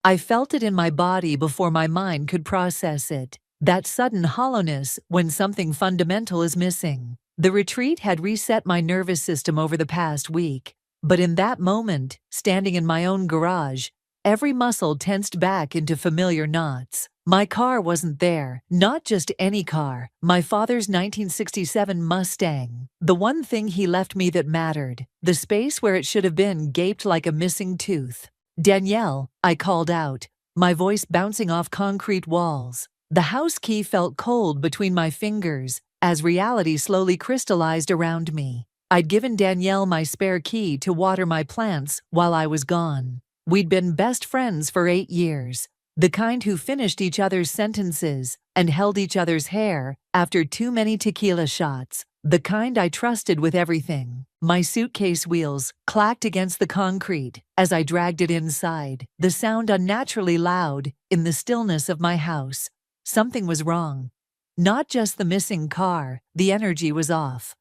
I felt it in my body before my mind could process it. That sudden hollowness when something fundamental is missing. The retreat had reset my nervous system over the past week, but in that moment, standing in my own garage, every muscle tensed back into familiar knots. My car wasn't there, not just any car, my father's 1967 Mustang. The one thing he left me that mattered. The space where it should have been gaped like a missing tooth. "Danielle," I called out, my voice bouncing off concrete walls. The house key felt cold between my fingers as reality slowly crystallized around me. I'd given Danielle my spare key to water my plants while I was gone. We'd been best friends for 8 years, the kind who finished each other's sentences and held each other's hair after too many tequila shots, the kind I trusted with everything. My suitcase wheels clacked against the concrete as I dragged it inside, the sound unnaturally loud in the stillness of my house. Something was wrong. Not just the missing car, the energy was off.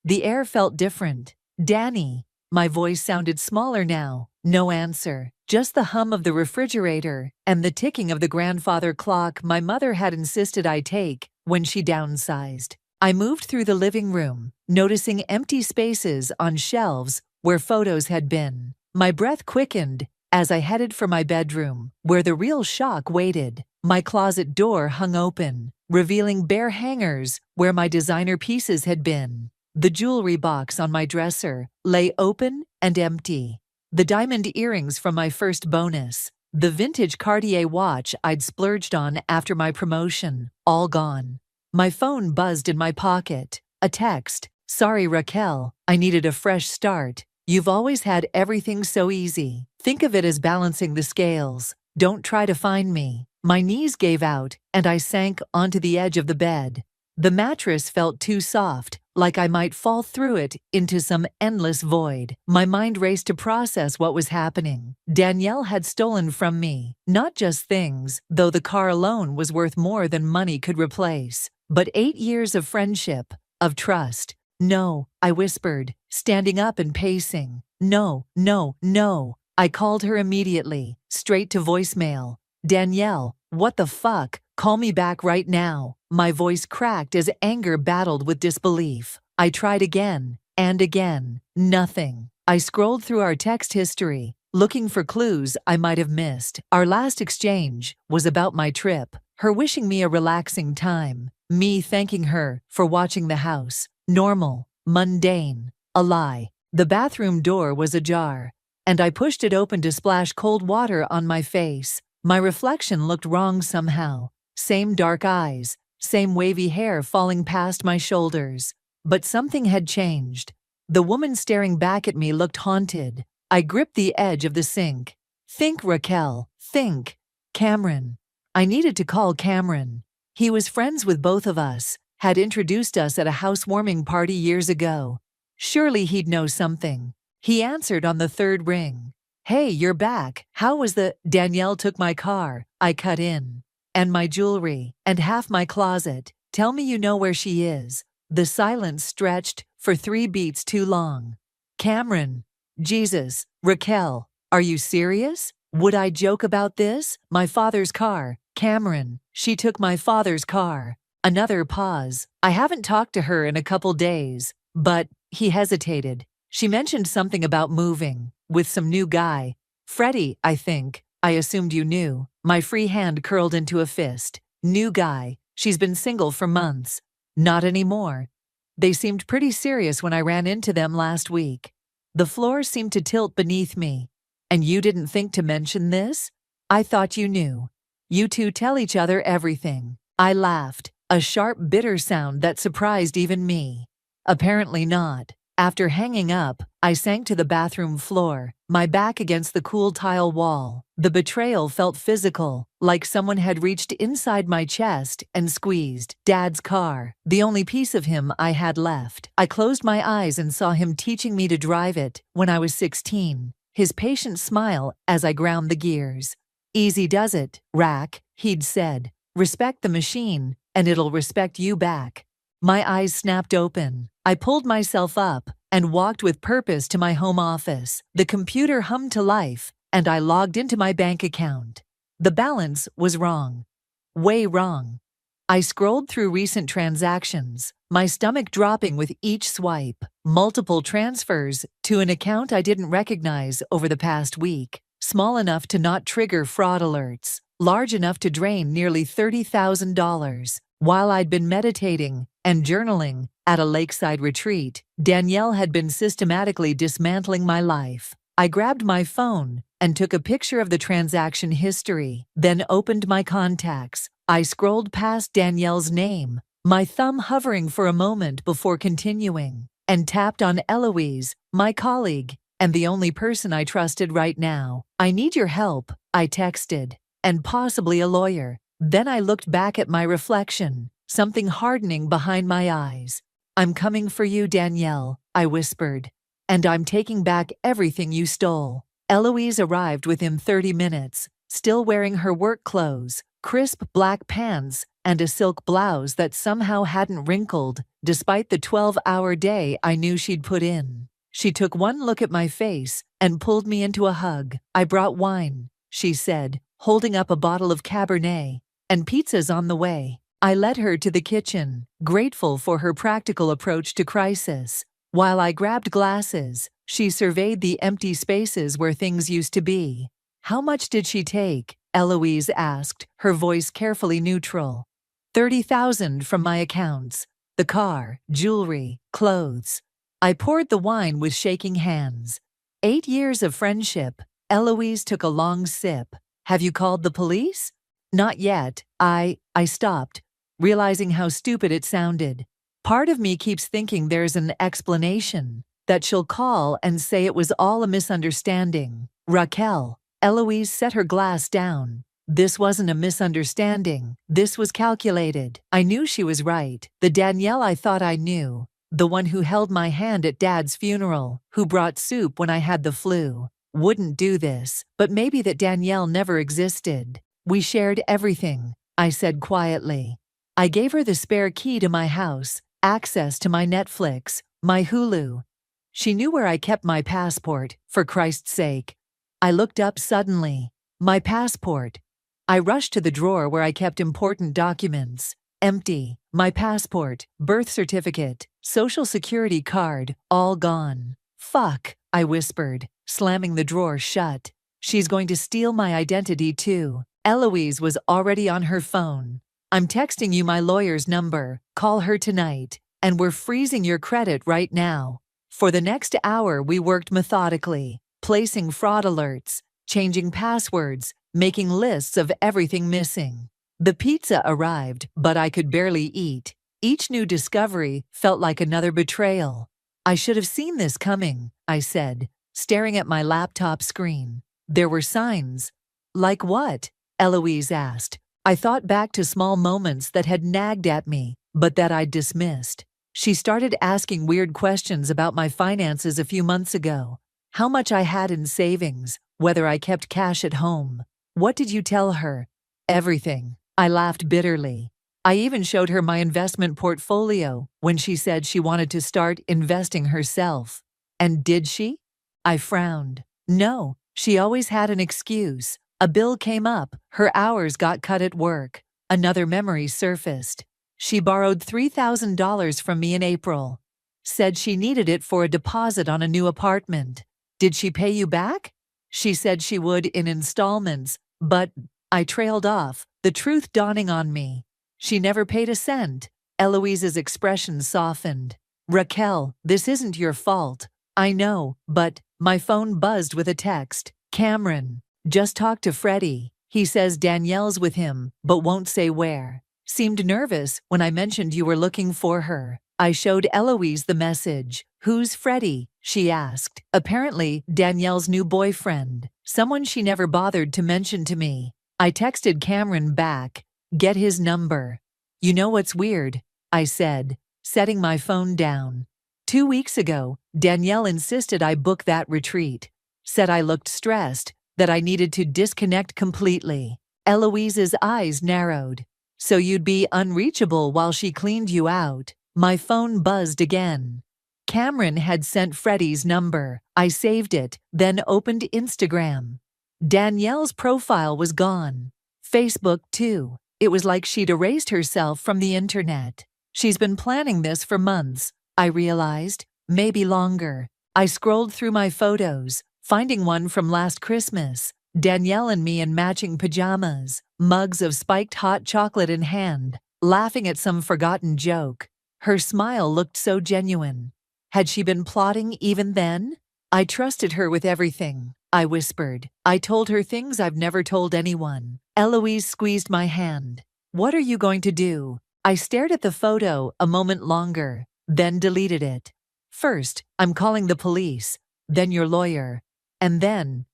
The air felt different. "Danny." My voice sounded smaller now. No answer, just the hum of the refrigerator and the ticking of the grandfather clock my mother had insisted I take when she downsized. I moved through the living room, noticing empty spaces on shelves where photos had been. My breath quickened as I headed for my bedroom, where the real shock waited. My closet door hung open, revealing bare hangers where my designer pieces had been. The jewelry box on my dresser lay open and empty. The diamond earrings from my first bonus, the vintage Cartier watch I'd splurged on after my promotion, all gone. My phone buzzed in my pocket. A text. "Sorry, Raquel, I needed a fresh start. You've always had everything so easy. Think of it as balancing the scales. Don't try to find me." My knees gave out, and I sank onto the edge of the bed. The mattress felt too soft, like I might fall through it into some endless void. My mind raced to process what was happening. Danielle had stolen from me, not just things, though the car alone was worth more than money could replace, but 8 years of friendship, of trust. "No," I whispered, standing up and pacing. "No, no, no." I called her immediately, straight to voicemail. "Danielle, what the fuck? Call me back right now." My voice cracked as anger battled with disbelief. I tried again and again. Nothing. I scrolled through our text history, looking for clues I might have missed. Our last exchange was about my trip, her wishing me a relaxing time, me thanking her for watching the house. Normal, mundane, a lie. The bathroom door was ajar, and I pushed it open to splash cold water on my face. My reflection looked wrong somehow. Same dark eyes, same wavy hair falling past my shoulders. But something had changed. The woman staring back at me looked haunted. I gripped the edge of the sink. "Think, Raquel, think. Cameron." I needed to call Cameron. He was friends with both of us, had introduced us at a housewarming party years ago. Surely he'd know something. He answered on the third ring. "Hey, you're back. How was the—" "Danielle took my car," I cut in. "And my jewelry, and half my closet. Tell me you know where she is." The silence stretched for 3 beats too long. "Cameron." "Jesus, Raquel, are you serious? Would I joke about this? My father's car." "Cameron, she took my father's car." Another pause. "I haven't talked to her in a couple days, but—" He hesitated. "She mentioned something about moving, with some new guy. Freddie, I think." I assumed you knew. My free hand curled into a fist. "New guy. She's been single for months." "Not anymore." They seemed pretty serious when I ran into them last week. The floor seemed to tilt beneath me. "And you didn't think to mention this? I thought you knew. You two tell each other everything." I laughed, a sharp, bitter sound that surprised even me. "Apparently not." After hanging up, I sank to the bathroom floor, my back against the cool tile wall. The betrayal felt physical, like someone had reached inside my chest and squeezed. Dad's car, the only piece of him I had left. I closed my eyes and saw him teaching me to drive it when I was 16, his patient smile as I ground the gears. "Easy does it, Rack," he'd said. "Respect the machine, and it'll respect you back." My eyes snapped open. I pulled myself up and walked with purpose to my home office. The computer hummed to life, and I logged into my bank account. The balance was wrong. Way wrong. I scrolled through recent transactions, my stomach dropping with each swipe. Multiple transfers to an account I didn't recognize over the past week. Small enough to not trigger fraud alerts. Large enough to drain nearly $30,000. While I'd been meditating and journaling at a lakeside retreat, Danielle had been systematically dismantling my life. I grabbed my phone and took a picture of the transaction history, then opened my contacts. I scrolled past Danielle's name, my thumb hovering for a moment before continuing, and tapped on Eloise, my colleague, and the only person I trusted right now. "I need your help," I texted, "and possibly a lawyer." Then I looked back at my reflection, something hardening behind my eyes. "I'm coming for you, Danielle," I whispered, "and I'm taking back everything you stole." Eloise arrived within 30 minutes, still wearing her work clothes, crisp black pants, and a silk blouse that somehow hadn't wrinkled, despite the 12-hour day I knew she'd put in. She took one look at my face and pulled me into a hug. "I brought wine," she said, holding up a bottle of Cabernet, "and pizza's on the way." I led her to the kitchen, grateful for her practical approach to crisis. While I grabbed glasses, she surveyed the empty spaces where things used to be. "How much did she take?" Eloise asked, her voice carefully neutral. "30,000 from my accounts. The car, jewelry, clothes." I poured the wine with shaking hands. 8 years of friendship. Eloise took a long sip. "Have you called the police?" "Not yet." I stopped, realizing how stupid it sounded. Part of me keeps thinking there's an explanation, that she'll call and say it was all a misunderstanding. "Raquel." Eloise set her glass down. "This wasn't a misunderstanding. This was calculated." I knew she was right. The Danielle I thought I knew. The one who held my hand at Dad's funeral, who brought soup when I had the flu, wouldn't do this. But maybe that Danielle never existed. "We shared everything," I said quietly. I gave her the spare key to my house, access to my Netflix, my Hulu. She knew where I kept my passport, for Christ's sake. I looked up suddenly. My passport. I rushed to the drawer where I kept important documents. Empty. My passport, birth certificate, social security card, all gone. "Fuck," I whispered, slamming the drawer shut. "She's going to steal my identity too." Eloise was already on her phone. "I'm texting you my lawyer's number. Call her tonight. And we're freezing your credit right now." For the next hour we worked methodically, placing fraud alerts, changing passwords, making lists of everything missing. The pizza arrived, but I could barely eat. Each new discovery felt like another betrayal. "I should have seen this coming," I said, staring at my laptop screen. "There were signs." "Like what?" Eloise asked. I thought back to small moments that had nagged at me, but that I'd dismissed. She started asking weird questions about my finances a few months ago. How much I had in savings, whether I kept cash at home. "What did you tell her?" "Everything." I laughed bitterly. I even showed her my investment portfolio when she said she wanted to start investing herself. "And did she?" I frowned. "No, she always had an excuse. A bill came up, her hours got cut at work." Another memory surfaced. She borrowed $3,000 from me in April. Said she needed it for a deposit on a new apartment. "Did she pay you back?" "She said she would in installments, but..." I trailed off, the truth dawning on me. "She never paid a cent." Eloise's expression softened. "Raquel, this isn't your fault." "I know, but..." My phone buzzed with a text. "Cameron. Just talked to Freddie. He says Danielle's with him, but won't say where. Seemed nervous when I mentioned you were looking for her." I showed Eloise the message. "Who's Freddie?" she asked. "Apparently, Danielle's new boyfriend. Someone she never bothered to mention to me." I texted Cameron back. "Get his number." "You know what's weird?" I said, setting my phone down. 2 weeks ago, Danielle insisted I book that retreat. Said I looked stressed, that I needed to disconnect completely. Eloise's eyes narrowed. "So you'd be unreachable while she cleaned you out." My phone buzzed again. Cameron had sent Freddie's number. I saved it, then opened Instagram. Danielle's profile was gone. Facebook too. It was like she'd erased herself from the internet. She's been planning this for months, I realized, maybe longer. I scrolled through my photos, finding one from last Christmas. Danielle and me in matching pajamas, mugs of spiked hot chocolate in hand, laughing at some forgotten joke. Her smile looked so genuine. Had she been plotting even then? I trusted her with everything, I whispered. I told her things I've never told anyone. Eloise squeezed my hand. What are you going to do? I stared at the photo a moment longer, then deleted it. First, I'm calling the police, then your lawyer, and then…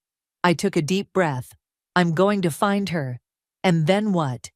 I took a deep breath. I'm going to find her. And then what?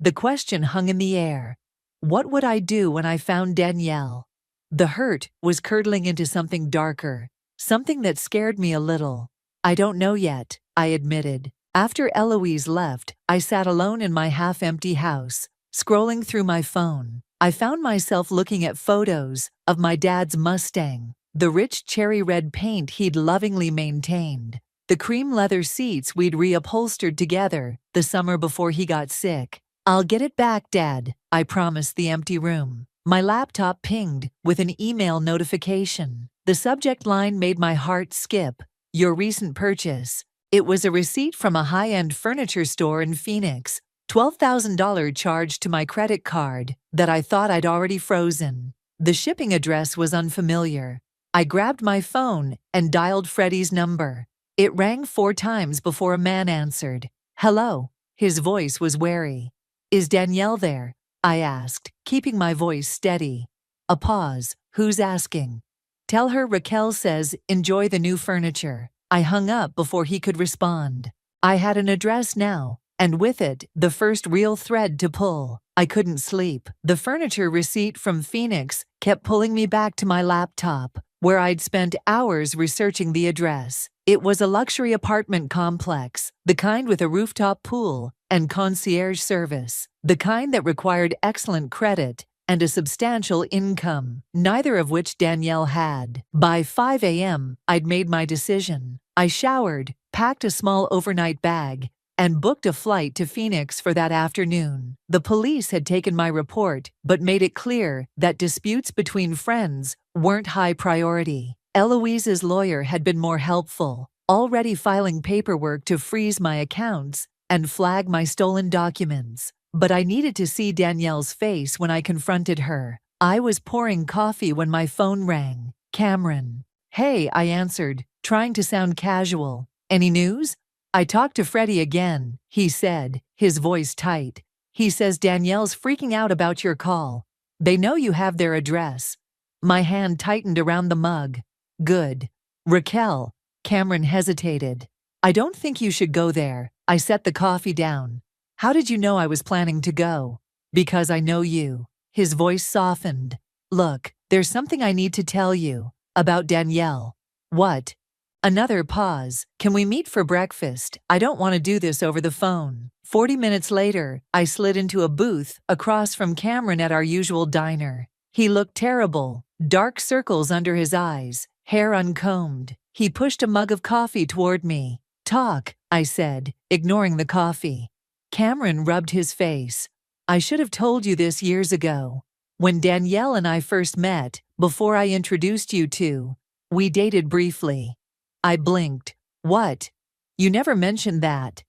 The question hung in the air. What would I do when I found Danielle? The hurt was curdling into something darker, something that scared me a little. I don't know yet, I admitted. After Eloise left, I sat alone in my half-empty house, scrolling through my phone. I found myself looking at photos of my dad's Mustang, the rich cherry red paint he'd lovingly maintained, the cream leather seats we'd reupholstered together the summer before he got sick. I'll get it back, Dad, I promised the empty room. My laptop pinged with an email notification. The subject line made my heart skip. Your recent purchase. It was a receipt from a high-end furniture store in Phoenix. $12,000 charge to my credit card that I thought I'd already frozen. The shipping address was unfamiliar. I grabbed my phone and dialed Freddie's number. It rang 4 times before a man answered. Hello. His voice was wary. Is Danielle there? I asked, keeping my voice steady. A pause. Who's asking? Tell her Raquel says enjoy the new furniture. I hung up before he could respond. I had an address now, and with it, the first real thread to pull. I couldn't sleep. The furniture receipt from Phoenix kept pulling me back to my laptop, where I'd spent hours researching the address. It was a luxury apartment complex, the kind with a rooftop pool and concierge service, the kind that required excellent credit and a substantial income, neither of which Danielle had. By 5 a.m., I'd made my decision. I showered, packed a small overnight bag, and booked a flight to Phoenix for that afternoon. The police had taken my report, but made it clear that disputes between friends weren't high priority. Eloise's lawyer had been more helpful, already filing paperwork to freeze my accounts and flag my stolen documents. But I needed to see Danielle's face when I confronted her. I was pouring coffee when my phone rang. Cameron. Hey, I answered, trying to sound casual. Any news? I talked to Freddie again, he said, his voice tight. He says Danielle's freaking out about your call. They know you have their address. My hand tightened around the mug. Good. Raquel. Cameron hesitated. I don't think you should go there. I set the coffee down. How did you know I was planning to go? Because I know you. His voice softened. Look, there's something I need to tell you. About Danielle. What? Another pause. Can we meet for breakfast? I don't want to do this over the phone. 40 minutes later, I slid into a booth across from Cameron at our usual diner. He looked terrible. Dark circles under his eyes, hair uncombed. He pushed a mug of coffee toward me. Talk, I said, ignoring the coffee. Cameron rubbed his face. I should have told you this years ago. When Danielle and I first met, before I introduced you two, we dated briefly. I blinked. What? You never mentioned that.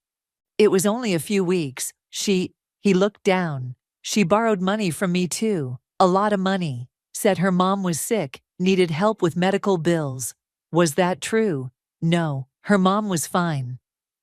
It was only a few weeks. He looked down. She borrowed money from me too. A lot of money. Said her mom was sick, needed help with medical bills. Was that true? No, her mom was fine.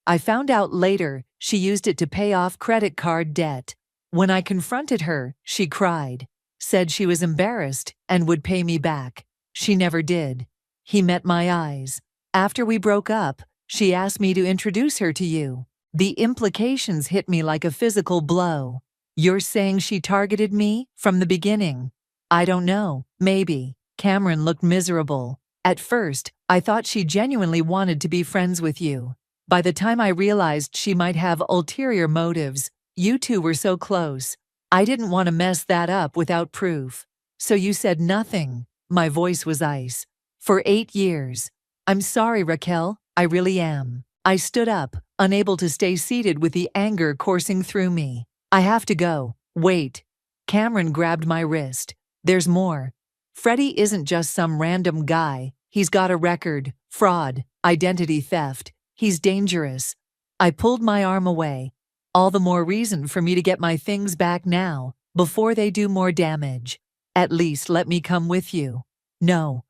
I found out later she used it to pay off credit card debt. When I confronted her, she cried, said she was embarrassed and would pay me back. She never did. He met my eyes. After we broke up, she asked me to introduce her to you. The implications hit me like a physical blow. You're saying she targeted me from the beginning? I don't know, maybe. Cameron looked miserable. At first, I thought she genuinely wanted to be friends with you. By the time I realized she might have ulterior motives, you two were so close. I didn't want to mess that up without proof. So you said nothing. My voice was ice. For 8 years. I'm sorry, Raquel. I really am. I stood up, unable to stay seated with the anger coursing through me. I have to go. Wait. Cameron grabbed my wrist. There's more. Freddie isn't just some random guy. He's got a record, fraud, identity theft. He's dangerous. I pulled my arm away. All the more reason for me to get my things back now, before they do more damage. At least let me come with you. No.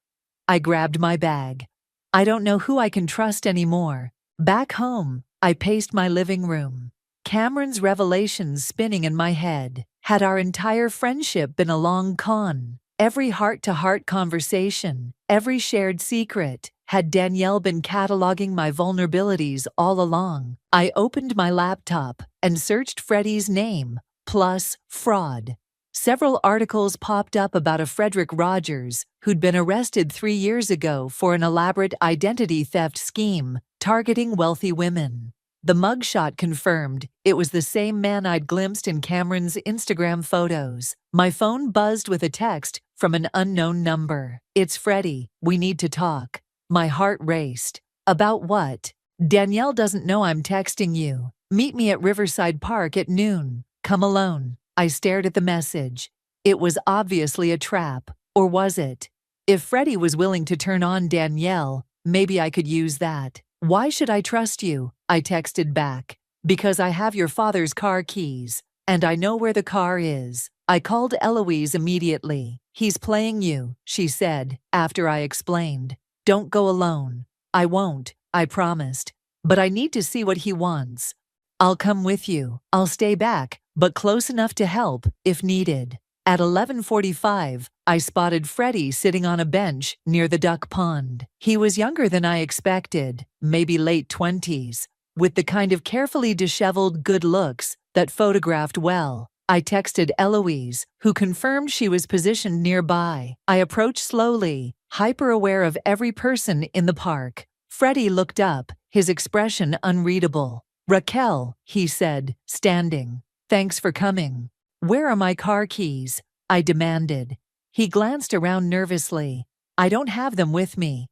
I grabbed my bag. I don't know who I can trust anymore. Back home, I paced my living room. Cameron's revelations spinning in my head. Had our entire friendship been a long con? Every heart-to-heart conversation, every shared secret, had Danielle been cataloging my vulnerabilities all along? I opened my laptop and searched Freddie's name, plus fraud. Several articles popped up about a Frederick Rogers who'd been arrested 3 years ago for an elaborate identity theft scheme targeting wealthy women. The mugshot confirmed it was the same man I'd glimpsed in Cameron's Instagram photos. My phone buzzed with a text from an unknown number. "It's Freddie. We need to talk." My heart raced. About what? "Danielle doesn't know I'm texting you. Meet me at Riverside Park at noon. Come alone." I stared at the message. It was obviously a trap. Or was it? If Freddie was willing to turn on Danielle, maybe I could use that. "Why should I trust you?" I texted back. "Because I have your father's car keys, and I know where the car is." I called Eloise immediately. "He's playing you," she said, after I explained. "Don't go alone." "I won't," I promised. "But I need to see what he wants." "I'll come with you. I'll stay back, but close enough to help, if needed." At 11:45, I spotted Freddie sitting on a bench near the duck pond. He was younger than I expected, maybe late 20s, with the kind of carefully disheveled good looks that photographed well. I texted Eloise, who confirmed she was positioned nearby. I approached slowly, hyper-aware of every person in the park. Freddie looked up, his expression unreadable. "Raquel," he said, standing. "Thanks for coming." "Where are my car keys?" I demanded. He glanced around nervously. "I don't have them with me.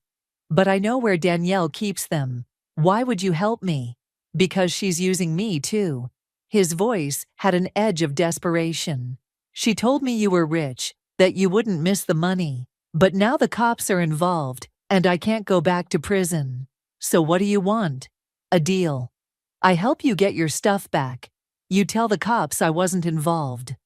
But I know where Danielle keeps them." "Why would you help me?" "Because she's using me too." His voice had an edge of desperation. "She told me you were rich, that you wouldn't miss the money. But now the cops are involved, and I can't go back to prison. So what do you want?" "A deal. I help you get your stuff back. You tell the cops I wasn't involved."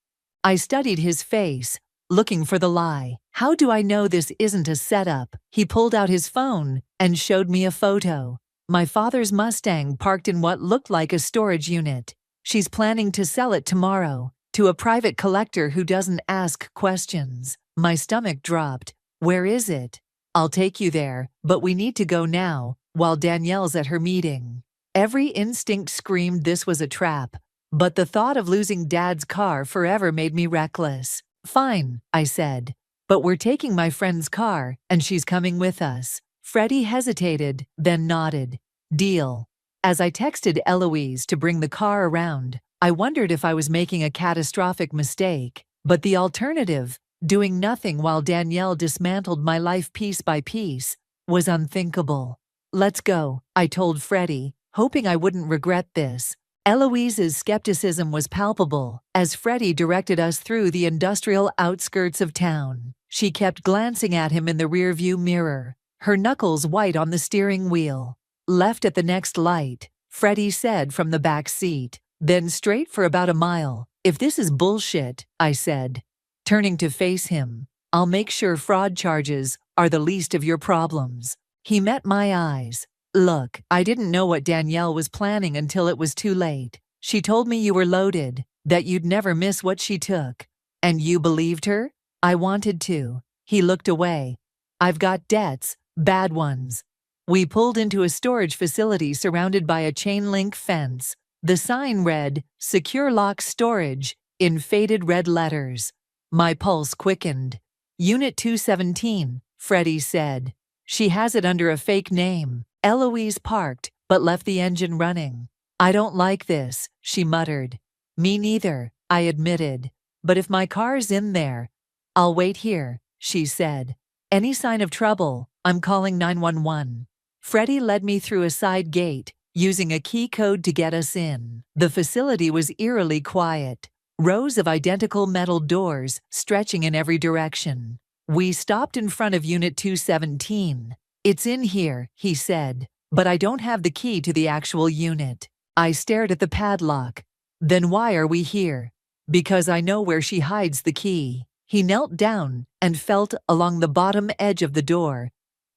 I studied his face, looking for the lie. "How do I know this isn't a setup?" He pulled out his phone and showed me a photo. My father's Mustang parked in what looked like a storage unit. "She's planning to sell it tomorrow, to a private collector who doesn't ask questions." My stomach dropped. "Where is it?" "I'll take you there, but we need to go now, while Danielle's at her meeting." Every instinct screamed this was a trap, but the thought of losing Dad's car forever made me reckless. "Fine," I said, "but we're taking my friend's car, and she's coming with us." Freddie hesitated, then nodded. "Deal." As I texted Eloise to bring the car around, I wondered if I was making a catastrophic mistake, but the alternative, doing nothing while Danielle dismantled my life piece by piece, was unthinkable. "Let's go," I told Freddie, hoping I wouldn't regret this. Eloise's skepticism was palpable as Freddie directed us through the industrial outskirts of town. She kept glancing at him in the rearview mirror, her knuckles white on the steering wheel. "Left at the next light," Freddie said from the back seat. "Then straight for about a mile. If this is bullshit," I said, turning to face him, "I'll make sure fraud charges are the least of your problems." He met my eyes. "Look, I didn't know what Danielle was planning until it was too late. She told me you were loaded, that you'd never miss what she took. And you believed her?" "I wanted to." He looked away. "I've got debts, bad ones." We pulled into a storage facility surrounded by a chain-link fence. The sign read, "Secure Lock Storage," in faded red letters. My pulse quickened. "Unit 217, Freddie said. "She has it under a fake name." Eloise parked, but left the engine running. "I don't like this," she muttered. "Me neither," I admitted. "But if my car's in there, I'll wait here," she said. "Any sign of trouble, I'm calling 911. Freddie led me through a side gate, using a key code to get us in. The facility was eerily quiet. Rows of identical metal doors stretching in every direction. We stopped in front of Unit 217. "It's in here," he said, "but I don't have the key to the actual unit." I stared at the padlock. "Then why are we here?" "Because I know where she hides the key." He knelt down and felt along the bottom edge of the door,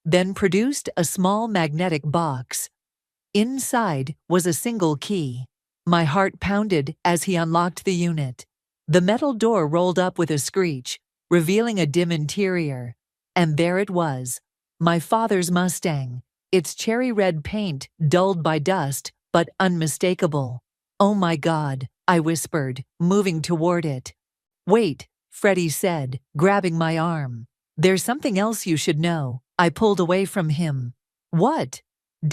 then produced a small magnetic box. Inside was a single key. My heart pounded as he unlocked the unit. The metal door rolled up with a screech, revealing a dim interior. And there it was, my father's Mustang, its cherry red paint dulled by dust, but unmistakable. "Oh my God," I whispered, moving toward it. "Wait," Freddie said, grabbing my arm. "There's something else you should know." I pulled away from him. "What?"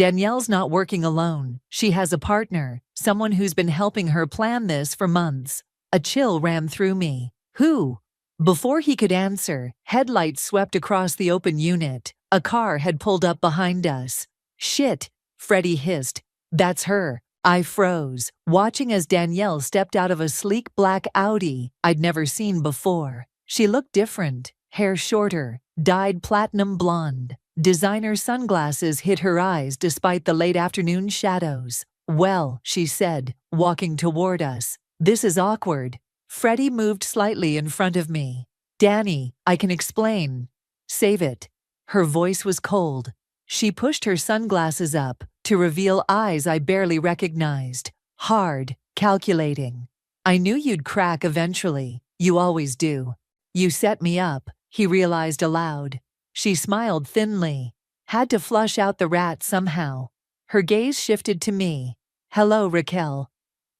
"Danielle's not working alone. She has a partner, someone who's been helping her plan this for months." A chill ran through me. "Who?" Before he could answer, headlights swept across the open unit. A car had pulled up behind us. "Shit," Freddie hissed. "That's her." I froze, watching as Danielle stepped out of a sleek black Audi I'd never seen before. She looked different, hair shorter, dyed platinum blonde. Designer sunglasses hid her eyes despite the late afternoon shadows. "Well," she said, walking toward us, "this is awkward." Freddie moved slightly in front of me. "Danny, I can explain." "Save it." Her voice was cold. She pushed her sunglasses up to reveal eyes I barely recognized. Hard, calculating. "I knew you'd crack eventually. You always do." "You set me up," he realized aloud. She smiled thinly. "Had to flush out the rat somehow." Her gaze shifted to me. "Hello, Raquel.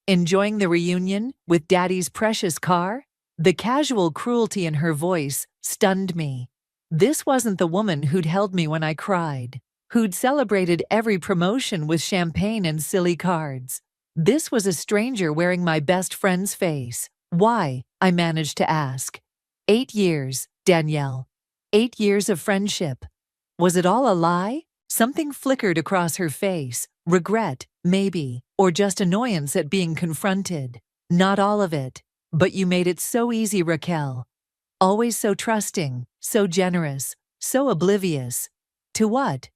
Enjoying the reunion with Daddy's precious car?" The casual cruelty in her voice stunned me. This wasn't the woman who'd held me when I cried, who'd celebrated every promotion with champagne and silly cards. This was a stranger wearing my best friend's face. "Why?" I managed to ask. 8 years, Danielle. 8 years of friendship. Was it all a lie? Something flickered across her face. Regret, maybe, or just annoyance at being confronted. "Not all of it. But you made it so easy, Raquel. Always so trusting, so generous, so oblivious." "To what?"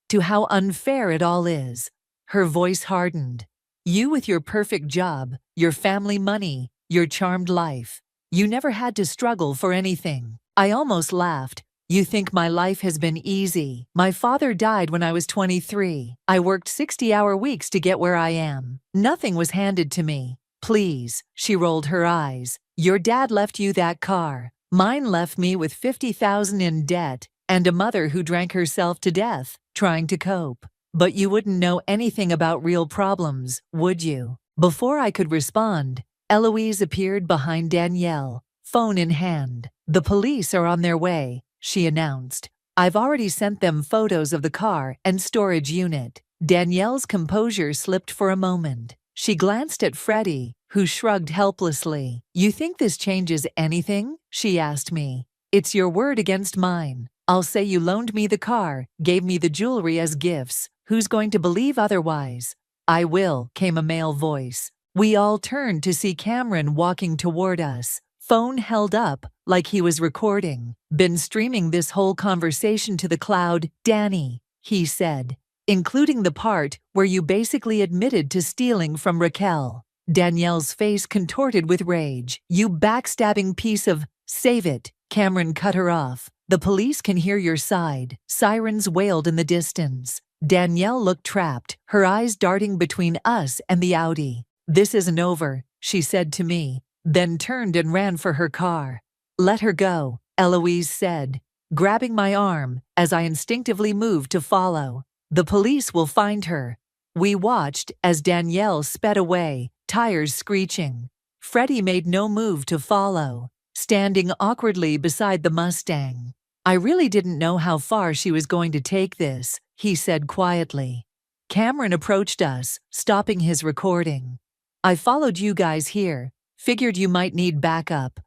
"To how unfair it all is." Her voice hardened. "You with your perfect job, your family money, your charmed life. You never had to struggle for anything." I almost laughed. "You think my life has been easy. My father died when I was 23. I worked 60-hour weeks to get where I am. Nothing was handed to me." "Please," she rolled her eyes. "Your dad left you that car. Mine left me with 50,000 in debt and a mother who drank herself to death, trying to cope. But you wouldn't know anything about real problems, would you?" Before I could respond, Eloise appeared behind Danielle, phone in hand. "The police are on their way," she announced. "I've already sent them photos of the car and storage unit." Danielle's composure slipped for a moment. She glanced at Freddie, who shrugged helplessly. "You think this changes anything?" she asked me. "It's your word against mine. I'll say you loaned me the car, gave me the jewelry as gifts. Who's going to believe otherwise?" "I will," came a male voice. We all turned to see Cameron walking toward us, phone held up like he was recording. "Been streaming this whole conversation to the cloud, Danny," he said, "including the part where you basically admitted to stealing from Raquel." Danielle's face contorted with rage. "You backstabbing piece of—" "Save it," Cameron cut her off. "The police can hear your side." Sirens wailed in the distance. Danielle looked trapped, her eyes darting between us and the Audi. "This isn't over," she said to me, then turned and ran for her car. "Let her go," Eloise said, grabbing my arm as I instinctively moved to follow. "The police will find her." We watched as Danielle sped away, tires screeching. Freddie made no move to follow, standing awkwardly beside the Mustang. "I really didn't know how far she was going to take this," he said quietly. Cameron approached us, stopping his recording. "I followed you guys here. Figured you might need backup."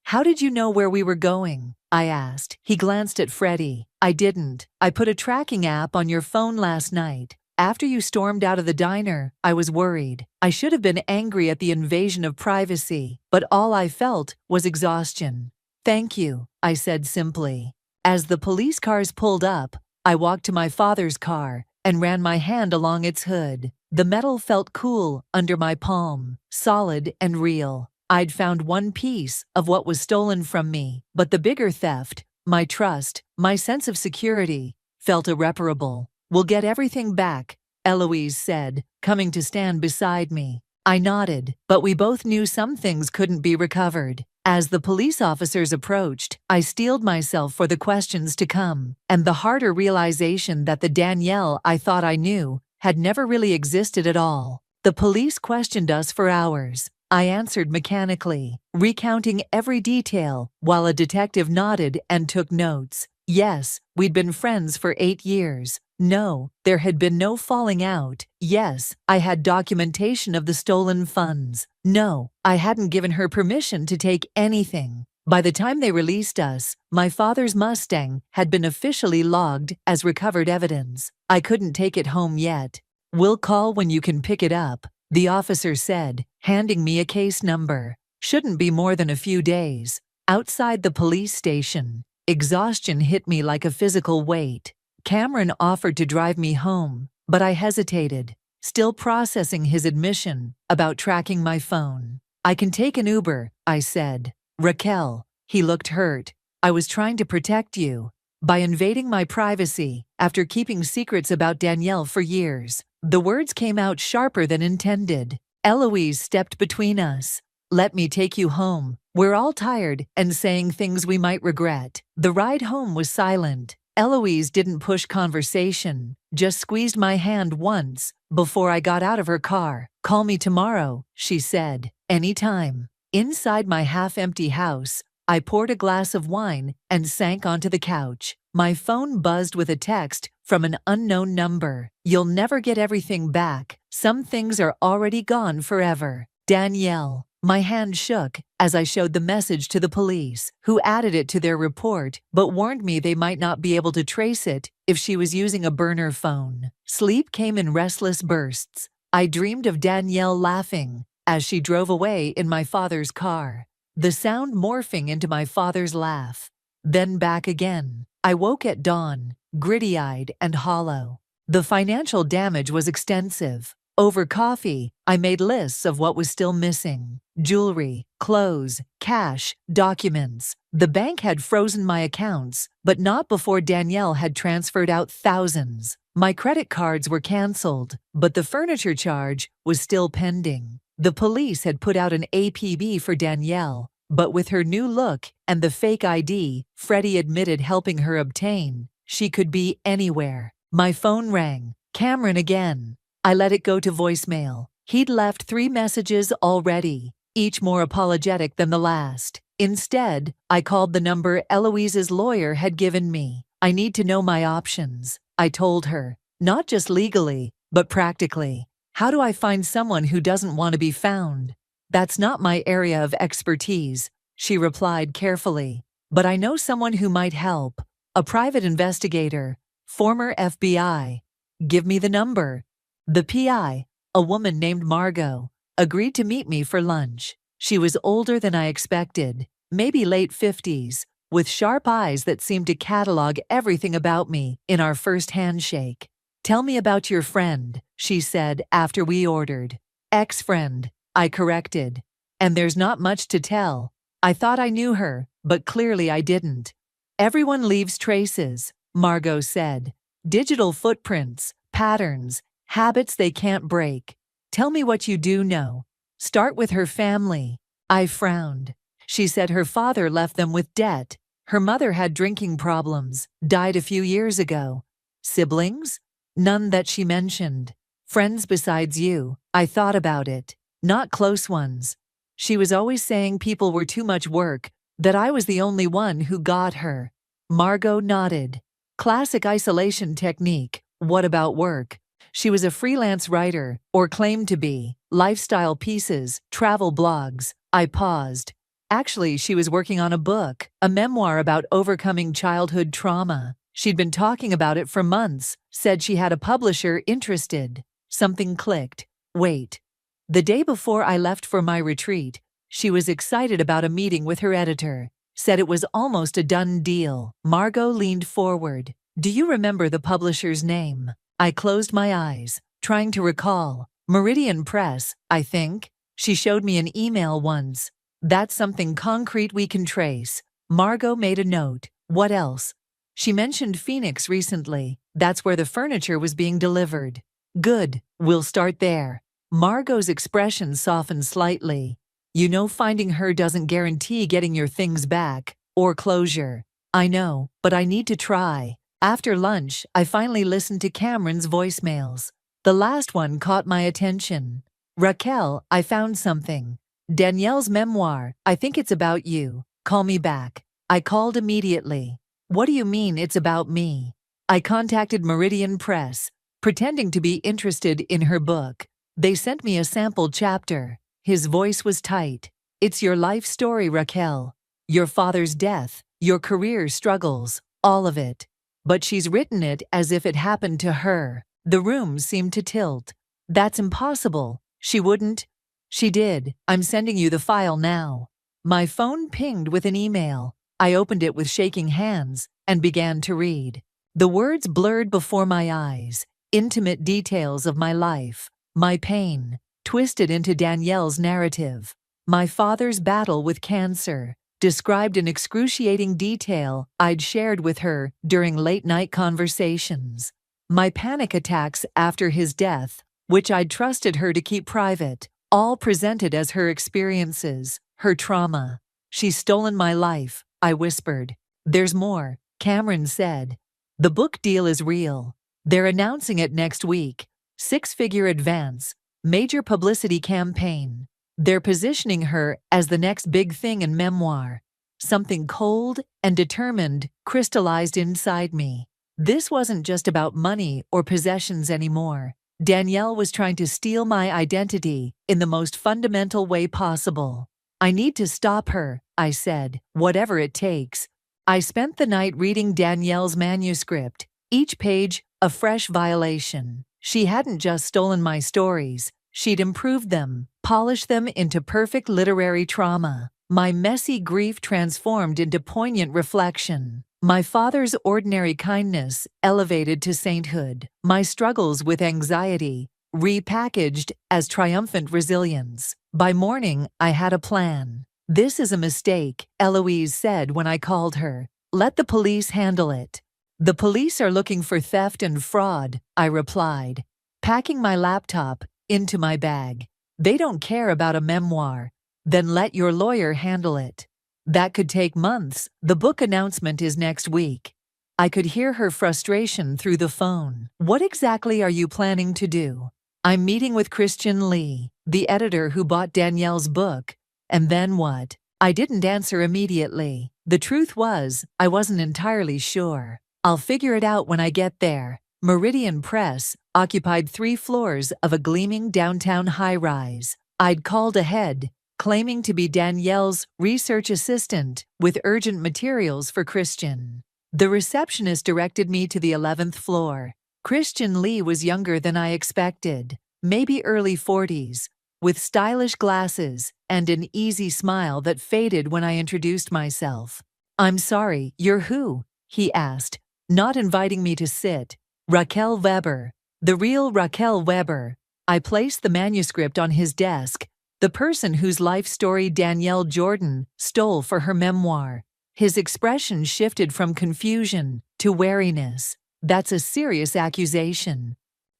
"How did you know where we were going?" I asked. He glanced at Freddie. "I didn't. I put a tracking app on your phone last night. After you stormed out of the diner, I was worried. I should have been angry at the invasion of privacy, but all I felt was exhaustion. Thank you, I said simply. As the police cars pulled up, I walked to my father's car and ran my hand along its hood. The metal felt cool under my palm, solid and real. I'd found one piece of what was stolen from me, but the bigger theft, my trust, my sense of security, felt irreparable. We'll get everything back, Eloise said, coming to stand beside me. I nodded, but we both knew some things couldn't be recovered. As the police officers approached, I steeled myself for the questions to come, and the harder realization that the Danielle I thought I knew had never really existed at all. The police questioned us for hours. I answered mechanically, recounting every detail, while a detective nodded and took notes. Yes, we'd been friends for 8 years. No, there had been no falling out. Yes, I had documentation of the stolen funds. No, I hadn't given her permission to take anything. By the time they released us, my father's Mustang had been officially logged as recovered evidence. I couldn't take it home yet. We'll call when you can pick it up, the officer said, handing me a case number. Shouldn't be more than a few days. Outside the police station, exhaustion hit me like a physical weight. Cameron offered to drive me home, but I hesitated, still processing his admission about tracking my phone. I can take an Uber, I said. Raquel, he looked hurt. I was trying to protect you. By invading my privacy, after keeping secrets about Danielle for years. The words came out sharper than intended. Eloise stepped between us. Let me take you home. We're all tired and saying things we might regret. The ride home was silent. Eloise didn't push conversation, just squeezed my hand once before I got out of her car. Call me tomorrow, she said. Anytime. Inside my half-empty house, I poured a glass of wine and sank onto the couch. My phone buzzed with a text from an unknown number. You'll never get everything back. Some things are already gone forever. Danielle. My hand shook as I showed the message to the police, who added it to their report but warned me they might not be able to trace it if she was using a burner phone. Sleep came in restless bursts. I dreamed of Danielle laughing as she drove away in my father's car, the sound morphing into my father's laugh. Then back again. I woke at dawn, gritty-eyed and hollow. The financial damage was extensive. Over coffee, I made lists of what was still missing. Jewelry, clothes, cash, documents. The bank had frozen my accounts, but not before Danielle had transferred out thousands. My credit cards were canceled, but the furniture charge was still pending. The police had put out an APB for Danielle, but with her new look and the fake ID Freddie admitted helping her obtain, she could be anywhere. My phone rang. Cameron again. I let it go to voicemail. He'd left 3 messages already, each more apologetic than the last. Instead, I called the number Eloise's lawyer had given me. I need to know my options, I told her. Not just legally, but practically. How do I find someone who doesn't want to be found? That's not my area of expertise, she replied carefully. But I know someone who might help. A private investigator, former FBI. Give me the number. The PI, a woman named Margot, agreed to meet me for lunch. She was older than I expected, maybe late 50s, with sharp eyes that seemed to catalog everything about me in our first handshake. Tell me about your friend, she said after we ordered. Ex-friend, I corrected. And there's not much to tell. I thought I knew her, but clearly I didn't. Everyone leaves traces, Margot said. Digital footprints, patterns, habits they can't break. Tell me what you do know. Start with her family. I frowned. She said her father left them with debt. Her mother had drinking problems, died a few years ago. Siblings? None that she mentioned. Friends besides you. I thought about it. Not close ones. She was always saying people were too much work, that I was the only one who got her. Margot nodded. Classic isolation technique. What about work? She was a freelance writer, or claimed to be. Lifestyle pieces, travel blogs. I paused. Actually, she was working on a book, a memoir about overcoming childhood trauma. She'd been talking about it for months, said she had a publisher interested. Something clicked. Wait. The day before I left for my retreat, she was excited about a meeting with her editor, said it was almost a done deal. Margot leaned forward. Do you remember the publisher's name? I closed my eyes, trying to recall. Meridian Press, I think. She showed me an email once. That's something concrete we can trace. Margot made a note. What else? She mentioned Phoenix recently. That's where the furniture was being delivered. Good, we'll start there. Margot's expression softened slightly. You know, finding her doesn't guarantee getting your things back, or closure. I know, but I need to try. After lunch, I finally listened to Cameron's voicemails. The last one caught my attention. Raquel, I found something. Danielle's memoir, I think it's about you. Call me back. I called immediately. What do you mean it's about me? I contacted Meridian Press, pretending to be interested in her book. They sent me a sample chapter. His voice was tight. It's your life story, Raquel. Your father's death, your career struggles, all of it. But she's written it as if it happened to her. The room seemed to tilt. That's impossible. She wouldn't. She did. I'm sending you the file now. My phone pinged with an email. I opened it with shaking hands and began to read. The words blurred before my eyes. Intimate details of my life, my pain, twisted into Danielle's narrative. My father's battle with cancer, described in excruciating detail I'd shared with her during late-night conversations. My panic attacks after his death, which I'd trusted her to keep private, all presented as her experiences, her trauma. She's stolen my life, I whispered. There's more, Cameron said. The book deal is real. They're announcing it next week. 6-figure advance, major publicity campaign. They're positioning her as the next big thing in memoir. Something cold and determined crystallized inside me. This wasn't just about money or possessions anymore. Danielle was trying to steal my identity in the most fundamental way possible. I need to stop her, I said, whatever it takes. I spent the night reading Danielle's manuscript, each page a fresh violation. She hadn't just stolen my stories, she'd improved them, polished them into perfect literary trauma. My messy grief transformed into poignant reflection. My father's ordinary kindness elevated to sainthood. My struggles with anxiety repackaged as triumphant resilience. By morning, I had a plan. This is a mistake, Eloise said when I called her. Let the police handle it. The police are looking for theft and fraud, I replied, packing my laptop into my bag. They don't care about a memoir. Then let your lawyer handle it. That could take months. The book announcement is next week. I could hear her frustration through the phone. What exactly are you planning to do? I'm meeting with Christian Lee, the editor who bought Danielle's book. And then what? I didn't answer immediately. The truth was, I wasn't entirely sure. I'll figure it out when I get there. Meridian Press occupied 3 floors of a gleaming downtown high-rise. I'd called ahead, claiming to be Danielle's research assistant with urgent materials for Christian. The receptionist directed me to the 11th floor. Christian Lee was younger than I expected, maybe early 40s, with stylish glasses and an easy smile that faded when I introduced myself. I'm sorry, you're who? He asked, not inviting me to sit. Raquel Weber. The real Raquel Weber. I placed the manuscript on his desk, the person whose life story Danielle Jordan stole for her memoir. His expression shifted from confusion to wariness. That's a serious accusation.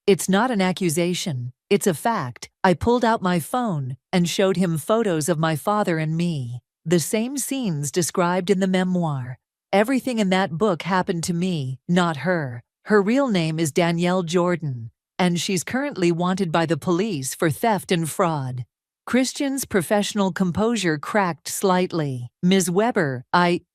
It's not an accusation, it's a fact. I pulled out my phone and showed him photos of my father and me. The same scenes described in the memoir. Everything in that book happened to me, not her. Her real name is Danielle Jordan, and she's currently wanted by the police for theft and fraud. Christian's professional composure cracked slightly. Ms. Weber,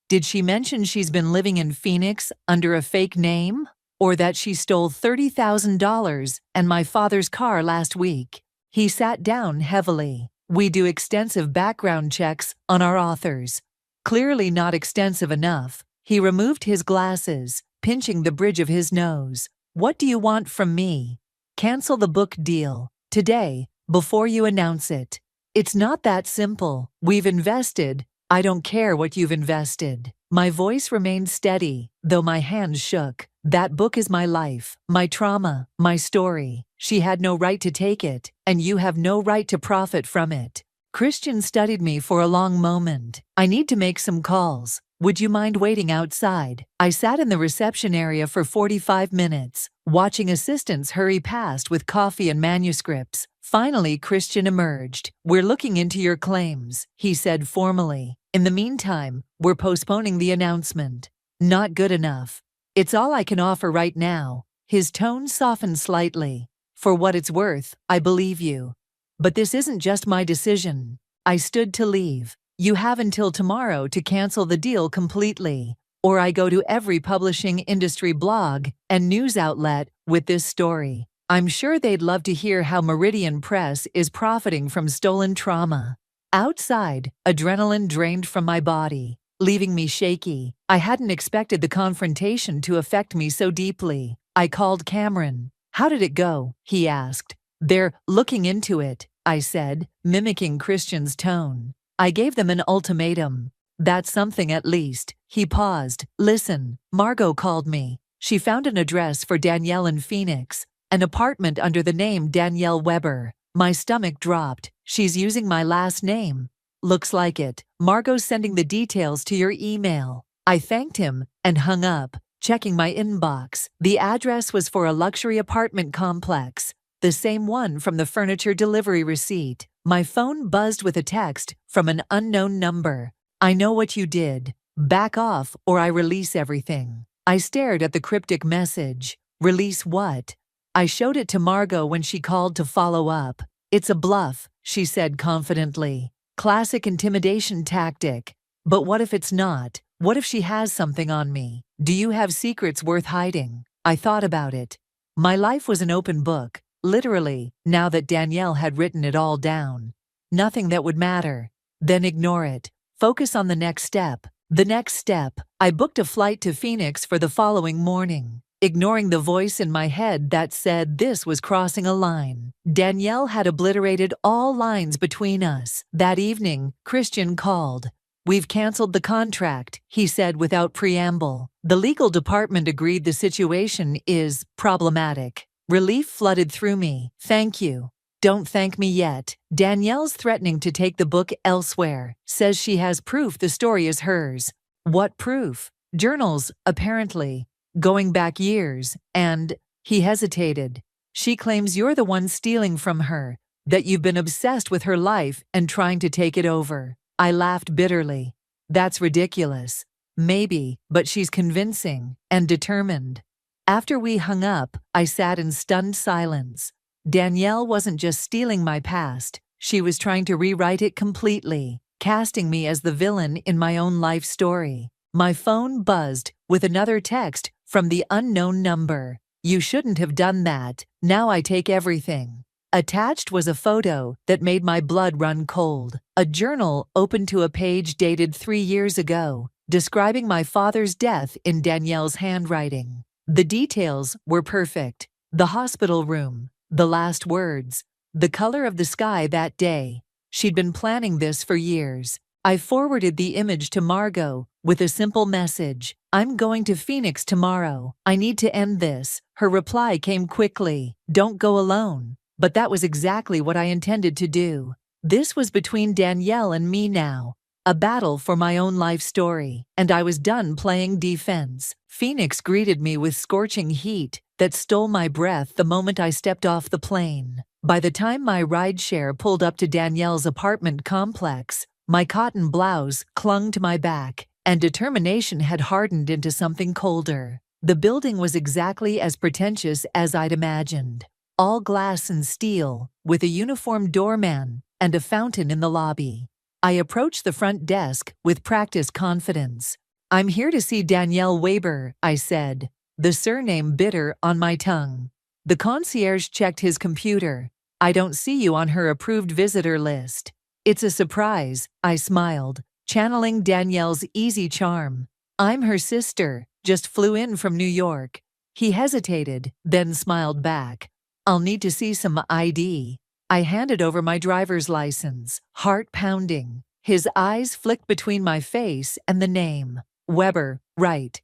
did she mention she's been living in Phoenix under a fake name? Or that she stole $30,000 and my father's car last week? He sat down heavily. We do extensive background checks on our authors. Clearly not extensive enough. He removed his glasses, pinching the bridge of his nose. "What do you want from me?" "Cancel the book deal. Today, before you announce it." "It's not that simple. We've invested." "I don't care what you've invested." My voice remained steady, though my hands shook. "That book is my life, my trauma, my story. She had no right to take it, and you have no right to profit from it." Christian studied me for a long moment. "I need to make some calls. Would you mind waiting outside?" I sat in the reception area for 45 minutes, watching assistants hurry past with coffee and manuscripts. Finally, Christian emerged. "We're looking into your claims," he said formally. "In the meantime, we're postponing the announcement." "Not good enough." "It's all I can offer right now." His tone softened slightly. "For what it's worth, I believe you. But this isn't just my decision." I stood to leave. "You have until tomorrow to cancel the deal completely, or I go to every publishing industry blog and news outlet with this story. I'm sure they'd love to hear how Meridian Press is profiting from stolen trauma." Outside, adrenaline drained from my body, leaving me shaky. I hadn't expected the confrontation to affect me so deeply. I called Cameron. "How did it go?" he asked. "They're looking into it," I said, mimicking Christian's tone. "I gave them an ultimatum." "That's something at least." He paused. "Listen, Margot called me. She found an address for Danielle in Phoenix, an apartment under the name Danielle Weber." My stomach dropped. "She's using my last name." "Looks like it. Margot's sending the details to your email." I thanked him and hung up, checking my inbox. The address was for a luxury apartment complex, the same one from the furniture delivery receipt. My phone buzzed with a text from an unknown number. "I know what you did. Back off or I release everything." I stared at the cryptic message. Release what? I showed it to Margot when she called to follow up. "It's a bluff," she said confidently. "Classic intimidation tactic." "But what if it's not? What if she has something on me? Do you have secrets worth hiding?" I thought about it. My life was an open book, literally, now that Danielle had written it all down. Nothing that would matter. Then ignore it. Focus on the next step. The next step. I booked a flight to Phoenix for the following morning, ignoring the voice in my head that said this was crossing a line. Danielle had obliterated all lines between us. That evening, Christian called. "We've canceled the contract," he said without preamble. "The legal department agreed the situation is problematic." Relief flooded through me. "Thank you." "Don't thank me yet. Danielle's threatening to take the book elsewhere. Says she has proof the story is hers." "What proof?" "Journals, apparently. Going back years, and—" He hesitated. "She claims you're the one stealing from her, that you've been obsessed with her life and trying to take it over." I laughed bitterly. "That's ridiculous." "Maybe, but she's convincing and determined." After we hung up, I sat in stunned silence. Danielle wasn't just stealing my past, she was trying to rewrite it completely, casting me as the villain in my own life story. My phone buzzed with another text from the unknown number. "You shouldn't have done that. Now I take everything." Attached was a photo that made my blood run cold. A journal open to a page dated 3 years ago, describing my father's death in Danielle's handwriting. The details were perfect. The hospital room, the last words, the color of the sky that day. She'd been planning this for years. I forwarded the image to Margot with a simple message. "I'm going to Phoenix tomorrow. I need to end this." Her reply came quickly. "Don't go alone." But that was exactly what I intended to do. This was between Danielle and me now, a battle for my own life story, and I was done playing defense. Phoenix greeted me with scorching heat that stole my breath the moment I stepped off the plane. By the time my rideshare pulled up to Danielle's apartment complex, my cotton blouse clung to my back, and determination had hardened into something colder. The building was exactly as pretentious as I'd imagined. All glass and steel, with a uniformed doorman and a fountain in the lobby. I approached the front desk with practiced confidence. "I'm here to see Danielle Weber," I said, the surname bitter on my tongue. The concierge checked his computer. "I don't see you on her approved visitor list." "It's a surprise," I smiled, channeling Danielle's easy charm. "I'm her sister," just flew in from New York." He hesitated, then smiled back. "I'll need to see some ID." I handed over my driver's license, heart pounding. His eyes flicked between my face and the name. "Weber, right.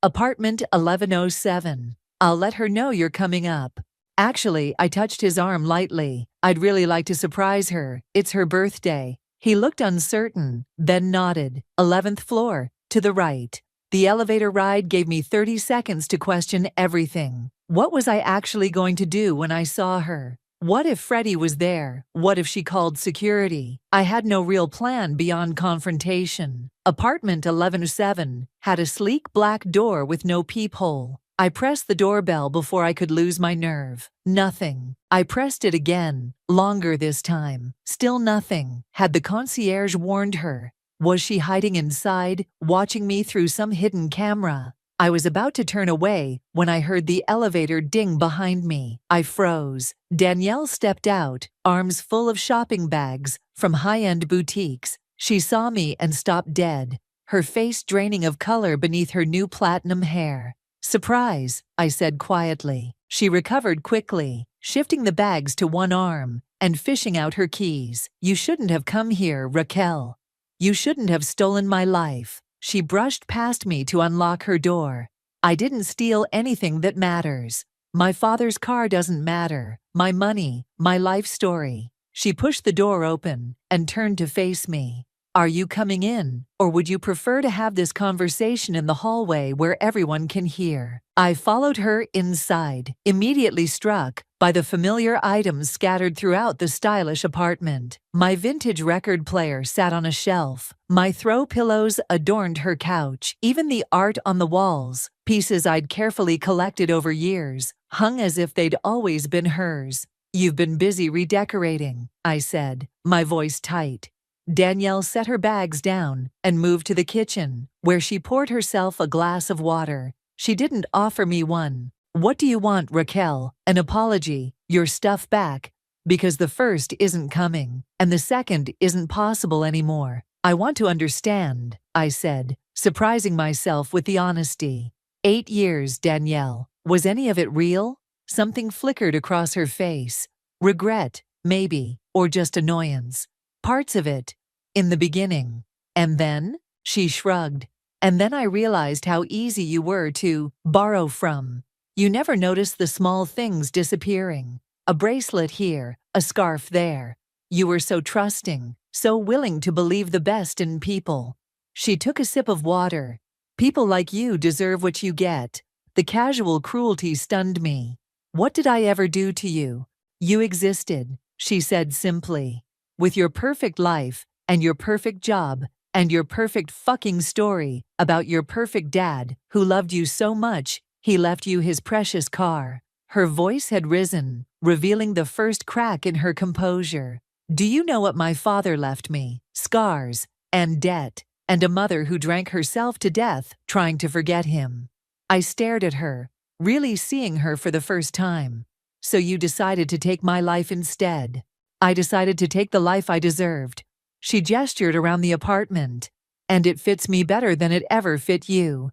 Apartment 1107. I'll let her know you're coming up." Actually, I touched his arm lightly. "I'd really like to surprise her. It's her birthday." He looked uncertain, then nodded. "11th floor, to the right." The elevator ride gave me 30 seconds to question everything. What was I actually going to do when I saw her? What if Freddie was there? What if she called security? I had no real plan beyond confrontation. Apartment 1107 had a sleek black door with no peephole. I pressed the doorbell before I could lose my nerve. Nothing. I pressed it again, longer this time. Still nothing. Had the concierge warned her? Was she hiding inside, watching me through some hidden camera? I was about to turn away when I heard the elevator ding behind me. I froze. Danielle stepped out, arms full of shopping bags from high-end boutiques. She saw me and stopped dead, her face draining of color beneath her new platinum hair. "Surprise," I said quietly. She recovered quickly, shifting the bags to one arm and fishing out her keys. "You shouldn't have come here, Raquel. You shouldn't have stolen my life." She brushed past me to unlock her door. "I didn't steal anything that matters. My father's car doesn't matter. My money, my life story." She pushed the door open and turned to face me. "Are you coming in, or would you prefer to have this conversation in the hallway where everyone can hear?" I followed her inside, immediately struck by the familiar items scattered throughout the stylish apartment. My vintage record player sat on a shelf. My throw pillows adorned her couch. Even the art on the walls, pieces I'd carefully collected over years, hung as if they'd always been hers. "You've been busy redecorating," I said, my voice tight. Danielle set her bags down and moved to the kitchen, where she poured herself a glass of water. She didn't offer me one. "What do you want, Raquel? An apology? Your stuff back? Because the first isn't coming, and the second isn't possible anymore." "I want to understand," I said, surprising myself with the honesty. 8 years, Danielle. Was any of it real?" Something flickered across her face. "Regret, maybe, or just annoyance. Parts of it. In the beginning. And then?" She shrugged. "And then I realized how easy you were to borrow from. You never noticed the small things disappearing. A bracelet here, a scarf there. You were so trusting, so willing to believe the best in people." She took a sip of water. "People like you deserve what you get." The casual cruelty stunned me. "What did I ever do to you?" "You existed," she said simply. "With your perfect life, and your perfect job, and your perfect fucking story about your perfect dad who loved you so much he left you his precious car." Her voice had risen, revealing the first crack in her composure. "Do you know what my father left me? Scars, and debt, and a mother who drank herself to death trying to forget him." I stared at her, really seeing her for the first time. "So you decided to take my life instead." "I decided to take the life I deserved." She gestured around the apartment. "And it fits me better than it ever fit you.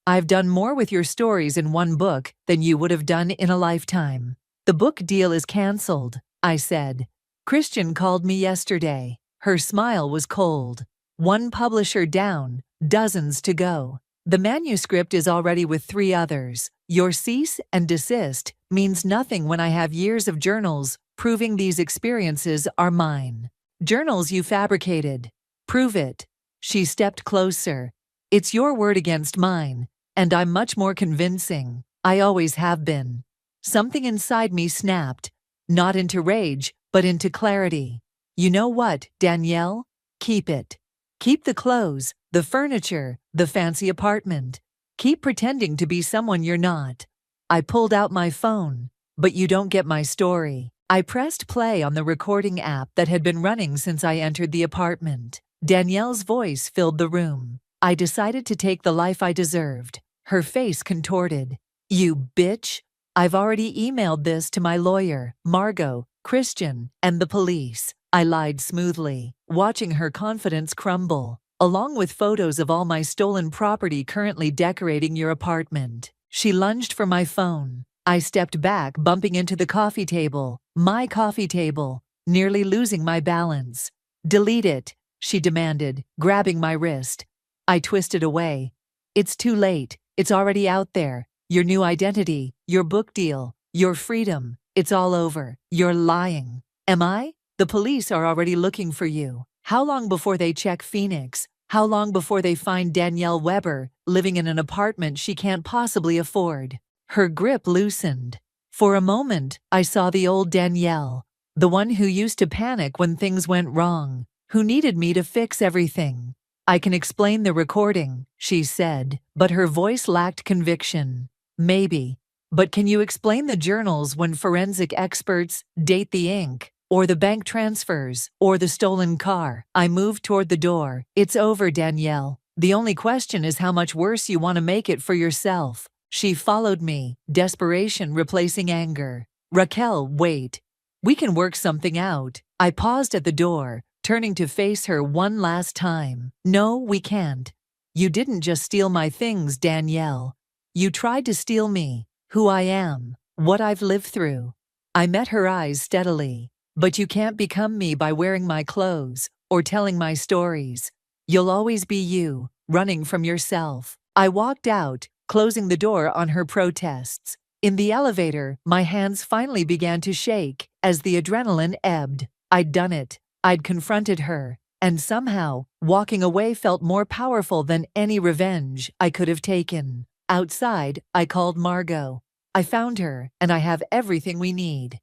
I've done more with your stories in one book than you would have done in a lifetime." "The book deal is canceled," I said. "Christian called me yesterday." Her smile was cold. "One publisher down, dozens to go. The manuscript is already with 3 others. Your cease and desist means nothing when I have years of journals proving these experiences are mine." "Journals you fabricated. Prove it." She stepped closer. "It's your word against mine, and I'm much more convincing. I always have been." Something inside me snapped, not into rage, but into clarity. "You know what, Danielle? Keep it. Keep the clothes, the furniture, the fancy apartment. Keep pretending to be someone you're not." I pulled out my phone. "But you don't get my story." I pressed play on the recording app that had been running since I entered the apartment. Danielle's voice filled the room. "I decided to take the life I deserved." Her face contorted. "You bitch. I've already emailed this to my lawyer, Margot, Christian, and the police." I lied smoothly, watching her confidence crumble. along with photos of all my stolen property currently decorating your apartment. She lunged for my phone. I stepped back, bumping into the coffee table, my coffee table, nearly losing my balance. "Delete it," she demanded, grabbing my wrist. I twisted away. "It's too late. It's already out there. Your new identity, your book deal, your freedom. It's all over. You're lying." "Am I? The police are already looking for you. How long before they check Phoenix? How long before they find Danielle Weber living in an apartment she can't possibly afford?" Her grip loosened. For a moment, I saw the old Danielle, the one who used to panic when things went wrong, who needed me to fix everything. "I can explain the recording," she said, but her voice lacked conviction. "Maybe. But can you explain the journals when forensic experts date the ink? Or the bank transfers? Or the stolen car?" I moved toward the door. "It's over, Danielle. The only question is how much worse you want to make it for yourself." She followed me, desperation replacing anger. "Raquel, wait. We can work something out." I paused at the door, turning to face her one last time. "No, we can't. You didn't just steal my things, Danielle. You tried to steal me, who I am, what I've lived through." I met her eyes steadily. "But you can't become me by wearing my clothes or telling my stories. You'll always be you, running from yourself." I walked out, closing the door on her protests. In the elevator, my hands finally began to shake as the adrenaline ebbed. I'd done it. I'd confronted her. And somehow, walking away felt more powerful than any revenge I could have taken. Outside, I called Margot. "I found her, and I have everything we need."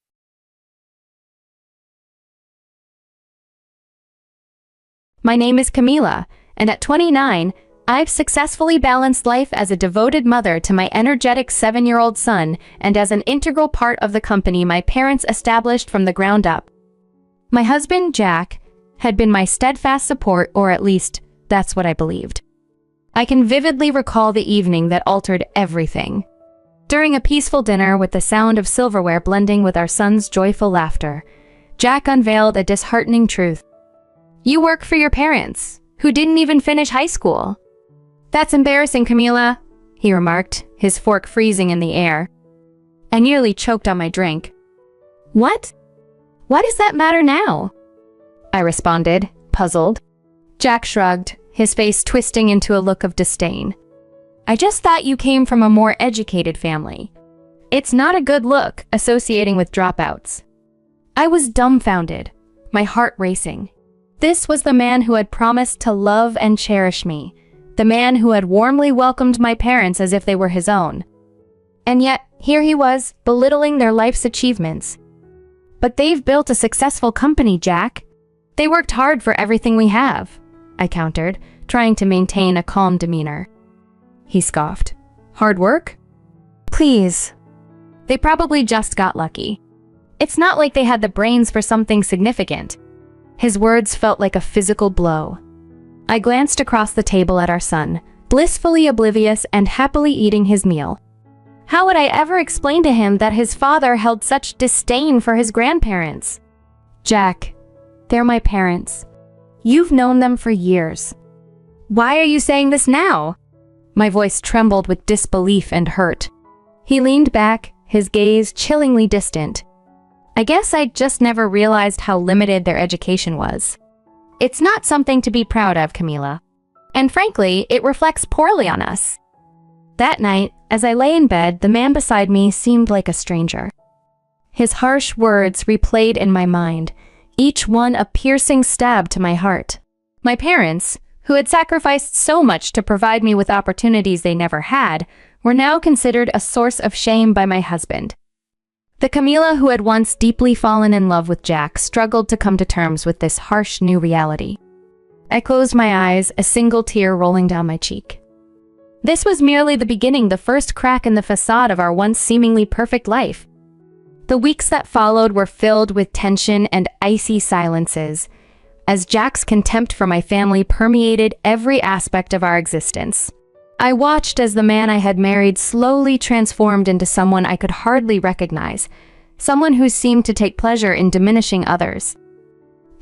My name is Camila, and at 29, I've successfully balanced life as a devoted mother to my energetic 7-year-old son and as an integral part of the company my parents established from the ground up. My husband, Jack, had been my steadfast support, or at least, that's what I believed. I can vividly recall the evening that altered everything. During a peaceful dinner with the sound of silverware blending with our son's joyful laughter, Jack unveiled a disheartening truth. "You work for your parents, who didn't even finish high school." "That's embarrassing, Camila," he remarked, his fork freezing in the air. I nearly choked on my drink. "What? Why does that matter now?" I responded, puzzled. Jack shrugged, his face twisting into a look of disdain. "I just thought you came from a more educated family. It's not a good look associating with dropouts." I was dumbfounded, my heart racing. This was the man who had promised to love and cherish me, the man who had warmly welcomed my parents as if they were his own. And yet, here he was, belittling their life's achievements. "But they've built a successful company, Jack. They worked hard for everything we have," I countered, trying to maintain a calm demeanor. He scoffed. "Hard work? Please. They probably just got lucky. It's not like they had the brains for something significant." His words felt like a physical blow. I glanced across the table at our son, blissfully oblivious and happily eating his meal. How would I ever explain to him that his father held such disdain for his grandparents? "Jack, they're my parents. You've known them for years. Why are you saying this now?" My voice trembled with disbelief and hurt. He leaned back, his gaze chillingly distant. I guess I just never realized how limited their education was. "It's not something to be proud of, Camila. And frankly, it reflects poorly on us." That night, as I lay in bed, the man beside me seemed like a stranger. His harsh words replayed in my mind, each one a piercing stab to my heart. My parents, who had sacrificed so much to provide me with opportunities they never had, were now considered a source of shame by my husband. The Camila who had once deeply fallen in love with Jack struggled to come to terms with this harsh new reality. I closed my eyes, a single tear rolling down my cheek. This was merely the beginning, the first crack in the facade of our once seemingly perfect life. The weeks that followed were filled with tension and icy silences, as Jack's contempt for my family permeated every aspect of our existence. I watched as the man I had married slowly transformed into someone I could hardly recognize, someone who seemed to take pleasure in diminishing others.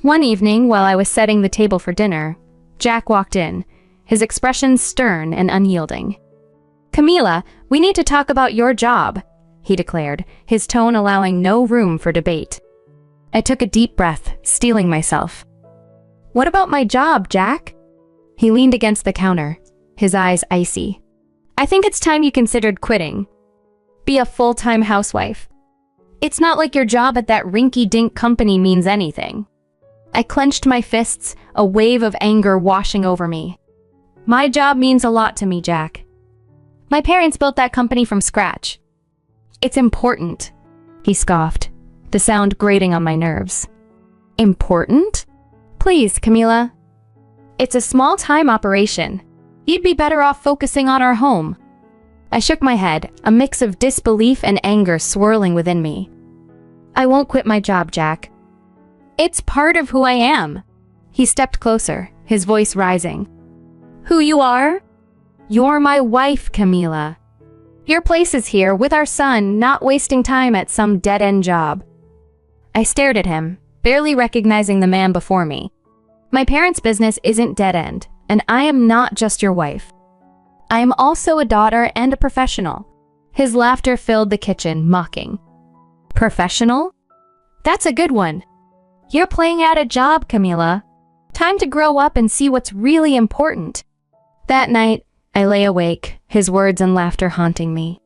One evening, while I was setting the table for dinner, Jack walked in, his expression stern and unyielding. "Camila, we need to talk about your job," he declared, his tone allowing no room for debate. I took a deep breath, steeling myself. "What about my job, Jack?" He leaned against the counter, his eyes icy. "I think it's time you considered quitting. Be a full-time housewife. It's not like your job at that rinky-dink company means anything." I clenched my fists, a wave of anger washing over me. "My job means a lot to me, Jack. My parents built that company from scratch. It's important," he scoffed, the sound grating on my nerves. "Important? Please, Camila. It's a small-time operation. You'd be better off focusing on our home." I shook my head, a mix of disbelief and anger swirling within me. "I won't quit my job, Jack. It's part of who I am." He stepped closer, his voice rising. "Who you are? You're my wife, Camila. Your place is here with our son, not wasting time at some dead-end job." I stared at him, barely recognizing the man before me. "My parents' business isn't dead-end, and I am not just your wife. I am also a daughter and a professional." His laughter filled the kitchen, mocking. "Professional? That's a good one. You're playing at a job, Camila. Time to grow up and see what's really important." That night, I lay awake, his words and laughter haunting me.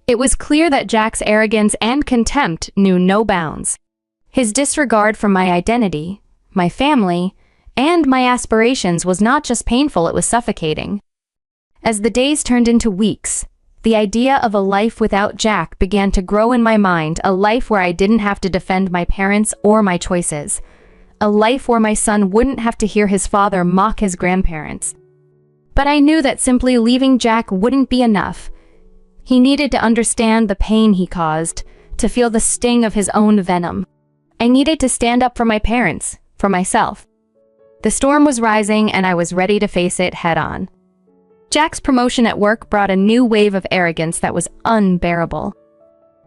It was clear that Jack's arrogance and contempt knew no bounds. His disregard for my identity, my family, and my aspirations was not just painful, it was suffocating. As the days turned into weeks, the idea of a life without Jack began to grow in my mind, a life where I didn't have to defend my parents or my choices. A life where my son wouldn't have to hear his father mock his grandparents. But I knew that simply leaving Jack wouldn't be enough. He needed to understand the pain he caused, to feel the sting of his own venom. I needed to stand up for my parents, for myself. The storm was rising, and I was ready to face it head-on. Jack's promotion at work brought a new wave of arrogance that was unbearable.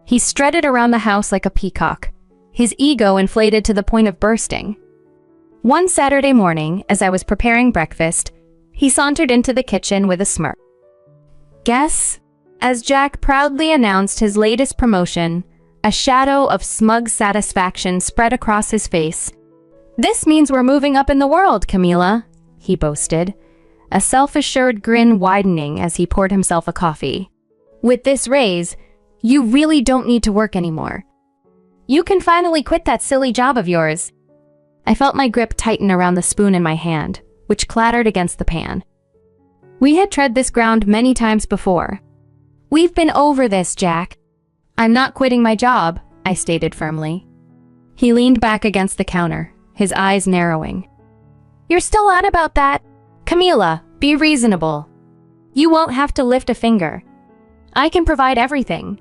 He strutted around the house like a peacock, his ego inflated to the point of bursting. One Saturday morning, as I was preparing breakfast, he sauntered into the kitchen with a smirk. "Guess?" As Jack proudly announced his latest promotion, a shadow of smug satisfaction spread across his face. "This means we're moving up in the world, Camila," he boasted, a self-assured grin widening as he poured himself a coffee. "With this raise, you really don't need to work anymore. You can finally quit that silly job of yours." I felt my grip tighten around the spoon in my hand, which clattered against the pan. We had tread this ground many times before. "We've been over this, Jack." "I'm not quitting my job," I stated firmly. He leaned back against the counter, his eyes narrowing. "You're still on about that? Camila, be reasonable. You won't have to lift a finger. I can provide everything."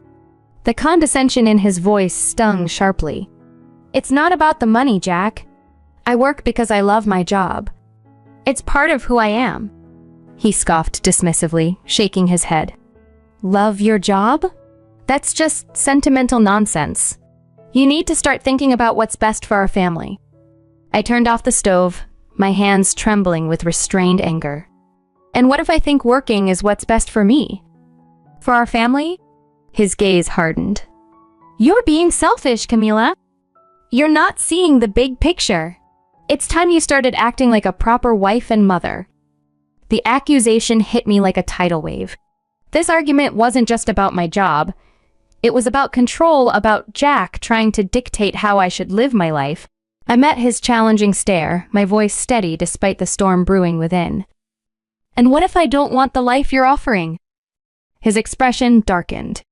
The condescension in his voice stung sharply. "It's not about the money, Jack. I work because I love my job. It's part of who I am." He scoffed dismissively, shaking his head. "Love your job? That's just sentimental nonsense. You need to start thinking about what's best for our family." I turned off the stove, my hands trembling with restrained anger. "And what if I think working is what's best for me? For our family?" His gaze hardened. "You're being selfish, Camila. You're not seeing the big picture. It's time you started acting like a proper wife and mother." The accusation hit me like a tidal wave. This argument wasn't just about my job. It was about control, about Jack trying to dictate how I should live my life. I met his challenging stare, my voice steady despite the storm brewing within. "And what if I don't want the life you're offering?" His expression darkened.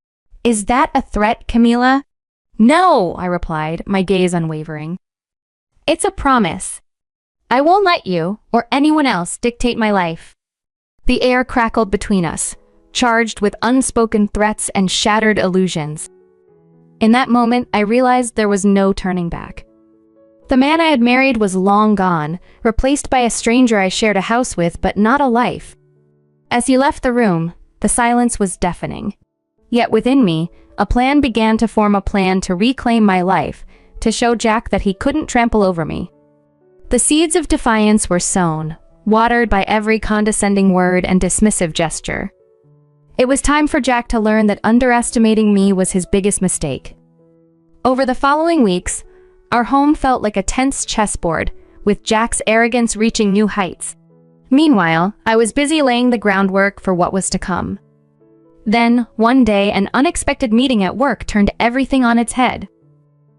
"Is that a threat, Camila?" "No," I replied, my gaze unwavering. "It's a promise. I won't let you, or anyone else, dictate my life." The air crackled between us, charged with unspoken threats and shattered illusions. In that moment, I realized there was no turning back. The man I had married was long gone, replaced by a stranger I shared a house with, but not a life. As he left the room, the silence was deafening. Yet within me, a plan began to form, a plan to reclaim my life, to show Jack that he couldn't trample over me. The seeds of defiance were sown, watered by every condescending word and dismissive gesture. It was time for Jack to learn that underestimating me was his biggest mistake. Over the following weeks, our home felt like a tense chessboard, with Jack's arrogance reaching new heights. Meanwhile, I was busy laying the groundwork for what was to come. Then, one day, an unexpected meeting at work turned everything on its head.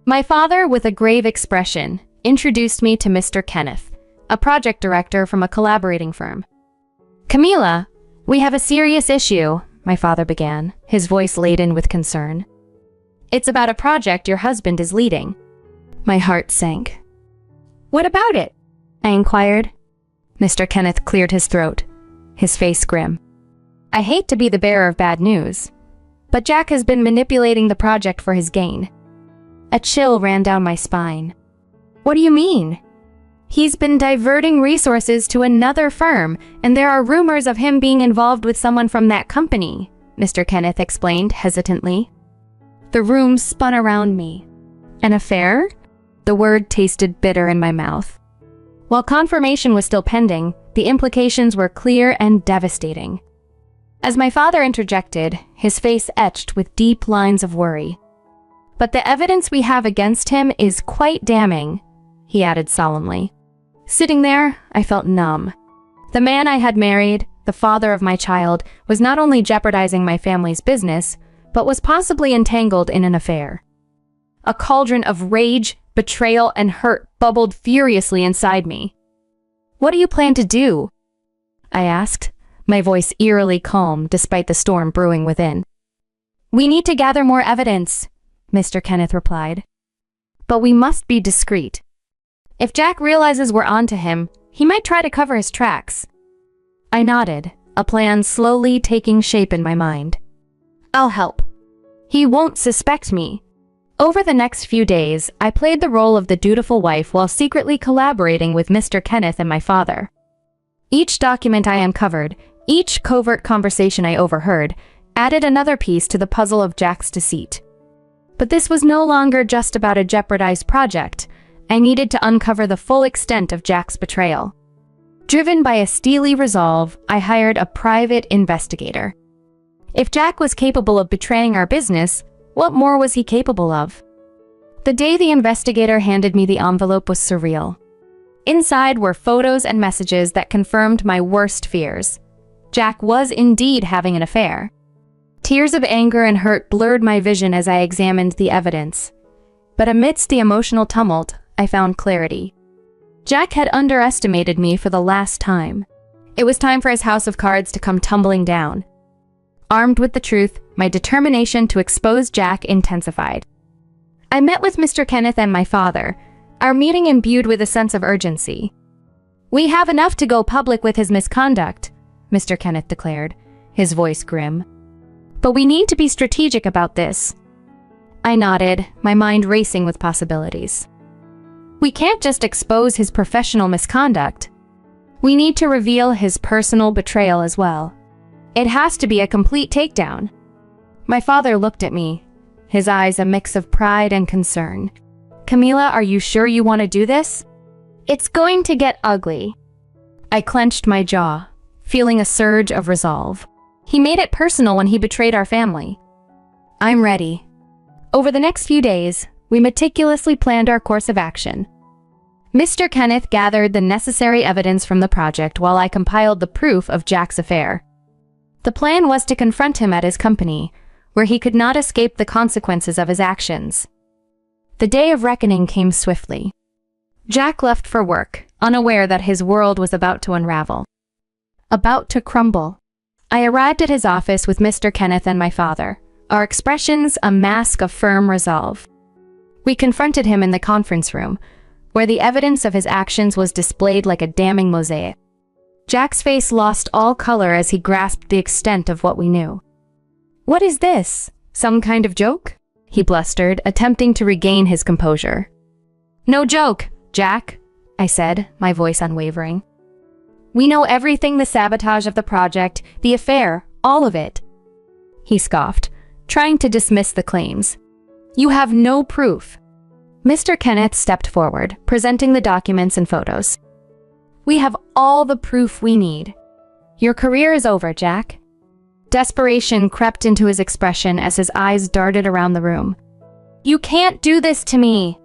My father, with a grave expression, introduced me to Mr. Kenneth, a project director from a collaborating firm. "Camila, we have a serious issue," my father began, his voice laden with concern. "It's about a project your husband is leading." My heart sank. "What about it?" I inquired. Mr. Kenneth cleared his throat, his face grim. "I hate to be the bearer of bad news, but Jack has been manipulating the project for his gain." A chill ran down my spine. "What do you mean?" "He's been diverting resources to another firm, and there are rumors of him being involved with someone from that company," Mr. Kenneth explained hesitantly. The room spun around me. An affair? The word tasted bitter in my mouth. While confirmation was still pending, the implications were clear and devastating. As my father interjected, his face etched with deep lines of worry. "But the evidence we have against him is quite damning," he added solemnly. Sitting there, I felt numb. The man I had married, the father of my child, was not only jeopardizing my family's business, but was possibly entangled in an affair. A cauldron of rage, betrayal, and hurt bubbled furiously inside me. "What do you plan to do?" I asked, my voice eerily calm despite the storm brewing within. "We need to gather more evidence," Mr. Kenneth replied. "But we must be discreet. If Jack realizes we're onto him, he might try to cover his tracks." I nodded, a plan slowly taking shape in my mind. "I'll help. He won't suspect me." Over the next few days, I played the role of the dutiful wife while secretly collaborating with Mr. Kenneth and my father. Each document I uncovered, each covert conversation I overheard, added another piece to the puzzle of Jack's deceit. But this was no longer just about a jeopardized project. I needed to uncover the full extent of Jack's betrayal. Driven by a steely resolve, I hired a private investigator. If Jack was capable of betraying our business, what more was he capable of? The day the investigator handed me the envelope was surreal. Inside were photos and messages that confirmed my worst fears. Jack was indeed having an affair. Tears of anger and hurt blurred my vision as I examined the evidence. But amidst the emotional tumult, I found clarity. Jack had underestimated me for the last time. It was time for his house of cards to come tumbling down. Armed with the truth, my determination to expose Jack intensified. I met with Mr. Kenneth and my father, our meeting imbued with a sense of urgency. "We have enough to go public with his misconduct," Mr. Kenneth declared, his voice grim. "But we need to be strategic about this." I nodded, my mind racing with possibilities. "We can't just expose his professional misconduct. We need to reveal his personal betrayal as well. It has to be a complete takedown." My father looked at me, his eyes a mix of pride and concern. "Camila, are you sure you want to do this?" "It's going to get ugly." I clenched my jaw, feeling a surge of resolve. He made it personal when he betrayed our family. "I'm ready." Over the next few days, we meticulously planned our course of action. Mr. Kenneth gathered the necessary evidence from the project while I compiled the proof of Jack's affair. The plan was to confront him at his company, where he could not escape the consequences of his actions. The day of reckoning came swiftly. Jack left for work, unaware that his world was about to unravel. About to crumble. I arrived at his office with Mr. Kenneth and my father, our expressions a mask of firm resolve. We confronted him in the conference room, where the evidence of his actions was displayed like a damning mosaic. Jack's face lost all color as he grasped the extent of what we knew. "What is this? Some kind of joke?" he blustered, attempting to regain his composure. "No joke, Jack," I said, my voice unwavering. "We know everything: the sabotage of the project, the affair, all of it." He scoffed, trying to dismiss the claims. "You have no proof." Mr. Kenneth stepped forward, presenting the documents and photos. We have all the proof we need. Your career is over, Jack. Desperation crept into his expression as his eyes darted around the room. You can't do this to me.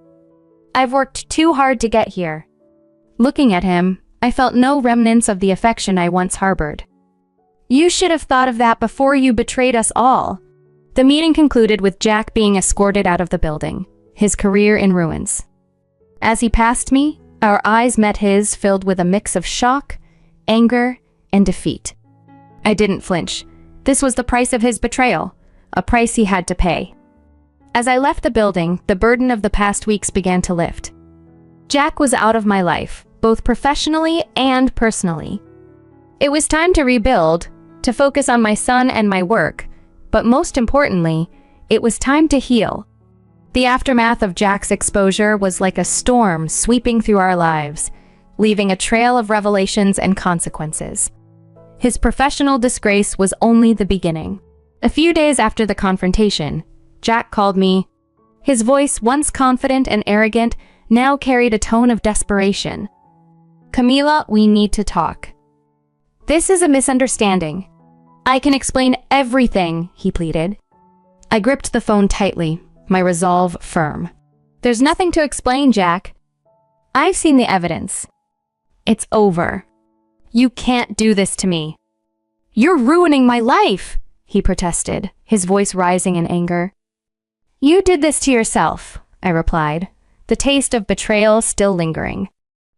I've worked too hard to get here. Looking at him, I felt no remnants of the affection I once harbored. You should have thought of that before you betrayed us all. The meeting concluded with Jack being escorted out of the building, his career in ruins. As he passed me, our eyes met his, filled with a mix of shock, anger, and defeat. I didn't flinch. This was the price of his betrayal, a price he had to pay. As I left the building, the burden of the past weeks began to lift. Jack was out of my life, both professionally and personally. It was time to rebuild, to focus on my son and my work, but most importantly, it was time to heal. The aftermath of Jack's exposure was like a storm sweeping through our lives, leaving a trail of revelations and consequences. His professional disgrace was only the beginning. A few days after the confrontation, Jack called me. His voice, once confident and arrogant, now carried a tone of desperation. Camila, we need to talk. This is a misunderstanding. I can explain everything, he pleaded. I gripped the phone tightly, my resolve firm. There's nothing to explain, Jack. I've seen the evidence. It's over. You can't do this to me. You're ruining my life, he protested, his voice rising in anger. You did this to yourself, I replied, the taste of betrayal still lingering.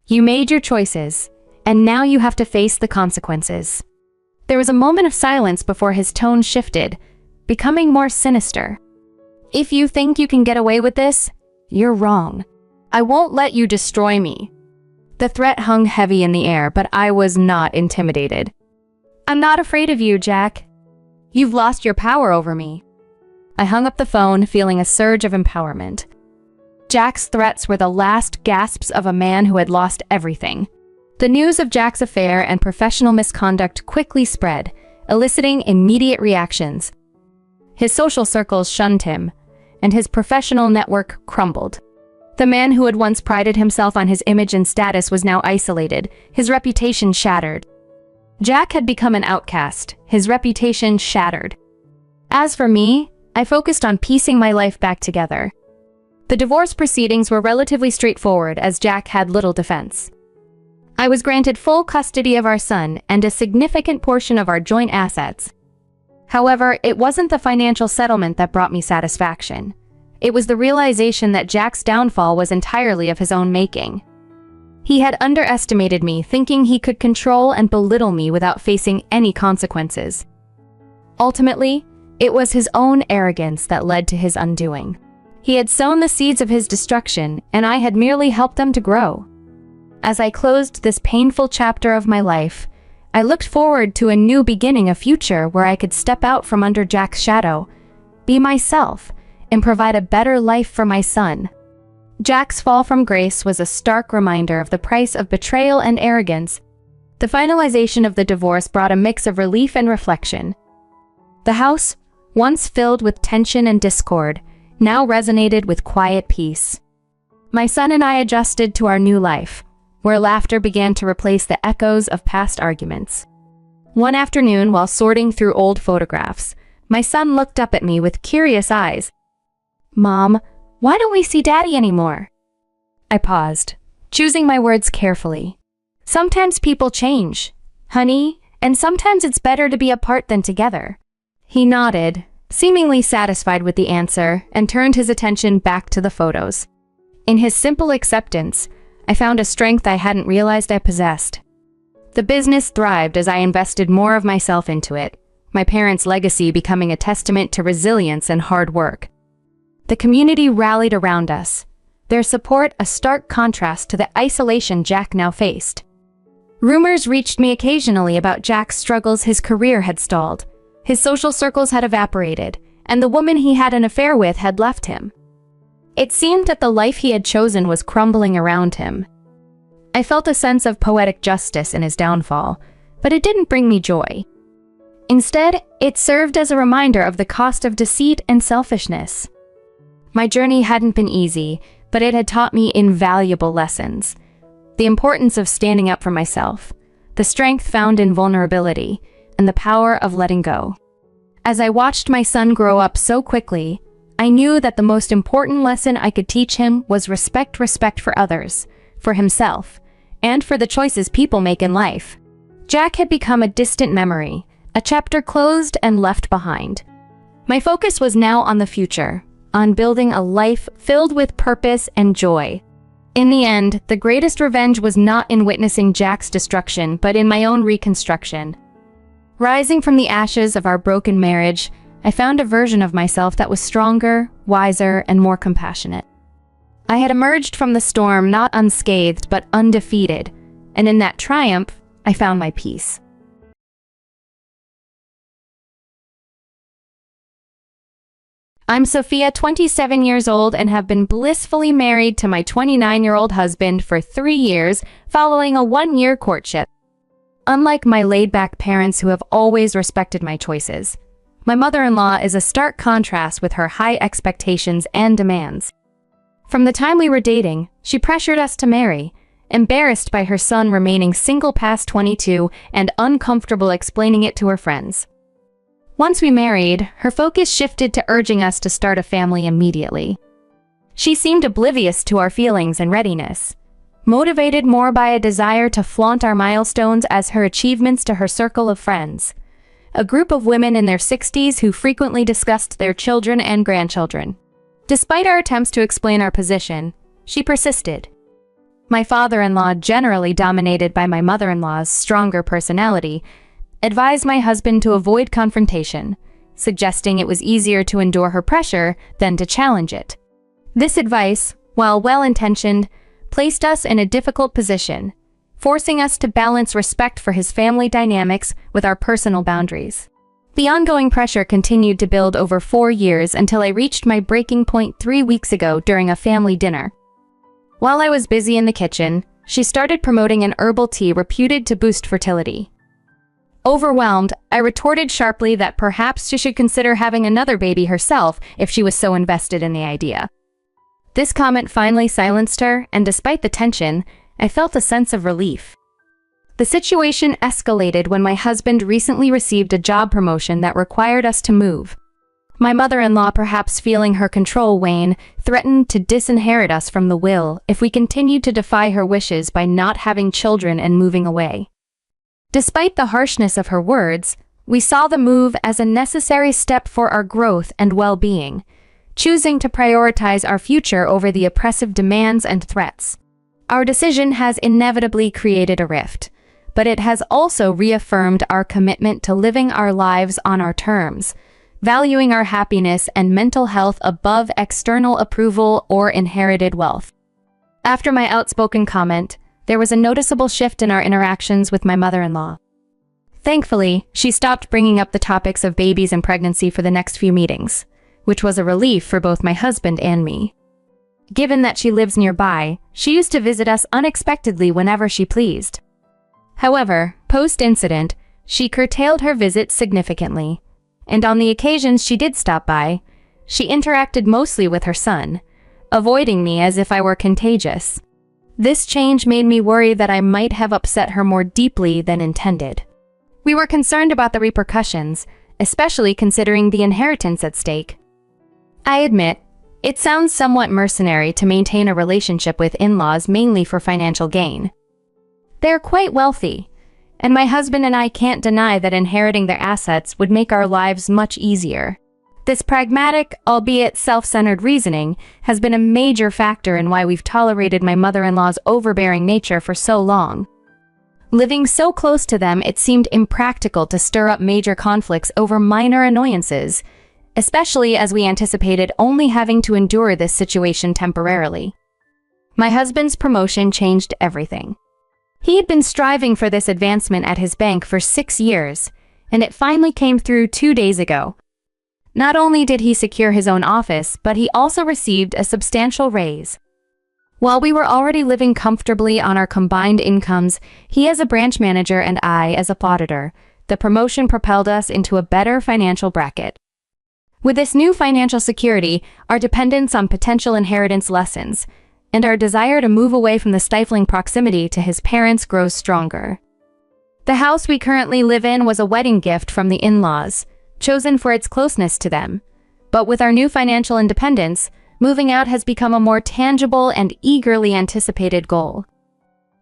You made your choices, and now you have to face the consequences. There was a moment of silence before his tone shifted, becoming more sinister. If you think you can get away with this, you're wrong. I won't let you destroy me. The threat hung heavy in the air, but I was not intimidated. I'm not afraid of you, Jack. You've lost your power over me. I hung up the phone, feeling a surge of empowerment. Jack's threats were the last gasps of a man who had lost everything. The news of Jack's affair and professional misconduct quickly spread, eliciting immediate reactions. His social circles shunned him, and his professional network crumbled. The man who had once prided himself on his image and status was now isolated, his reputation shattered. Jack had become an outcast, his reputation shattered. As for me, I focused on piecing my life back together. The divorce proceedings were relatively straightforward as Jack had little defense. I was granted full custody of our son and a significant portion of our joint assets. However, it wasn't the financial settlement that brought me satisfaction. It was the realization that Jack's downfall was entirely of his own making. He had underestimated me, thinking he could control and belittle me without facing any consequences. Ultimately, it was his own arrogance that led to his undoing. He had sown the seeds of his destruction, and I had merely helped them to grow. As I closed this painful chapter of my life, I looked forward to a new beginning, a future where I could step out from under Jack's shadow, be myself, and provide a better life for my son. Jack's fall from grace was a stark reminder of the price of betrayal and arrogance. The finalization of the divorce brought a mix of relief and reflection. The house, once filled with tension and discord, now resonated with quiet peace. My son and I adjusted to our new life, where laughter began to replace the echoes of past arguments. One afternoon, while sorting through old photographs, my son looked up at me with curious eyes. Mom, why don't we see Daddy anymore? I paused, choosing my words carefully. Sometimes people change, honey, and sometimes it's better to be apart than together. He nodded, seemingly satisfied with the answer, and turned his attention back to the photos. In his simple acceptance, I found a strength I hadn't realized I possessed. The business thrived as I invested more of myself into it, my parents' legacy becoming a testament to resilience and hard work. The community rallied around us, their support a stark contrast to the isolation Jack now faced. Rumors reached me occasionally about Jack's struggles. His career had stalled, his social circles had evaporated, and the woman he had an affair with had left him. It seemed that the life he had chosen was crumbling around him. I felt a sense of poetic justice in his downfall, but it didn't bring me joy. Instead, it served as a reminder of the cost of deceit and selfishness. My journey hadn't been easy, but it had taught me invaluable lessons. the importance of standing up for myself, the strength found in vulnerability, and the power of letting go. As I watched my son grow up so quickly, I knew that the most important lesson I could teach him was respect for others, for himself, and for the choices people make in life. Jack had become a distant memory, a chapter closed and left behind. My focus was now on the future, on building a life filled with purpose and joy. In the end, the greatest revenge was not in witnessing Jack's destruction, but in my own reconstruction. Rising from the ashes of our broken marriage, I found a version of myself that was stronger, wiser, and more compassionate. I had emerged from the storm not unscathed, but undefeated, and in that triumph, I found my peace. I'm Sophia, 27 years old, and have been blissfully married to my 29-year-old husband for 3 years, following a 1-year courtship. Unlike my laid-back parents who have always respected my choices, my mother-in-law is a stark contrast with her high expectations and demands. From the time we were dating, she pressured us to marry, embarrassed by her son remaining single past 22 and uncomfortable explaining it to her friends. Once we married, her focus shifted to urging us to start a family immediately. She seemed oblivious to our feelings and readiness, motivated more by a desire to flaunt our milestones as her achievements to her circle of friends, a group of women in their 60s who frequently discussed their children and grandchildren. Despite our attempts to explain our position, she persisted. My father-in-law, generally dominated by my mother-in-law's stronger personality, advised my husband to avoid confrontation, suggesting it was easier to endure her pressure than to challenge it. This advice, while well-intentioned, placed us in a difficult position, forcing us to balance respect for his family dynamics with our personal boundaries. The ongoing pressure continued to build over 4 years until I reached my breaking point 3 weeks ago during a family dinner. While I was busy in the kitchen, she started promoting an herbal tea reputed to boost fertility. Overwhelmed, I retorted sharply that perhaps she should consider having another baby herself if she was so invested in the idea. This comment finally silenced her, and despite the tension, I felt a sense of relief. The situation escalated when my husband recently received a job promotion that required us to move. My mother-in-law, perhaps feeling her control wane, threatened to disinherit us from the will if we continued to defy her wishes by not having children and moving away. Despite the harshness of her words, we saw the move as a necessary step for our growth and well-being, choosing to prioritize our future over the oppressive demands and threats. Our decision has inevitably created a rift, but it has also reaffirmed our commitment to living our lives on our terms, valuing our happiness and mental health above external approval or inherited wealth. After my outspoken comment, there was a noticeable shift in our interactions with my mother-in-law. Thankfully, she stopped bringing up the topics of babies and pregnancy for the next few meetings, which was a relief for both my husband and me. Given that she lives nearby, she used to visit us unexpectedly whenever she pleased. However, post-incident, she curtailed her visits significantly, and on the occasions she did stop by, she interacted mostly with her son, avoiding me as if I were contagious. This change made me worry that I might have upset her more deeply than intended. We were concerned about the repercussions, especially considering the inheritance at stake. I admit, it sounds somewhat mercenary to maintain a relationship with in-laws mainly for financial gain. They're quite wealthy, and my husband and I can't deny that inheriting their assets would make our lives much easier. This pragmatic, albeit self-centered reasoning has been a major factor in why we've tolerated my mother-in-law's overbearing nature for so long. Living so close to them, it seemed impractical to stir up major conflicts over minor annoyances, especially as we anticipated only having to endure this situation temporarily. My husband's promotion changed everything. He had been striving for this advancement at his bank for 6 years, and it finally came through 2 days ago. Not only did he secure his own office, but he also received a substantial raise. While we were already living comfortably on our combined incomes, he as a branch manager and I as a auditor, the promotion propelled us into a better financial bracket. With this new financial security, our dependence on potential inheritance lessens, and our desire to move away from the stifling proximity to his parents grows stronger. The house we currently live in was a wedding gift from the in-laws, chosen for its closeness to them. But with our new financial independence, moving out has become a more tangible and eagerly anticipated goal.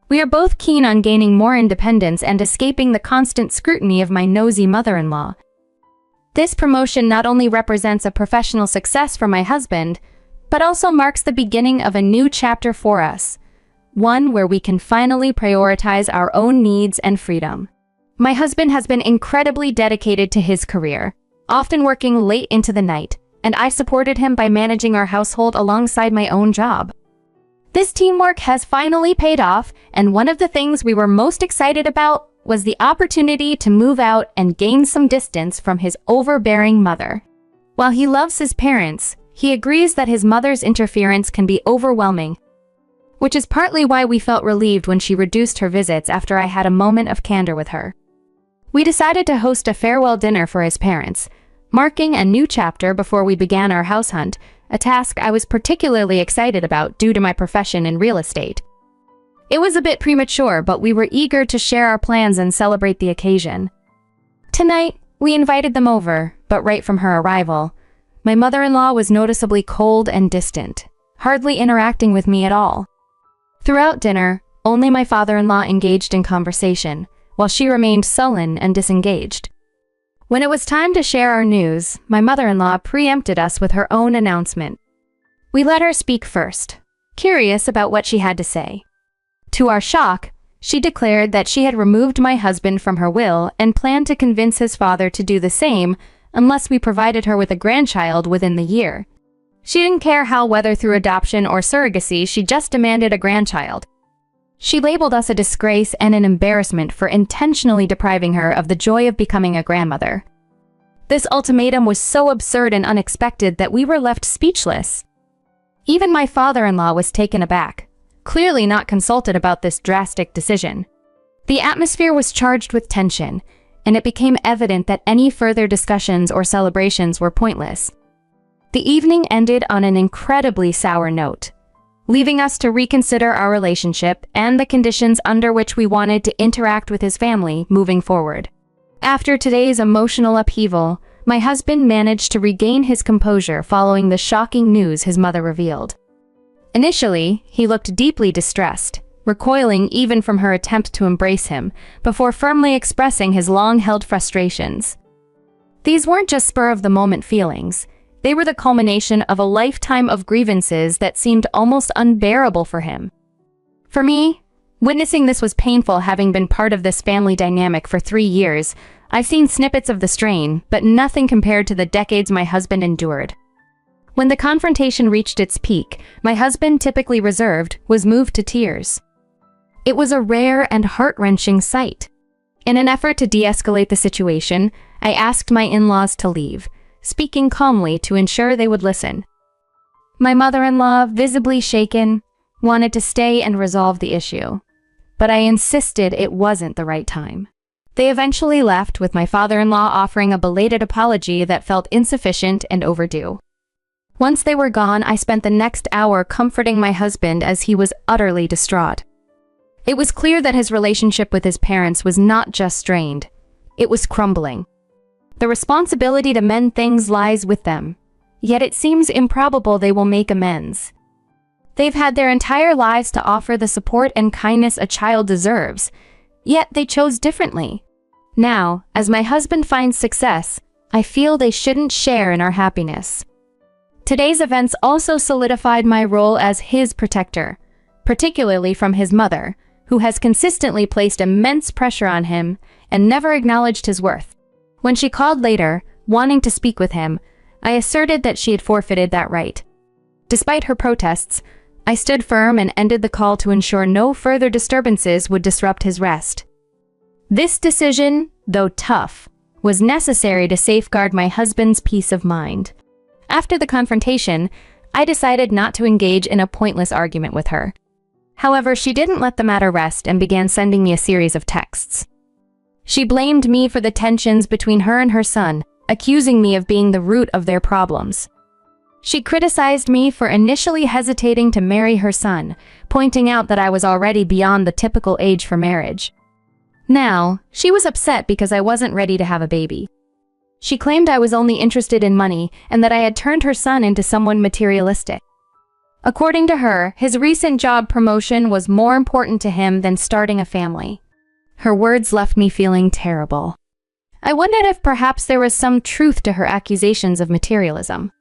We are both keen on gaining more independence and escaping the constant scrutiny of my nosy mother-in-law. This promotion not only represents a professional success for my husband, but also marks the beginning of a new chapter for us, one where we can finally prioritize our own needs and freedom. My husband has been incredibly dedicated to his career, often working late into the night, and I supported him by managing our household alongside my own job. This teamwork has finally paid off, and one of the things we were most excited about was the opportunity to move out and gain some distance from his overbearing mother. While he loves his parents, he agrees that his mother's interference can be overwhelming, which is partly why we felt relieved when she reduced her visits after I had a moment of candor with her. We decided to host a farewell dinner for his parents, marking a new chapter before we began our house hunt, a task I was particularly excited about due to my profession in real estate. It was a bit premature, but we were eager to share our plans and celebrate the occasion. Tonight, we invited them over, but right from her arrival, my mother-in-law was noticeably cold and distant, hardly interacting with me at all. Throughout dinner, only my father-in-law engaged in conversation, while she remained sullen and disengaged. When it was time to share our news, my mother-in-law preempted us with her own announcement. We let her speak first, curious about what she had to say. To our shock, she declared that she had removed my husband from her will and planned to convince his father to do the same unless we provided her with a grandchild within the year. She didn't care how, whether through adoption or surrogacy, she just demanded a grandchild. She labeled us a disgrace and an embarrassment for intentionally depriving her of the joy of becoming a grandmother. This ultimatum was so absurd and unexpected that we were left speechless. Even my father-in-law was taken aback, clearly not consulted about this drastic decision. The atmosphere was charged with tension, and it became evident that any further discussions or celebrations were pointless. The evening ended on an incredibly sour note, leaving us to reconsider our relationship and the conditions under which we wanted to interact with his family moving forward. After today's emotional upheaval, my husband managed to regain his composure following the shocking news his mother revealed. Initially, he looked deeply distressed, recoiling even from her attempt to embrace him, before firmly expressing his long-held frustrations. These weren't just spur-of-the-moment feelings. They were the culmination of a lifetime of grievances that seemed almost unbearable for him. For me, witnessing this was painful. Having been part of this family dynamic for 3 years, I've seen snippets of the strain, but nothing compared to the decades my husband endured. When the confrontation reached its peak, my husband, typically reserved, was moved to tears. It was a rare and heart-wrenching sight. In an effort to de-escalate the situation, I asked my in-laws to leave, speaking calmly to ensure they would listen. My mother-in-law, visibly shaken, wanted to stay and resolve the issue, but I insisted it wasn't the right time. They eventually left, with my father-in-law offering a belated apology that felt insufficient and overdue. Once they were gone, I spent the next hour comforting my husband as he was utterly distraught. It was clear that his relationship with his parents was not just strained, it was crumbling. The responsibility to mend things lies with them, yet it seems improbable they will make amends. They've had their entire lives to offer the support and kindness a child deserves, yet they chose differently. Now, as my husband finds success, I feel they shouldn't share in our happiness. Today's events also solidified my role as his protector, particularly from his mother, who has consistently placed immense pressure on him and never acknowledged his worth. When she called later, wanting to speak with him, I asserted that she had forfeited that right. Despite her protests, I stood firm and ended the call to ensure no further disturbances would disrupt his rest. This decision, though tough, was necessary to safeguard my husband's peace of mind. After the confrontation, I decided not to engage in a pointless argument with her. However, she didn't let the matter rest and began sending me a series of texts. She blamed me for the tensions between her and her son, accusing me of being the root of their problems. She criticized me for initially hesitating to marry her son, pointing out that I was already beyond the typical age for marriage. Now, she was upset because I wasn't ready to have a baby. She claimed I was only interested in money and that I had turned her son into someone materialistic. According to her, his recent job promotion was more important to him than starting a family. Her words left me feeling terrible. I wondered if perhaps there was some truth to her accusations of materialism.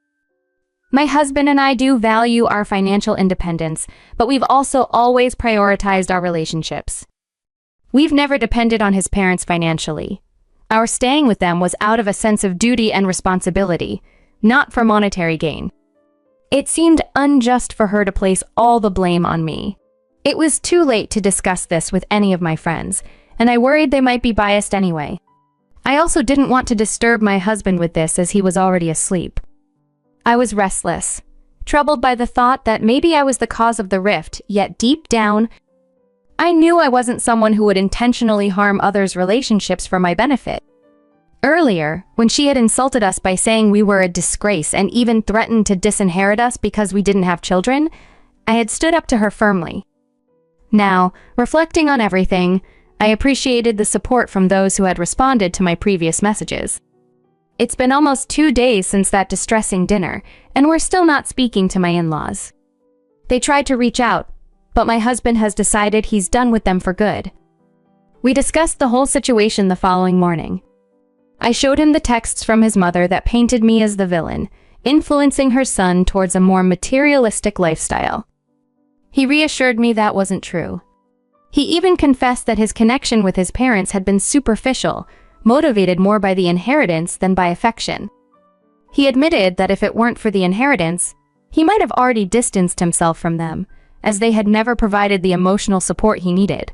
My husband and I do value our financial independence, but we've also always prioritized our relationships. We've never depended on his parents financially. Our staying with them was out of a sense of duty and responsibility, not for monetary gain. It seemed unjust for her to place all the blame on me. It was too late to discuss this with any of my friends, and I worried they might be biased anyway. I also didn't want to disturb my husband with this as he was already asleep. I was restless, troubled by the thought that maybe I was the cause of the rift, yet deep down, I knew I wasn't someone who would intentionally harm others' relationships for my benefit. Earlier, when she had insulted us by saying we were a disgrace and even threatened to disinherit us because we didn't have children, I had stood up to her firmly. Now, reflecting on everything, I appreciated the support from those who had responded to my previous messages. It's been almost 2 days since that distressing dinner, and we're still not speaking to my in-laws. They tried to reach out, but my husband has decided he's done with them for good. We discussed the whole situation the following morning. I showed him the texts from his mother that painted me as the villain, influencing her son towards a more materialistic lifestyle. He reassured me that wasn't true. He even confessed that his connection with his parents had been superficial, motivated more by the inheritance than by affection. He admitted that if it weren't for the inheritance, he might have already distanced himself from them, as they had never provided the emotional support he needed.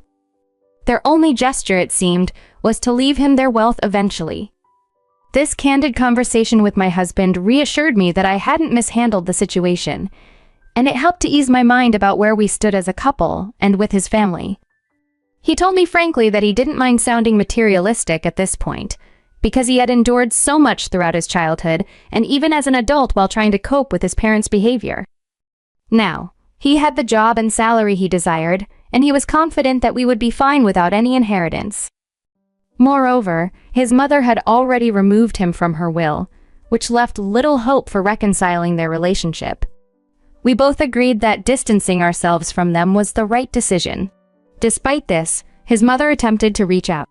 Their only gesture, it seemed, was to leave him their wealth eventually. This candid conversation with my husband reassured me that I hadn't mishandled the situation, and it helped to ease my mind about where we stood as a couple and with his family. He told me frankly that he didn't mind sounding materialistic at this point, because he had endured so much throughout his childhood and even as an adult while trying to cope with his parents' behavior. Now, he had the job and salary he desired, and he was confident that we would be fine without any inheritance. Moreover, his mother had already removed him from her will, which left little hope for reconciling their relationship. We both agreed that distancing ourselves from them was the right decision. Despite this, his mother attempted to reach out.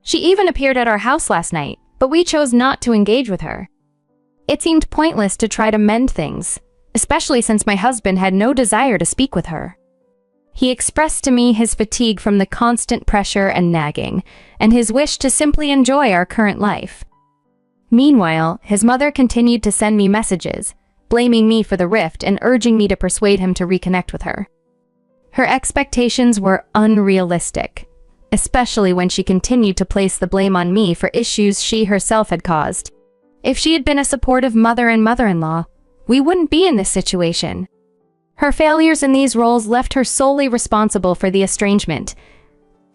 She even appeared at our house last night, but we chose not to engage with her. It seemed pointless to try to mend things, especially since my husband had no desire to speak with her. He expressed to me his fatigue from the constant pressure and nagging, and his wish to simply enjoy our current life. Meanwhile, his mother continued to send me messages, blaming me for the rift and urging me to persuade him to reconnect with her. Her expectations were unrealistic, especially when she continued to place the blame on me for issues she herself had caused. If she had been a supportive mother and mother-in-law, we wouldn't be in this situation. Her failures in these roles left her solely responsible for the estrangement,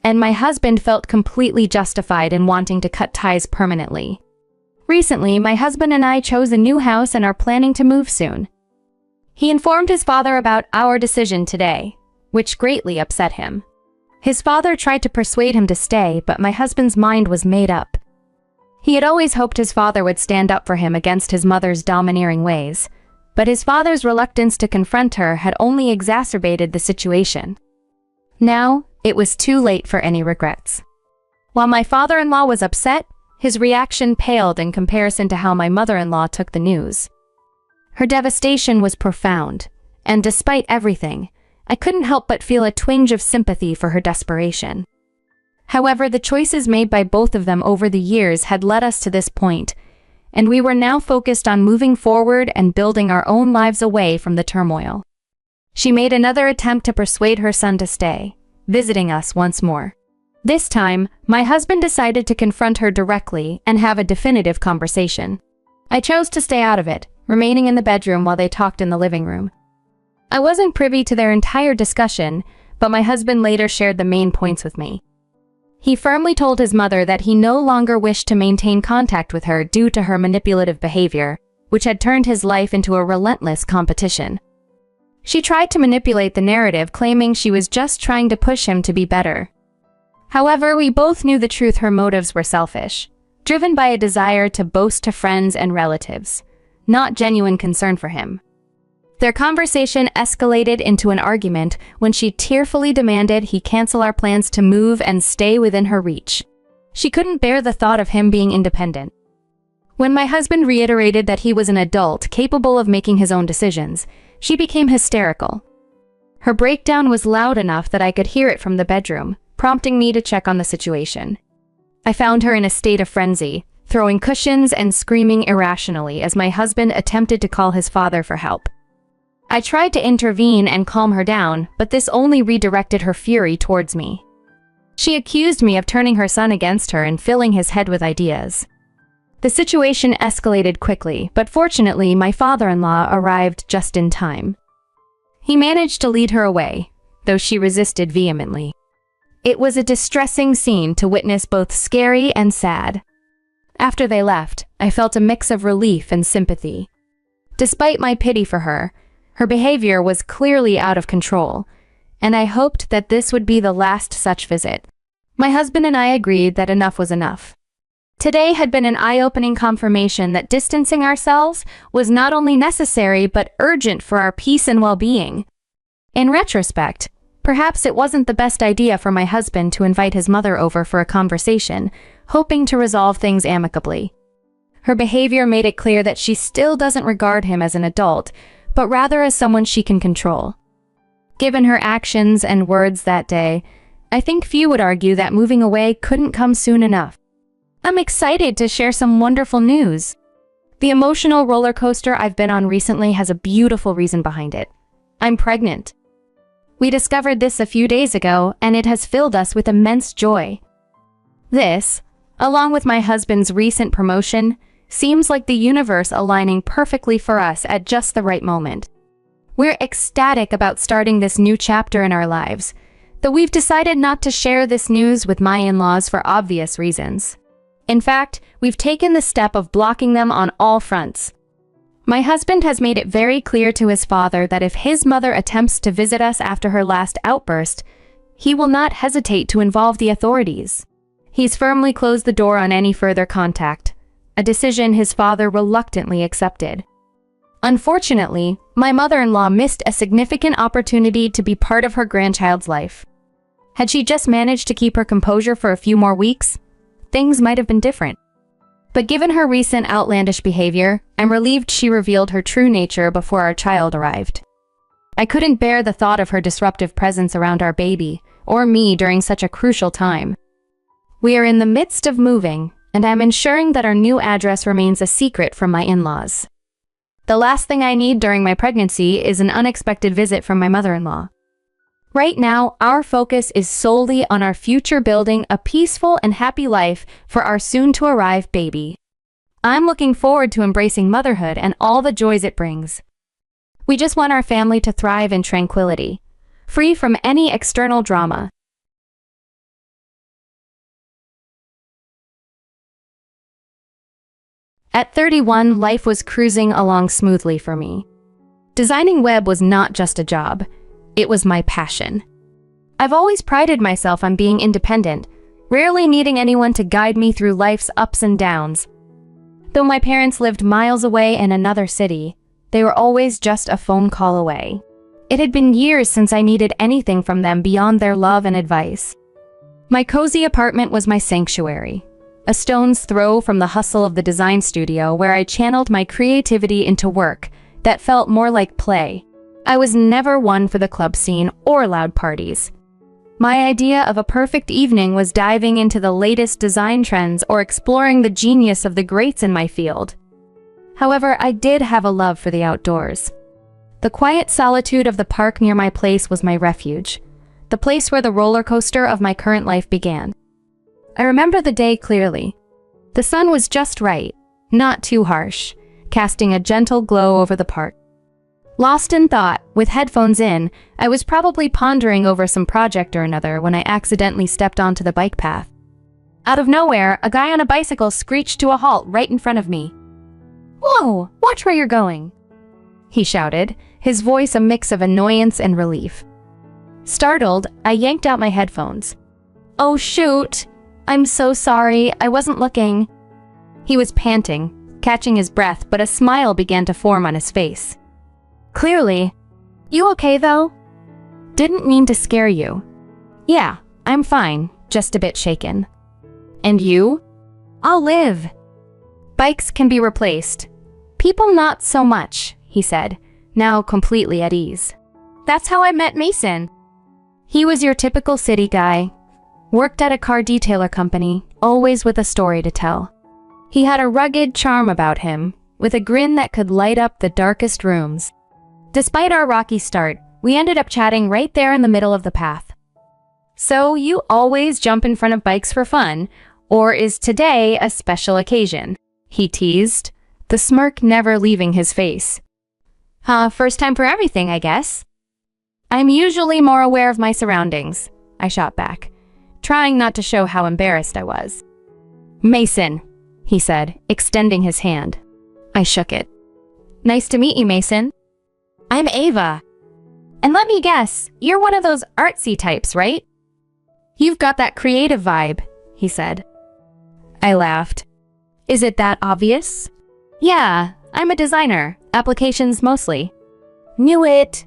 and my husband felt completely justified in wanting to cut ties permanently. Recently, my husband and I chose a new house and are planning to move soon. He informed his father about our decision today, which greatly upset him. His father tried to persuade him to stay, but my husband's mind was made up. He had always hoped his father would stand up for him against his mother's domineering ways, but his father's reluctance to confront her had only exacerbated the situation. Now, it was too late for any regrets. While my father-in-law was upset, his reaction paled in comparison to how my mother-in-law took the news. Her devastation was profound, and despite everything, I couldn't help but feel a twinge of sympathy for her desperation. However, the choices made by both of them over the years had led us to this point, and we were now focused on moving forward and building our own lives away from the turmoil. She made another attempt to persuade her son to stay, visiting us once more. This time, my husband decided to confront her directly and have a definitive conversation. I chose to stay out of it, remaining in the bedroom while they talked in the living room. I wasn't privy to their entire discussion, but my husband later shared the main points with me. He firmly told his mother that he no longer wished to maintain contact with her due to her manipulative behavior, which had turned his life into a relentless competition. She tried to manipulate the narrative, claiming she was just trying to push him to be better. However, we both knew the truth: her motives were selfish, driven by a desire to boast to friends and relatives, not genuine concern for him. Their conversation escalated into an argument when she tearfully demanded he cancel our plans to move and stay within her reach. She couldn't bear the thought of him being independent. When my husband reiterated that he was an adult capable of making his own decisions, she became hysterical. Her breakdown was loud enough that I could hear it from the bedroom, prompting me to check on the situation. I found her in a state of frenzy, throwing cushions and screaming irrationally as my husband attempted to call his father for help. I tried to intervene and calm her down, but this only redirected her fury towards me. She accused me of turning her son against her and filling his head with ideas. The situation escalated quickly, but fortunately my father-in-law arrived just in time. He managed to lead her away, though she resisted vehemently. It was a distressing scene to witness, both scary and sad. After they left, I felt a mix of relief and sympathy. Despite my pity for her, her behavior was clearly out of control, and I hoped that this would be the last such visit. My husband and I agreed that enough was enough. Today had been an eye-opening confirmation that distancing ourselves was not only necessary but urgent for our peace and well-being. In retrospect, perhaps it wasn't the best idea for my husband to invite his mother over for a conversation, hoping to resolve things amicably. Her behavior made it clear that she still doesn't regard him as an adult, but rather as someone she can control. Given her actions and words that day, I think few would argue that moving away couldn't come soon enough. I'm excited to share some wonderful news. The emotional roller coaster I've been on recently has a beautiful reason behind it. I'm pregnant. We discovered this a few days ago, and it has filled us with immense joy. This, along with my husband's recent promotion, seems like the universe aligning perfectly for us at just the right moment. We're ecstatic about starting this new chapter in our lives, though we've decided not to share this news with my in-laws for obvious reasons. In fact, we've taken the step of blocking them on all fronts. My husband has made it very clear to his father that if his mother attempts to visit us after her last outburst, he will not hesitate to involve the authorities. He's firmly closed the door on any further contact, a decision his father reluctantly accepted. Unfortunately, my mother-in-law missed a significant opportunity to be part of her grandchild's life. Had she just managed to keep her composure for a few more weeks, things might have been different. But given her recent outlandish behavior, I'm relieved she revealed her true nature before our child arrived. I couldn't bear the thought of her disruptive presence around our baby, or me during such a crucial time. We are in the midst of moving, and I'm ensuring that our new address remains a secret from my in-laws. The last thing I need during my pregnancy is an unexpected visit from my mother-in-law. Right now, our focus is solely on our future, building a peaceful and happy life for our soon-to-arrive baby. I'm looking forward to embracing motherhood and all the joys it brings. We just want our family to thrive in tranquility, free from any external drama. At 31, life was cruising along smoothly for me. Designing web was not just a job, it was my passion. I've always prided myself on being independent, rarely needing anyone to guide me through life's ups and downs. Though my parents lived miles away in another city, they were always just a phone call away. It had been years since I needed anything from them beyond their love and advice. My cozy apartment was my sanctuary, a stone's throw from the hustle of the design studio where I channeled my creativity into work that felt more like play. I was never one for the club scene or loud parties. My idea of a perfect evening was diving into the latest design trends or exploring the genius of the greats in my field. However, I did have a love for the outdoors. The quiet solitude of the park near my place was my refuge, the place where the roller coaster of my current life began. I remember the day clearly. The sun was just right, not too harsh, casting a gentle glow over the park. Lost in thought, with headphones in, I was probably pondering over some project or another when I accidentally stepped onto the bike path. Out of nowhere, a guy on a bicycle screeched to a halt right in front of me. "Whoa, watch where you're going," he shouted, his voice a mix of annoyance and relief. Startled, I yanked out my headphones. "Oh shoot, I'm so sorry, I wasn't looking." He was panting, catching his breath, but a smile began to form on his face. Clearly, "You okay though?" "Didn't mean to scare you." "Yeah, I'm fine, just a bit shaken." "And you?" "I'll live. Bikes can be replaced. People not so much," he said, now completely at ease. "That's how I met Mason." He was your typical city guy. Worked at a car detailer company, always with a story to tell. He had a rugged charm about him, with a grin that could light up the darkest rooms. Despite our rocky start, we ended up chatting right there in the middle of the path. "So you always jump in front of bikes for fun, or is today a special occasion?" he teased, the smirk never leaving his face. First time for everything, I guess." "I'm usually more aware of my surroundings," I shot back, trying not to show how embarrassed I was. "Mason," he said, extending his hand. I shook it. "Nice to meet you, Mason." "I'm Ava. And let me guess, you're one of those artsy types, right?" "You've got that creative vibe," he said. I laughed. "Is it that obvious?" "Yeah, I'm a designer, applications mostly." "Knew it,"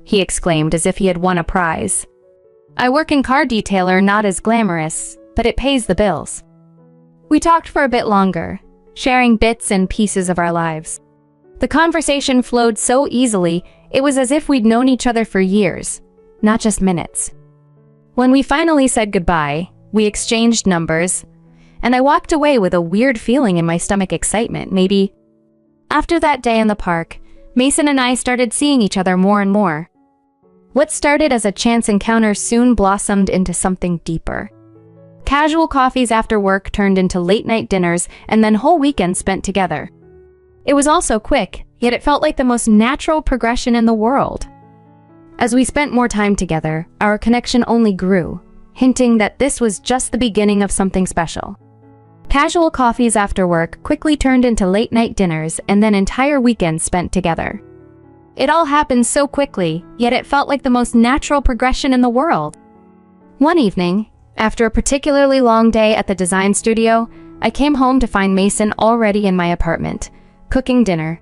he exclaimed as if he had won a prize. "I work in car detailer, not as glamorous, but it pays the bills." We talked for a bit longer, sharing bits and pieces of our lives. The conversation flowed so easily, it was as if we'd known each other for years, not just minutes. When we finally said goodbye, we exchanged numbers, and I walked away with a weird feeling in my stomach, excitement, maybe. After that day in the park, Mason and I started seeing each other more and more. What started as a chance encounter soon blossomed into something deeper. Casual coffees after work turned into late-night dinners, and then whole weekends spent together. It was all so quick, yet it felt like the most natural progression in the world. As we spent more time together, our connection only grew, hinting that this was just the beginning of something special. Casual coffees after work quickly turned into late-night dinners and then entire weekends spent together. It all happened so quickly, yet it felt like the most natural progression in the world. One evening, after a particularly long day at the design studio, I came home to find Mason already in my apartment, cooking dinner.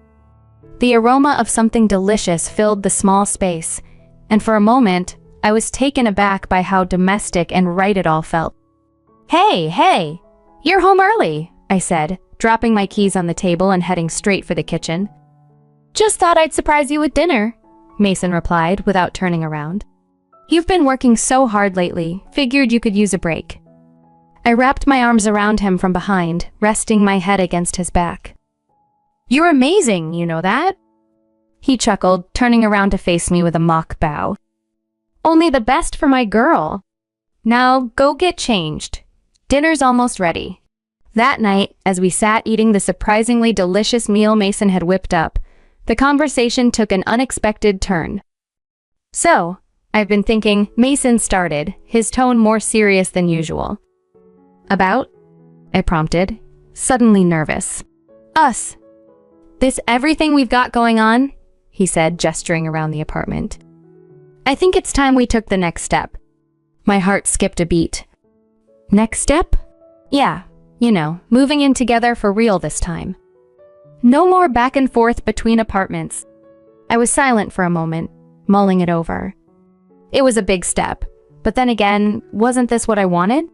The aroma of something delicious filled the small space, and for a moment, I was taken aback by how domestic and right it all felt. Hey, you're home early," I said, dropping my keys on the table and heading straight for the kitchen. "Just thought I'd surprise you with dinner," Mason replied without turning around. "You've been working so hard lately, figured you could use a break." I wrapped my arms around him from behind, resting my head against his back. "You're amazing, you know that?" He chuckled, turning around to face me with a mock bow. "Only the best for my girl. Now go get changed. Dinner's almost ready." That night, as we sat eating the surprisingly delicious meal Mason had whipped up, the conversation took an unexpected turn. "So, I've been thinking," Mason started, his tone more serious than usual. "About?" I prompted, suddenly nervous. "Us. This everything we've got going on," he said, gesturing around the apartment. "I think it's time we took the next step." My heart skipped a beat. Next step? Yeah, moving in together for real this time. No more back and forth between apartments. I was silent for a moment, mulling it over. It was a big step, but then again, wasn't this what I wanted?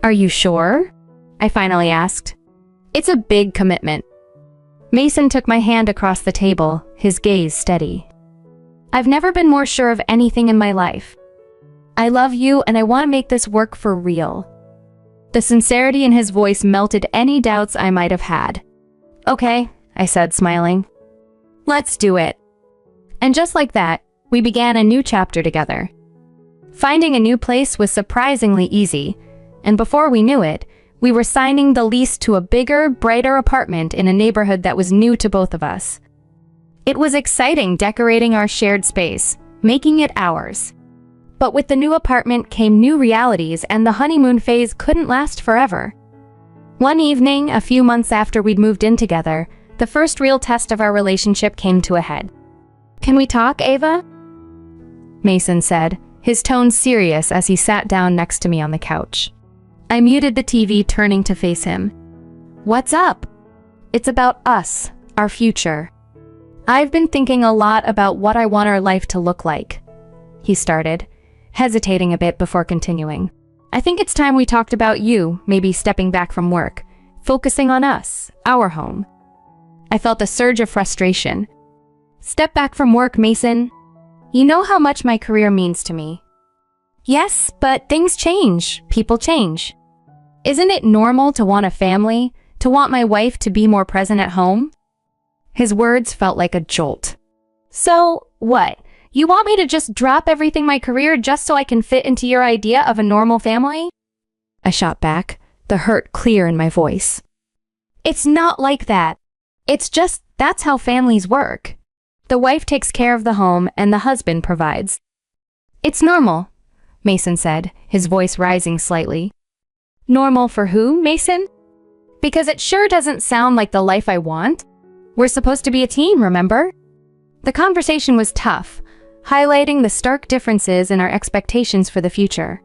"Are you sure?" I finally asked. "It's a big commitment." Mason took my hand across the table, his gaze steady. "I've never been more sure of anything in my life. I love you and I want to make this work for real." The sincerity in his voice melted any doubts I might have had. "Okay," I said, smiling. "Let's do it." And just like that, we began a new chapter together. Finding a new place was surprisingly easy, and before we knew it, we were signing the lease to a bigger, brighter apartment in a neighborhood that was new to both of us. It was exciting decorating our shared space, making it ours. But with the new apartment came new realities, and the honeymoon phase couldn't last forever. One evening, a few months after we'd moved in together, The first real test of our relationship came to a head. "Can we talk, Ava?" Mason said, his tone serious as he sat down next to me on the couch. I muted the TV, turning to face him. "What's up?" "It's about us, our future. I've been thinking a lot about what I want our life to look like," he started, hesitating a bit before continuing. "I think it's time we talked about you, maybe stepping back from work, focusing on us, our home." I felt a surge of frustration. "Step back from work, Mason. You know how much my career means to me." "Yes, but things change, people change. Isn't it normal to want a family, to want my wife to be more present at home?" His words felt like a jolt. "So, what? You want me to just drop everything my career just so I can fit into your idea of a normal family?" I shot back, the hurt clear in my voice. "It's not like that. It's just that's how families work. The wife takes care of the home and the husband provides." "It's normal," Mason said, his voice rising slightly. "Normal for who, Mason? Because it sure doesn't sound like the life I want. We're supposed to be a team, remember?" The conversation was tough, highlighting the stark differences in our expectations for the future.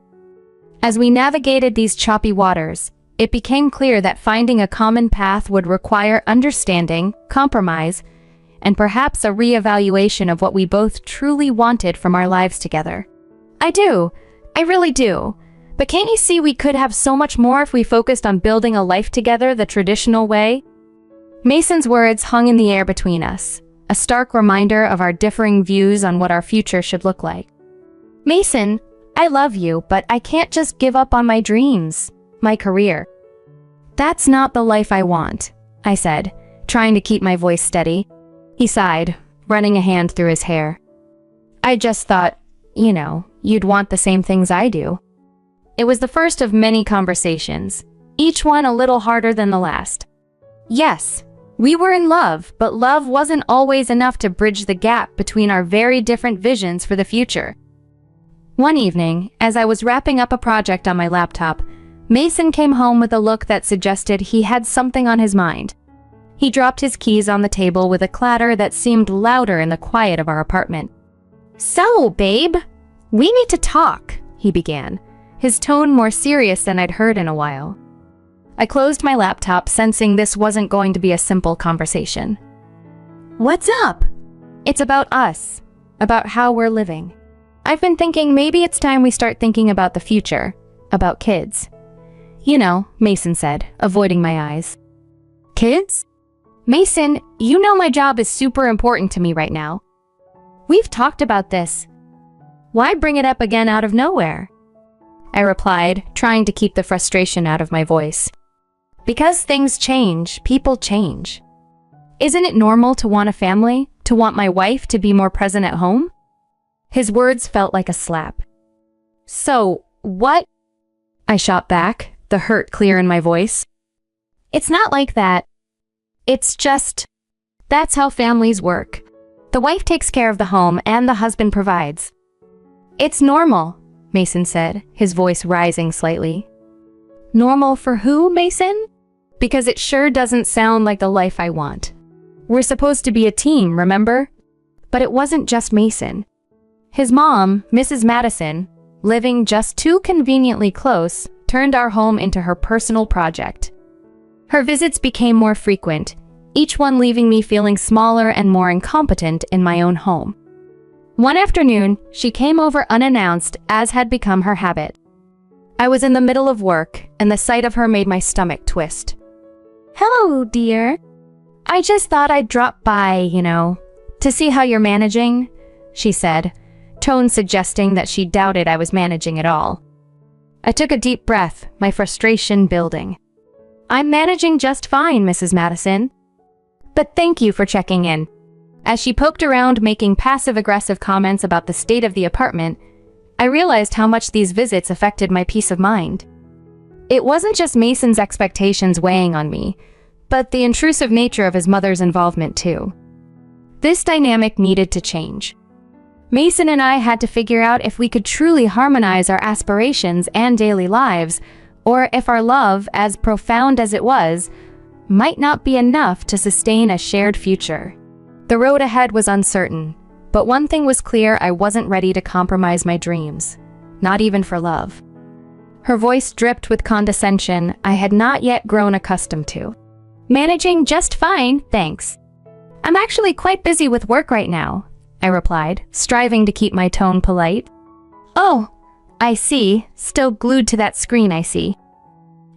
As we navigated these choppy waters, it became clear that finding a common path would require understanding, compromise, and perhaps a reevaluation of what we both truly wanted from our lives together. I really do. But can't you see we could have so much more if we focused on building a life together the traditional way?" Mason's words hung in the air between us, a stark reminder of our differing views on what our future should look like. "Mason, I love you, but I can't just give up on my dreams, my career." "That's not the life I want," I said, trying to keep my voice steady. He sighed, running a hand through his hair. "I just thought, you'd want the same things I do." It was the first of many conversations, each one a little harder than the last. Yes, we were in love, but love wasn't always enough to bridge the gap between our very different visions for the future. One evening, as I was wrapping up a project on my laptop, Mason came home with a look that suggested he had something on his mind. He dropped his keys on the table with a clatter that seemed louder in the quiet of our apartment. "So, babe, we need to talk," he began, his tone more serious than I'd heard in a while. I closed my laptop, sensing this wasn't going to be a simple conversation. "What's up?" "It's about us, about how we're living. I've been thinking maybe it's time we start thinking about the future, about kids." Mason said, avoiding my eyes. "Kids?" "Mason, you know my job is super important to me right now. We've talked about this. Why bring it up again out of nowhere?" I replied, trying to keep the frustration out of my voice. "Because things change, people change. Isn't it normal to want a family, to want my wife to be more present at home?" His words felt like a slap. "So, what?" I shot back, the hurt clear in my voice. "It's not like that. It's just, that's how families work. The wife takes care of the home and the husband provides." "It's normal," Mason said, his voice rising slightly. "Normal for who, Mason? Because it sure doesn't sound like the life I want. We're supposed to be a team, remember?" But it wasn't just Mason. His mom, Mrs. Madison, living just too conveniently close, turned our home into her personal project. Her visits became more frequent, each one leaving me feeling smaller and more incompetent in my own home. One afternoon, she came over unannounced, as had become her habit. I was in the middle of work, and the sight of her made my stomach twist. "Hello, dear. I just thought I'd drop by, to see how you're managing," she said, tone suggesting that she doubted I was managing at all. I took a deep breath, my frustration building. "I'm managing just fine, Mrs. Madison. But thank you for checking in." As she poked around, making passive-aggressive comments about the state of the apartment, I realized how much these visits affected my peace of mind. It wasn't just Mason's expectations weighing on me, but the intrusive nature of his mother's involvement too. This dynamic needed to change. Mason and I had to figure out if we could truly harmonize our aspirations and daily lives, or if our love, as profound as it was might not be enough to sustain a shared future. The road ahead was uncertain, but one thing was clear: I wasn't ready to compromise my dreams, not even for love. Her voice dripped with condescension I had not yet grown accustomed to. "Managing just fine, thanks. I'm actually quite busy with work right now," I replied, striving to keep my tone polite. "Oh, I see. Still glued to that screen, I see.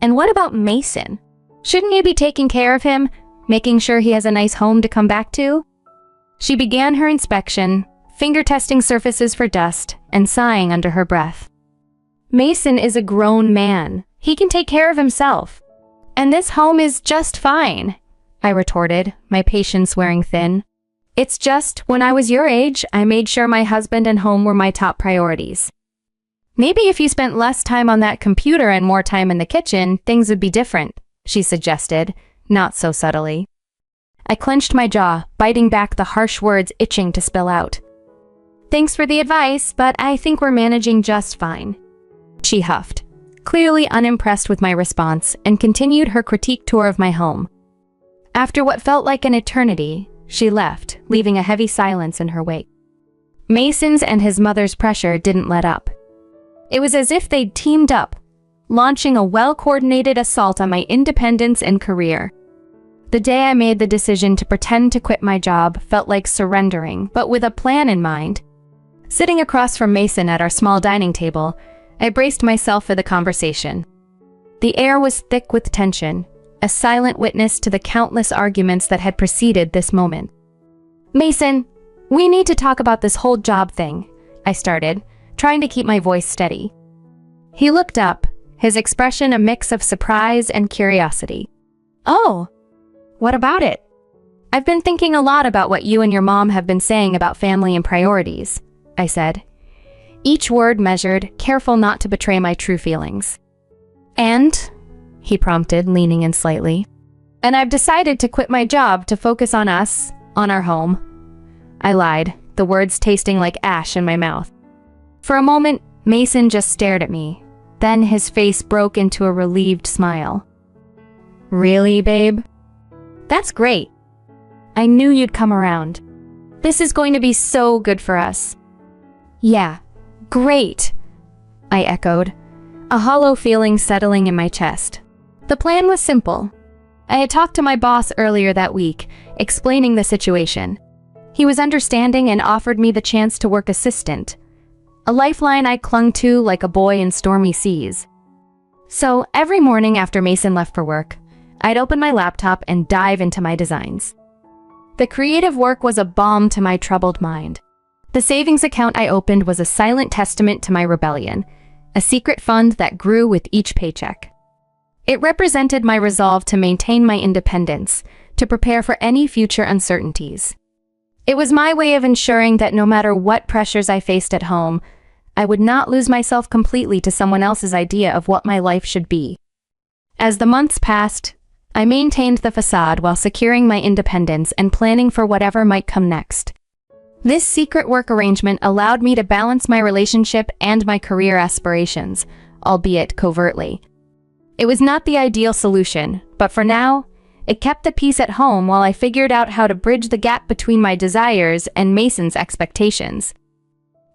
And what about Mason? Shouldn't you be taking care of him, making sure he has a nice home to come back to?" She began her inspection, finger-testing surfaces for dust and sighing under her breath. "Mason is a grown man. He can take care of himself. And this home is just fine," I retorted, my patience wearing thin. "It's just, when I was your age, I made sure my husband and home were my top priorities. Maybe if you spent less time on that computer and more time in the kitchen, things would be different," she suggested, not so subtly. I clenched my jaw, biting back the harsh words itching to spill out. "Thanks for the advice, but I think we're managing just fine," she huffed, clearly unimpressed with my response, and continued her critique tour of my home. After what felt like an eternity, she left, leaving a heavy silence in her wake. Mason's and his mother's pressure didn't let up. It was as if they'd teamed up, launching a well-coordinated assault on my independence and career. The day I made the decision to pretend to quit my job felt like surrendering, but with a plan in mind. Sitting across from Mason at our small dining table, I braced myself for the conversation. The air was thick with tension, a silent witness to the countless arguments that had preceded this moment. "Mason, we need to talk about this whole job thing," I started, trying to keep my voice steady. He looked up, his expression a mix of surprise and curiosity. "Oh, what about it?" "I've been thinking a lot about what you and your mom have been saying about family and priorities," I said, each word measured, careful not to betray my true feelings. "And?" he prompted, leaning in slightly. "And I've decided to quit my job to focus on us, on our home." I lied, the words tasting like ash in my mouth. For a moment, Mason just stared at me. Then his face broke into a relieved smile. "Really, babe? That's great. I knew you'd come around. This is going to be so good for us." "Yeah, great," I echoed, a hollow feeling settling in my chest. The plan was simple. I had talked to my boss earlier that week, explaining the situation. He was understanding and offered me the chance to work assistant, a lifeline I clung to like a boy in stormy seas. So every morning after Mason left for work, I'd open my laptop and dive into my designs. The creative work was a balm to my troubled mind. The savings account I opened was a silent testament to my rebellion, a secret fund that grew with each paycheck. It represented my resolve to maintain my independence, to prepare for any future uncertainties. It was my way of ensuring that no matter what pressures I faced at home, I would not lose myself completely to someone else's idea of what my life should be. As the months passed, I maintained the facade while securing my independence and planning for whatever might come next. This secret work arrangement allowed me to balance my relationship and my career aspirations, albeit covertly. It was not the ideal solution, but for now, it kept the peace at home while I figured out how to bridge the gap between my desires and Mason's expectations.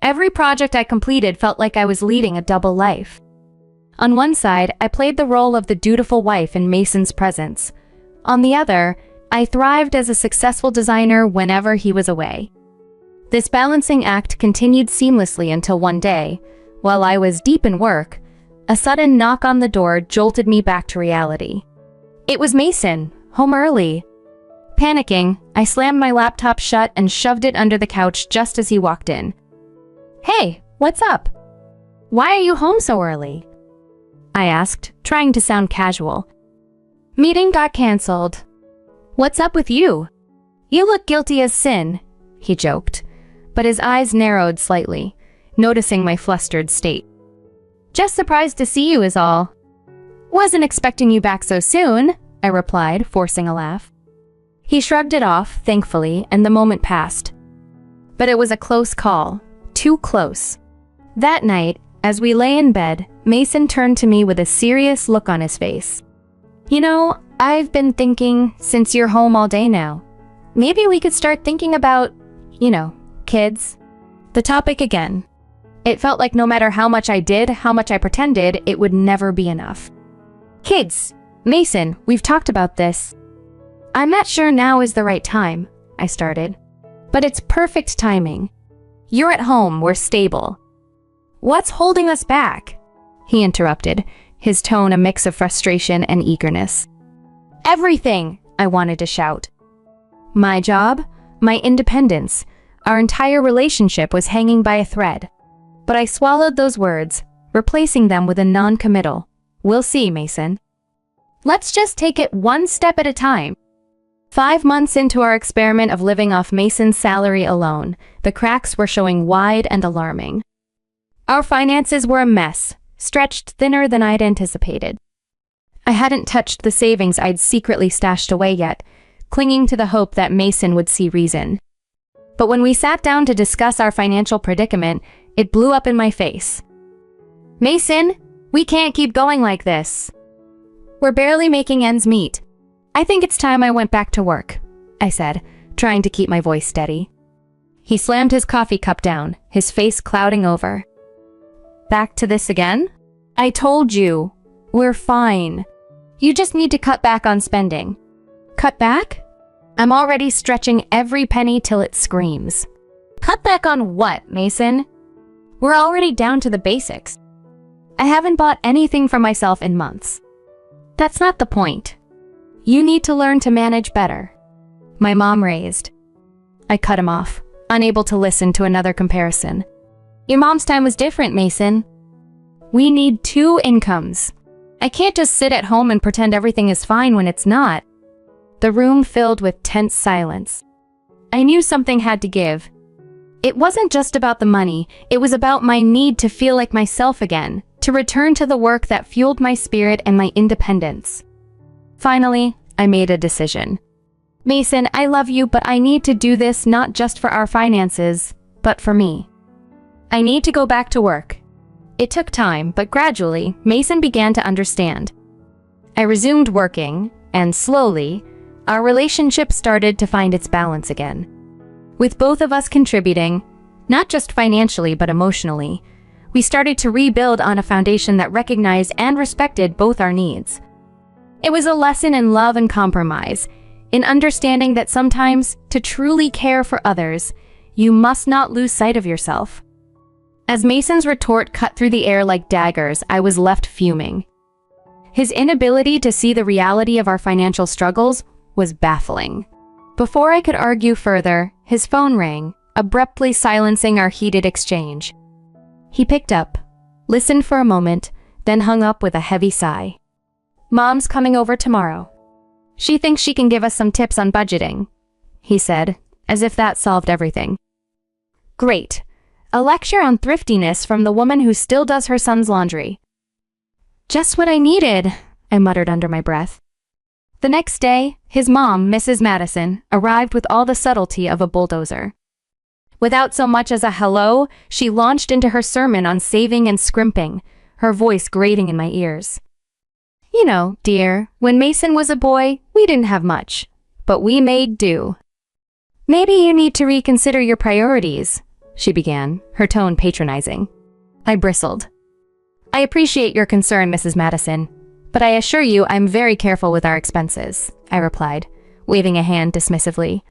Every project I completed felt like I was leading a double life. On one side, I played the role of the dutiful wife in Mason's presence. On the other, I thrived as a successful designer whenever he was away. This balancing act continued seamlessly until one day, while I was deep in work, a sudden knock on the door jolted me back to reality. It was Mason, home early. Panicking, I slammed my laptop shut and shoved it under the couch just as he walked in. "Hey, what's up? Why are you home so early?" I asked, trying to sound casual. "Meeting got canceled." "What's up with you? You look guilty as sin," he joked, but his eyes narrowed slightly, noticing my flustered state. "Just surprised to see you is all." "Wasn't expecting you back so soon," I replied, forcing a laugh. He shrugged it off, thankfully, and the moment passed. But it was a close call, too close. That night, as we lay in bed, Mason turned to me with a serious look on his face. "You know, I've been thinking, since you're home all day now, maybe we could start thinking about, kids. The topic again. It felt like no matter how much I did, how much I pretended, it would never be enough. Kids. Mason, we've talked about this. I'm not sure now is the right time, I started. But it's perfect timing. You're at home, we're stable. What's holding us back? He interrupted, his tone a mix of frustration and eagerness. Everything, I wanted to shout. My job, my independence, our entire relationship was hanging by a thread. But I swallowed those words, replacing them with a non-committal. We'll see, Mason. Let's just take it one step at a time. 5 months into our experiment of living off Mason's salary alone, the cracks were showing wide and alarming. Our finances were a mess, stretched thinner than I'd anticipated. I hadn't touched the savings I'd secretly stashed away yet, clinging to the hope that Mason would see reason. But when we sat down to discuss our financial predicament, it blew up in my face. Mason, we can't keep going like this. We're barely making ends meet. I think it's time I went back to work, I said, trying to keep my voice steady. He slammed his coffee cup down, his face clouding over. Back to this again? I told you. We're fine. You just need to cut back on spending. Cut back? I'm already stretching every penny till it screams. Cut back on what, Mason? We're already down to the basics. I haven't bought anything for myself in months. That's not the point. You need to learn to manage better. My mom raised. I cut him off, unable to listen to another comparison. Your mom's time was different, Mason. We need 2 incomes. I can't just sit at home and pretend everything is fine when it's not. The room filled with tense silence. I knew something had to give. It wasn't just about the money, it was about my need to feel like myself again, to return to the work that fueled my spirit and my independence. Finally, I made a decision. Mason, I love you, but I need to do this not just for our finances, but for me. I need to go back to work. It took time, but gradually, Mason began to understand. I resumed working, and slowly, our relationship started to find its balance again. With both of us contributing, not just financially but emotionally, we started to rebuild on a foundation that recognized and respected both our needs. It was a lesson in love and compromise, in understanding that sometimes, to truly care for others, you must not lose sight of yourself. As Mason's retort cut through the air like daggers, I was left fuming. His inability to see the reality of our financial struggles was baffling. Before I could argue further, his phone rang, abruptly silencing our heated exchange. He picked up, listened for a moment, then hung up with a heavy sigh. Mom's coming over tomorrow. She thinks she can give us some tips on budgeting, he said, as if that solved everything. Great. A lecture on thriftiness from the woman who still does her son's laundry. Just what I needed, I muttered under my breath. The next day, his mom, Mrs. Madison, arrived with all the subtlety of a bulldozer. Without so much as a hello, she launched into her sermon on saving and scrimping, her voice grating in my ears. You know, dear, when Mason was a boy, we didn't have much, but we made do. Maybe you need to reconsider your priorities, she began, her tone patronizing. I bristled. I appreciate your concern, Mrs. Madison, but I assure you I'm very careful with our expenses, I replied, waving a hand dismissively.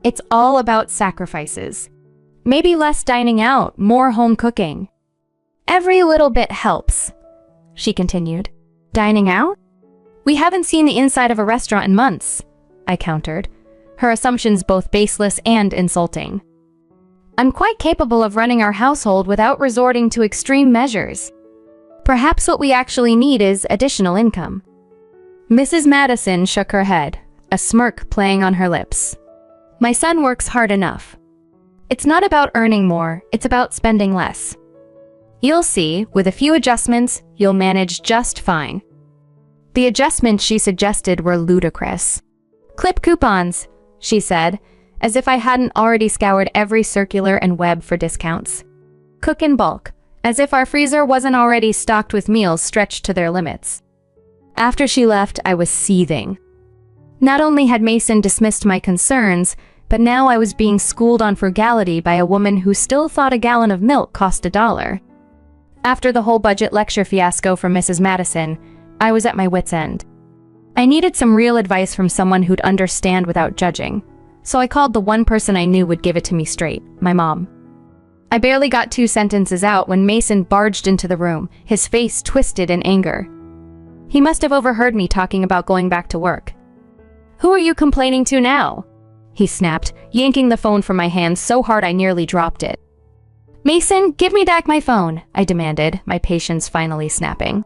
It's all about sacrifices. Maybe less dining out, more home cooking. Every little bit helps, she continued. Dining out? We haven't seen the inside of a restaurant in months, I countered, her assumptions both baseless and insulting. I'm quite capable of running our household without resorting to extreme measures. Perhaps what we actually need is additional income. Mrs. Madison shook her head, a smirk playing on her lips. My son works hard enough. It's not about earning more, it's about spending less. You'll see, with a few adjustments, you'll manage just fine. The adjustments she suggested were ludicrous. Clip coupons, she said, as if I hadn't already scoured every circular and web for discounts. Cook in bulk, as if our freezer wasn't already stocked with meals stretched to their limits. After she left, I was seething. Not only had Mason dismissed my concerns, but now I was being schooled on frugality by a woman who still thought a gallon of milk cost $1. After the whole budget lecture fiasco from Mrs. Madison, I was at my wit's end. I needed some real advice from someone who'd understand without judging, so I called the one person I knew would give it to me straight, my mom. I barely got 2 sentences out when Mason barged into the room, his face twisted in anger. He must have overheard me talking about going back to work. "Who are you complaining to now?" he snapped, yanking the phone from my hand so hard I nearly dropped it. "Mason, give me back my phone," I demanded, my patience finally snapping.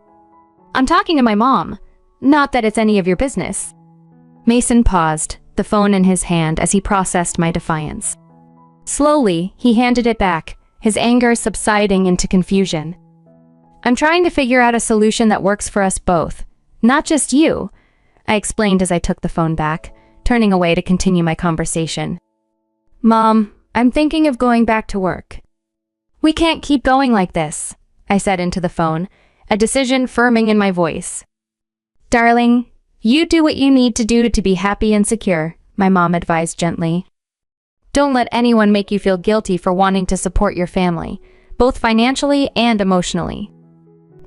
"I'm talking to my mom. Not that it's any of your business." Mason paused, the phone in his hand as he processed my defiance. Slowly, he handed it back, his anger subsiding into confusion. "I'm trying to figure out a solution that works for us both, not just you," I explained as I took the phone back, turning away to continue my conversation. "Mom, I'm thinking of going back to work." "We can't keep going like this," I said into the phone, a decision firming in my voice. "Darling, you do what you need to do to be happy and secure," my mom advised gently. "Don't let anyone make you feel guilty for wanting to support your family, both financially and emotionally."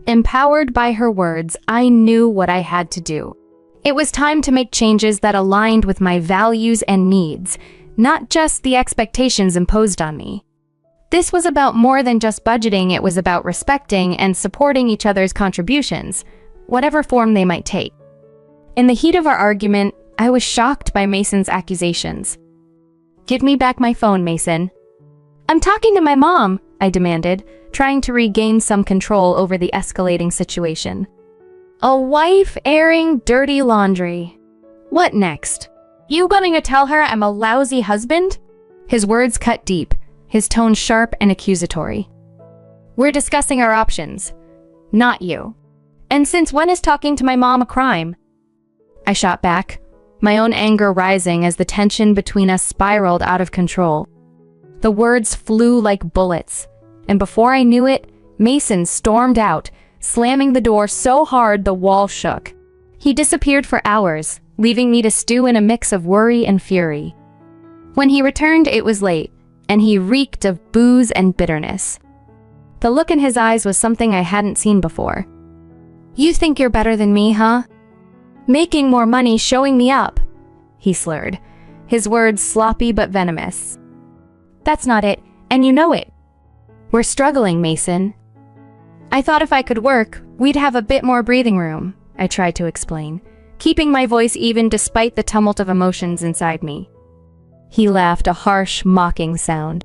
Empowered by her words, I knew what I had to do. It was time to make changes that aligned with my values and needs, not just the expectations imposed on me. This was about more than just budgeting, it was about respecting and supporting each other's contributions, whatever form they might take. In the heat of our argument, I was shocked by Mason's accusations. "Give me back my phone, Mason." "I'm talking to my mom," I demanded, trying to regain some control over the escalating situation. A wife airing dirty laundry. What next? You going to tell her I'm a lousy husband? His words cut deep, his tone sharp and accusatory. "We're discussing our options, not you. And since when is talking to my mom a crime?" I shot back, my own anger rising as the tension between us spiraled out of control. The words flew like bullets, and before I knew it, Mason stormed out, slamming the door so hard the wall shook. He disappeared for hours, leaving me to stew in a mix of worry and fury. When he returned, it was late, and he reeked of booze and bitterness. The look in his eyes was something I hadn't seen before. "You think you're better than me, huh? Making more money showing me up," he slurred, his words sloppy but venomous. "That's not it, and you know it. We're struggling, Mason." "I thought if I could work, we'd have a bit more breathing room," I tried to explain, keeping my voice even despite the tumult of emotions inside me. He laughed, a harsh, mocking sound.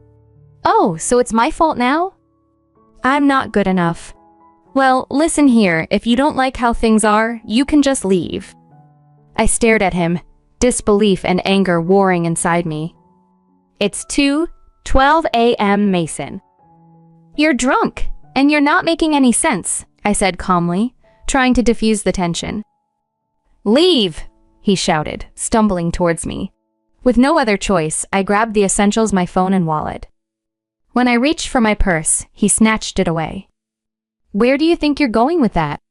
"Oh, so it's my fault now? I'm not good enough. Well, listen here, if you don't like how things are, you can just leave." I stared at him, disbelief and anger warring inside me. "It's 2:12 a.m., Mason. You're drunk, and you're not making any sense," I said calmly, trying to diffuse the tension. "Leave!" he shouted, stumbling towards me. With no other choice, I grabbed the essentials, my phone and wallet. When I reached for my purse, he snatched it away. "Where do you think you're going with that?"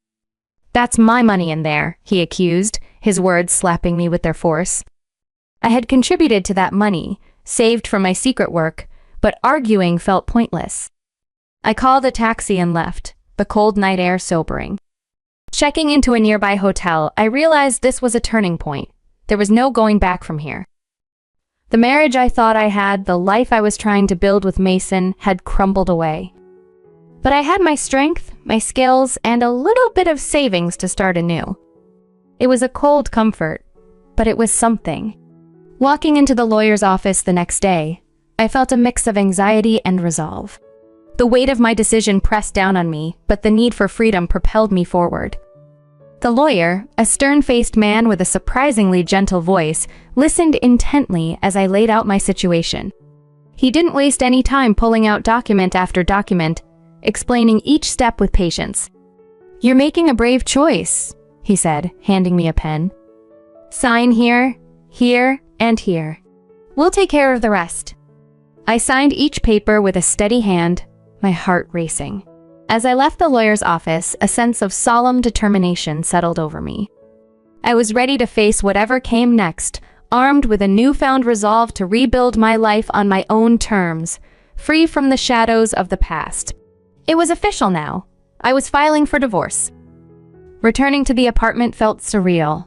"That's my money in there," he accused, his words slapping me with their force. I had contributed to that money, saved from my secret work, but arguing felt pointless. I called a taxi and left, the cold night air sobering. Checking into a nearby hotel, I realized this was a turning point. There was no going back from here. The marriage I thought I had, the life I was trying to build with Mason, had crumbled away. But I had my strength, my skills, and a little bit of savings to start anew. It was a cold comfort, but it was something. Walking into the lawyer's office the next day, I felt a mix of anxiety and resolve. The weight of my decision pressed down on me, but the need for freedom propelled me forward. The lawyer, a stern-faced man with a surprisingly gentle voice, listened intently as I laid out my situation. He didn't waste any time pulling out document after document, explaining each step with patience. "You're making a brave choice," he said, handing me a pen. "Sign here, here, and here. We'll take care of the rest." I signed each paper with a steady hand, my heart racing. As I left the lawyer's office, a sense of solemn determination settled over me. I was ready to face whatever came next, armed with a newfound resolve to rebuild my life on my own terms, free from the shadows of the past. It was official now. I was filing for divorce. Returning to the apartment felt surreal.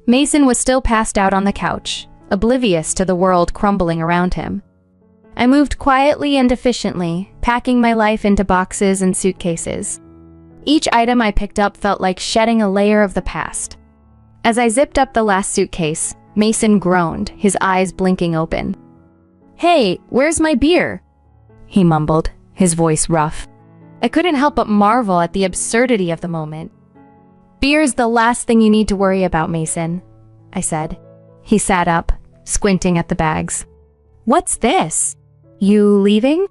Mason was still passed out on the couch, oblivious to the world crumbling around him. I moved quietly and efficiently, packing my life into boxes and suitcases. Each item I picked up felt like shedding a layer of the past. As I zipped up the last suitcase, Mason groaned, his eyes blinking open. "Hey, where's my beer?" he mumbled, his voice rough. I couldn't help but marvel at the absurdity of the moment. "Beer's the last thing you need to worry about, Mason," I said. He sat up, squinting at the bags. "What's this? You leaving?"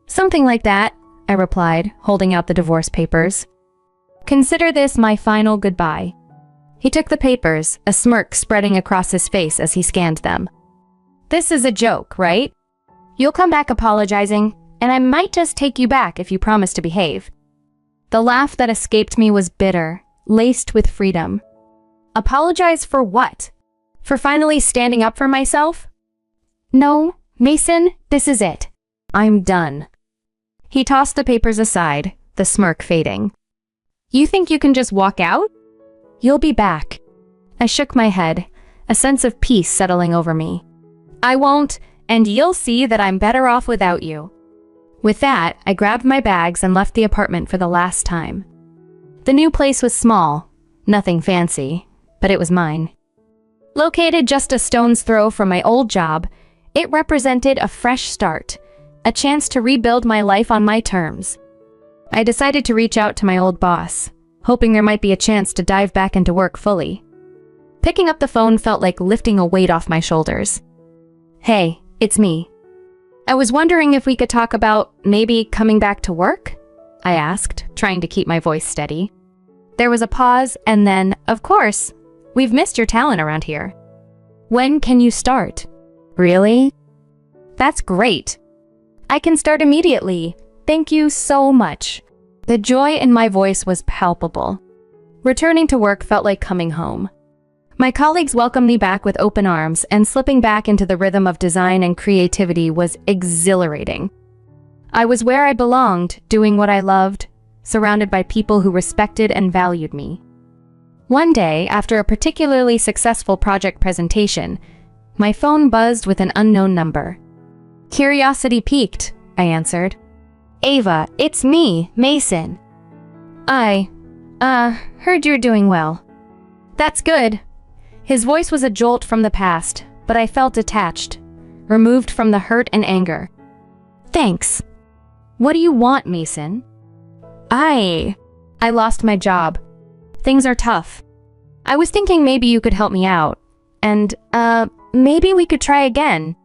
"Something like that," I replied, holding out the divorce papers. "Consider this my final goodbye." He took the papers, a smirk spreading across his face as he scanned them. "This is a joke, right? You'll come back apologizing, and I might just take you back if you promise to behave." The laugh that escaped me was bitter, laced with freedom. Apologize for what? For finally standing up for myself? "No, Mason, this is it. I'm done." He tossed the papers aside, the smirk fading. "You think you can just walk out? You'll be back." I shook my head, a sense of peace settling over me. "I won't, and you'll see that I'm better off without you." With that, I grabbed my bags and left the apartment for the last time. The new place was small, nothing fancy, but it was mine. Located just a stone's throw from my old job, it represented a fresh start, a chance to rebuild my life on my terms. I decided to reach out to my old boss, hoping there might be a chance to dive back into work fully. Picking up the phone felt like lifting a weight off my shoulders. "Hey, it's me. I was wondering if we could talk about maybe coming back to work?" I asked, trying to keep my voice steady. There was a pause, and then, "Of course, we've missed your talent around here. When can you start?" "Really? That's great. I can start immediately. Thank you so much." The joy in my voice was palpable. Returning to work felt like coming home. My colleagues welcomed me back with open arms, and slipping back into the rhythm of design and creativity was exhilarating. I was where I belonged, doing what I loved, surrounded by people who respected and valued me. One day, after a particularly successful project presentation, my phone buzzed with an unknown number. Curiosity piqued, I answered. "Ava, it's me, Mason. I heard you're doing well." "That's good." His voice was a jolt from the past, but I felt detached, removed from the hurt and anger. "Thanks. What do you want, Mason?" I lost my job. Things are tough. I was thinking maybe you could help me out, and, maybe we could try again."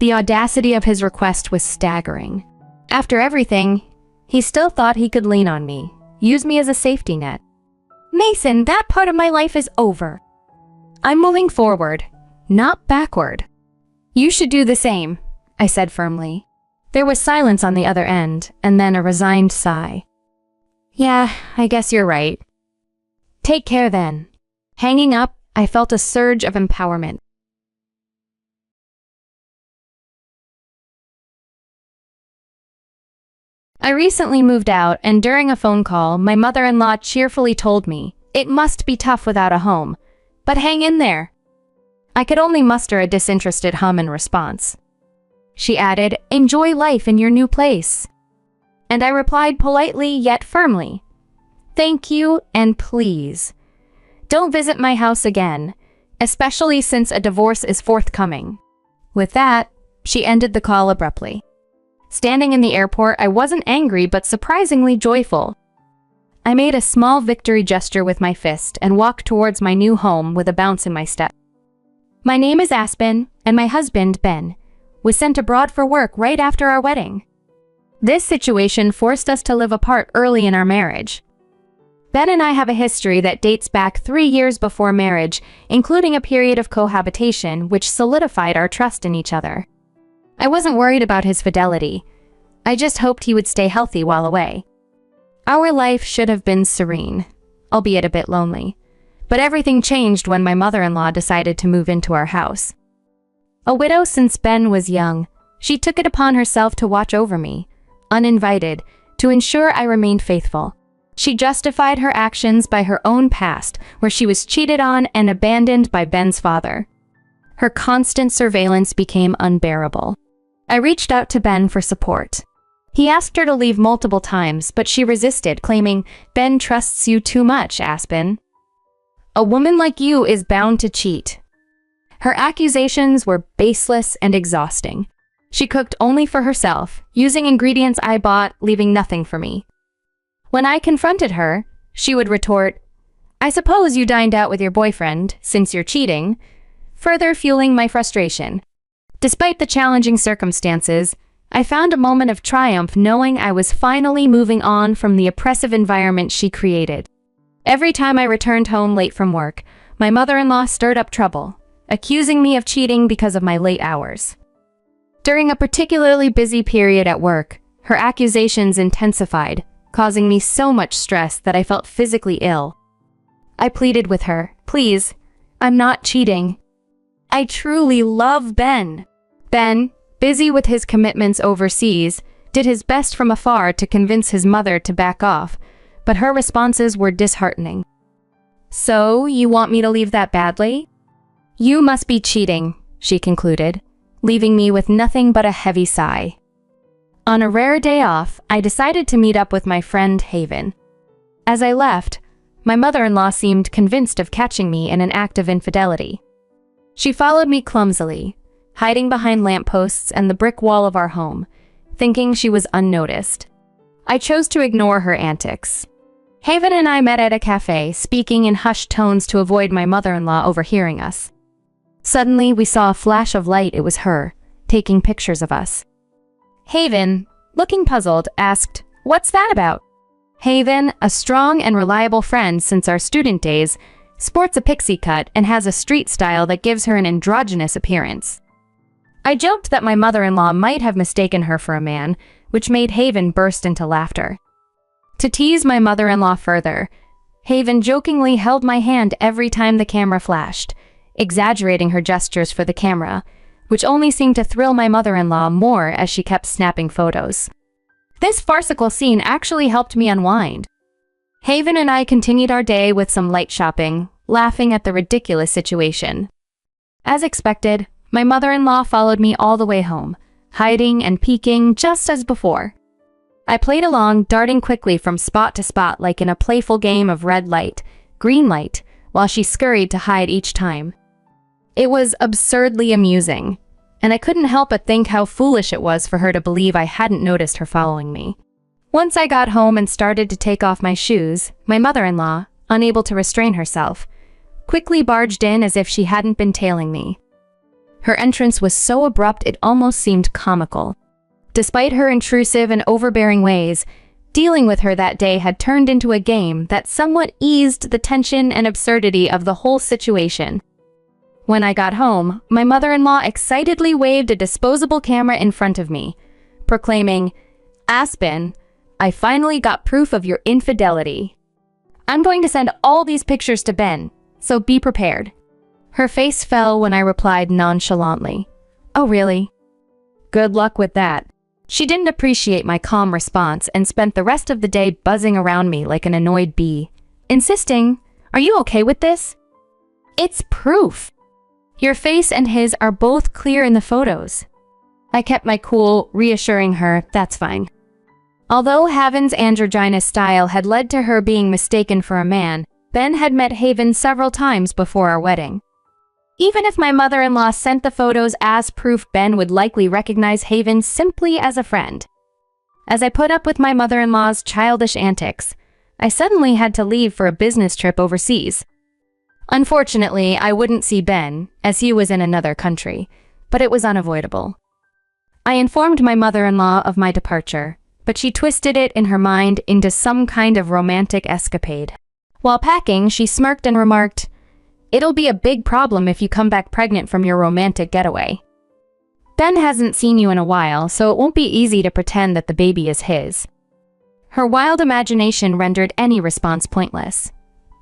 The audacity of his request was staggering. After everything, he still thought he could lean on me, use me as a safety net. "Mason, that part of my life is over. I'm moving forward, not backward." "You should do the same," I said firmly. There was silence on the other end, and then a resigned sigh. "Yeah, I guess you're right. Take care then." Hanging up, I felt a surge of empowerment. I recently moved out, and during a phone call, my mother-in-law cheerfully told me, "It must be tough without a home, but hang in there." I could only muster a disinterested hum in response. She added, "Enjoy life in your new place." And I replied politely yet firmly, "Thank you, and please, don't visit my house again, especially since a divorce is forthcoming." With that, she ended the call abruptly. Standing in the airport, I wasn't angry but surprisingly joyful. I made a small victory gesture with my fist and walked towards my new home with a bounce in my step. My name is Aspen, and my husband, Ben, was sent abroad for work right after our wedding. This situation forced us to live apart early in our marriage. Ben and I have a history that dates back 3 years before marriage, including a period of cohabitation which solidified our trust in each other. I wasn't worried about his fidelity. I just hoped he would stay healthy while away. Our life should have been serene, albeit a bit lonely. But everything changed when my mother-in-law decided to move into our house. A widow since Ben was young, she took it upon herself to watch over me, uninvited, to ensure I remained faithful. She justified her actions by her own past, where she was cheated on and abandoned by Ben's father. Her constant surveillance became unbearable. I reached out to Ben for support. He asked her to leave multiple times, but she resisted, claiming, "Ben trusts you too much, Aspen. A woman like you is bound to cheat." Her accusations were baseless and exhausting. She cooked only for herself, using ingredients I bought, leaving nothing for me. When I confronted her, she would retort, "I suppose you dined out with your boyfriend, since you're cheating," further fueling my frustration. Despite the challenging circumstances, I found a moment of triumph knowing I was finally moving on from the oppressive environment she created. Every time I returned home late from work, my mother-in-law stirred up trouble, accusing me of cheating because of my late hours. During a particularly busy period at work, her accusations intensified, causing me so much stress that I felt physically ill. I pleaded with her, "Please, I'm not cheating. I truly love Ben." Ben, busy with his commitments overseas, did his best from afar to convince his mother to back off, but her responses were disheartening. "So, you want me to leave that badly?" "You must be cheating," she concluded, leaving me with nothing but a heavy sigh. On a rare day off, I decided to meet up with my friend Haven. As I left, my mother-in-law seemed convinced of catching me in an act of infidelity. She followed me clumsily, hiding behind lampposts and the brick wall of our home, thinking she was unnoticed. I chose to ignore her antics. Haven and I met at a cafe, speaking in hushed tones to avoid my mother-in-law overhearing us. Suddenly, we saw a flash of light. It was her, taking pictures of us. Haven, looking puzzled, asked, "What's that about?" Haven, a strong and reliable friend since our student days, sports a pixie cut and has a street style that gives her an androgynous appearance. I joked that my mother-in-law might have mistaken her for a man, which made Haven burst into laughter. To tease my mother-in-law further, Haven jokingly held my hand every time the camera flashed, exaggerating her gestures for the camera, which only seemed to thrill my mother-in-law more as she kept snapping photos. This farcical scene actually helped me unwind. Haven and I continued our day with some light shopping, laughing at the ridiculous situation. As expected, my mother-in-law followed me all the way home, hiding and peeking just as before. I played along, darting quickly from spot to spot like in a playful game of red light, green light, while she scurried to hide each time. It was absurdly amusing, and I couldn't help but think how foolish it was for her to believe I hadn't noticed her following me. Once I got home and started to take off my shoes, my mother-in-law, unable to restrain herself, quickly barged in as if she hadn't been tailing me. Her entrance was so abrupt it almost seemed comical. Despite her intrusive and overbearing ways, dealing with her that day had turned into a game that somewhat eased the tension and absurdity of the whole situation. When I got home, my mother-in-law excitedly waved a disposable camera in front of me, proclaiming, "Aspen, I finally got proof of your infidelity. I'm going to send all these pictures to Ben, so be prepared." Her face fell when I replied nonchalantly, "Oh, really? Good luck with that." She didn't appreciate my calm response and spent the rest of the day buzzing around me like an annoyed bee, insisting, "Are you okay with this? It's proof. Your face and his are both clear in the photos." I kept my cool, reassuring her that's fine. Although Haven's androgynous style had led to her being mistaken for a man, Ben had met Haven several times before our wedding. Even if my mother-in-law sent the photos as proof, Ben would likely recognize Haven simply as a friend. As I put up with my mother-in-law's childish antics, I suddenly had to leave for a business trip overseas. Unfortunately, I wouldn't see Ben, as he was in another country, but it was unavoidable. I informed my mother-in-law of my departure, but she twisted it in her mind into some kind of romantic escapade. While packing, she smirked and remarked, "It'll be a big problem if you come back pregnant from your romantic getaway. Ben hasn't seen you in a while, so it won't be easy to pretend that the baby is his." Her wild imagination rendered any response pointless.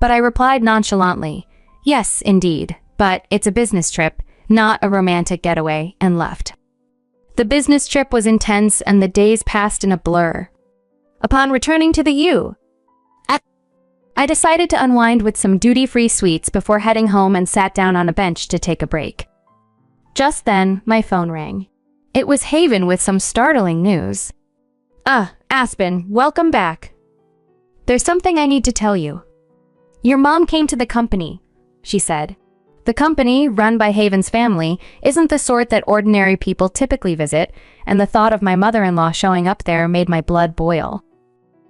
But I replied nonchalantly, "Yes, indeed, but it's a business trip, not a romantic getaway," and left. The business trip was intense and the days passed in a blur. Upon returning to the I decided to unwind with some duty-free sweets before heading home and sat down on a bench to take a break. Just then, my phone rang. It was Haven with some startling news. Aspen, welcome back. There's something I need to tell you. Your mom came to the company, she said. The company, run by Haven's family, isn't the sort that ordinary people typically visit, and the thought of my mother-in-law showing up there made my blood boil.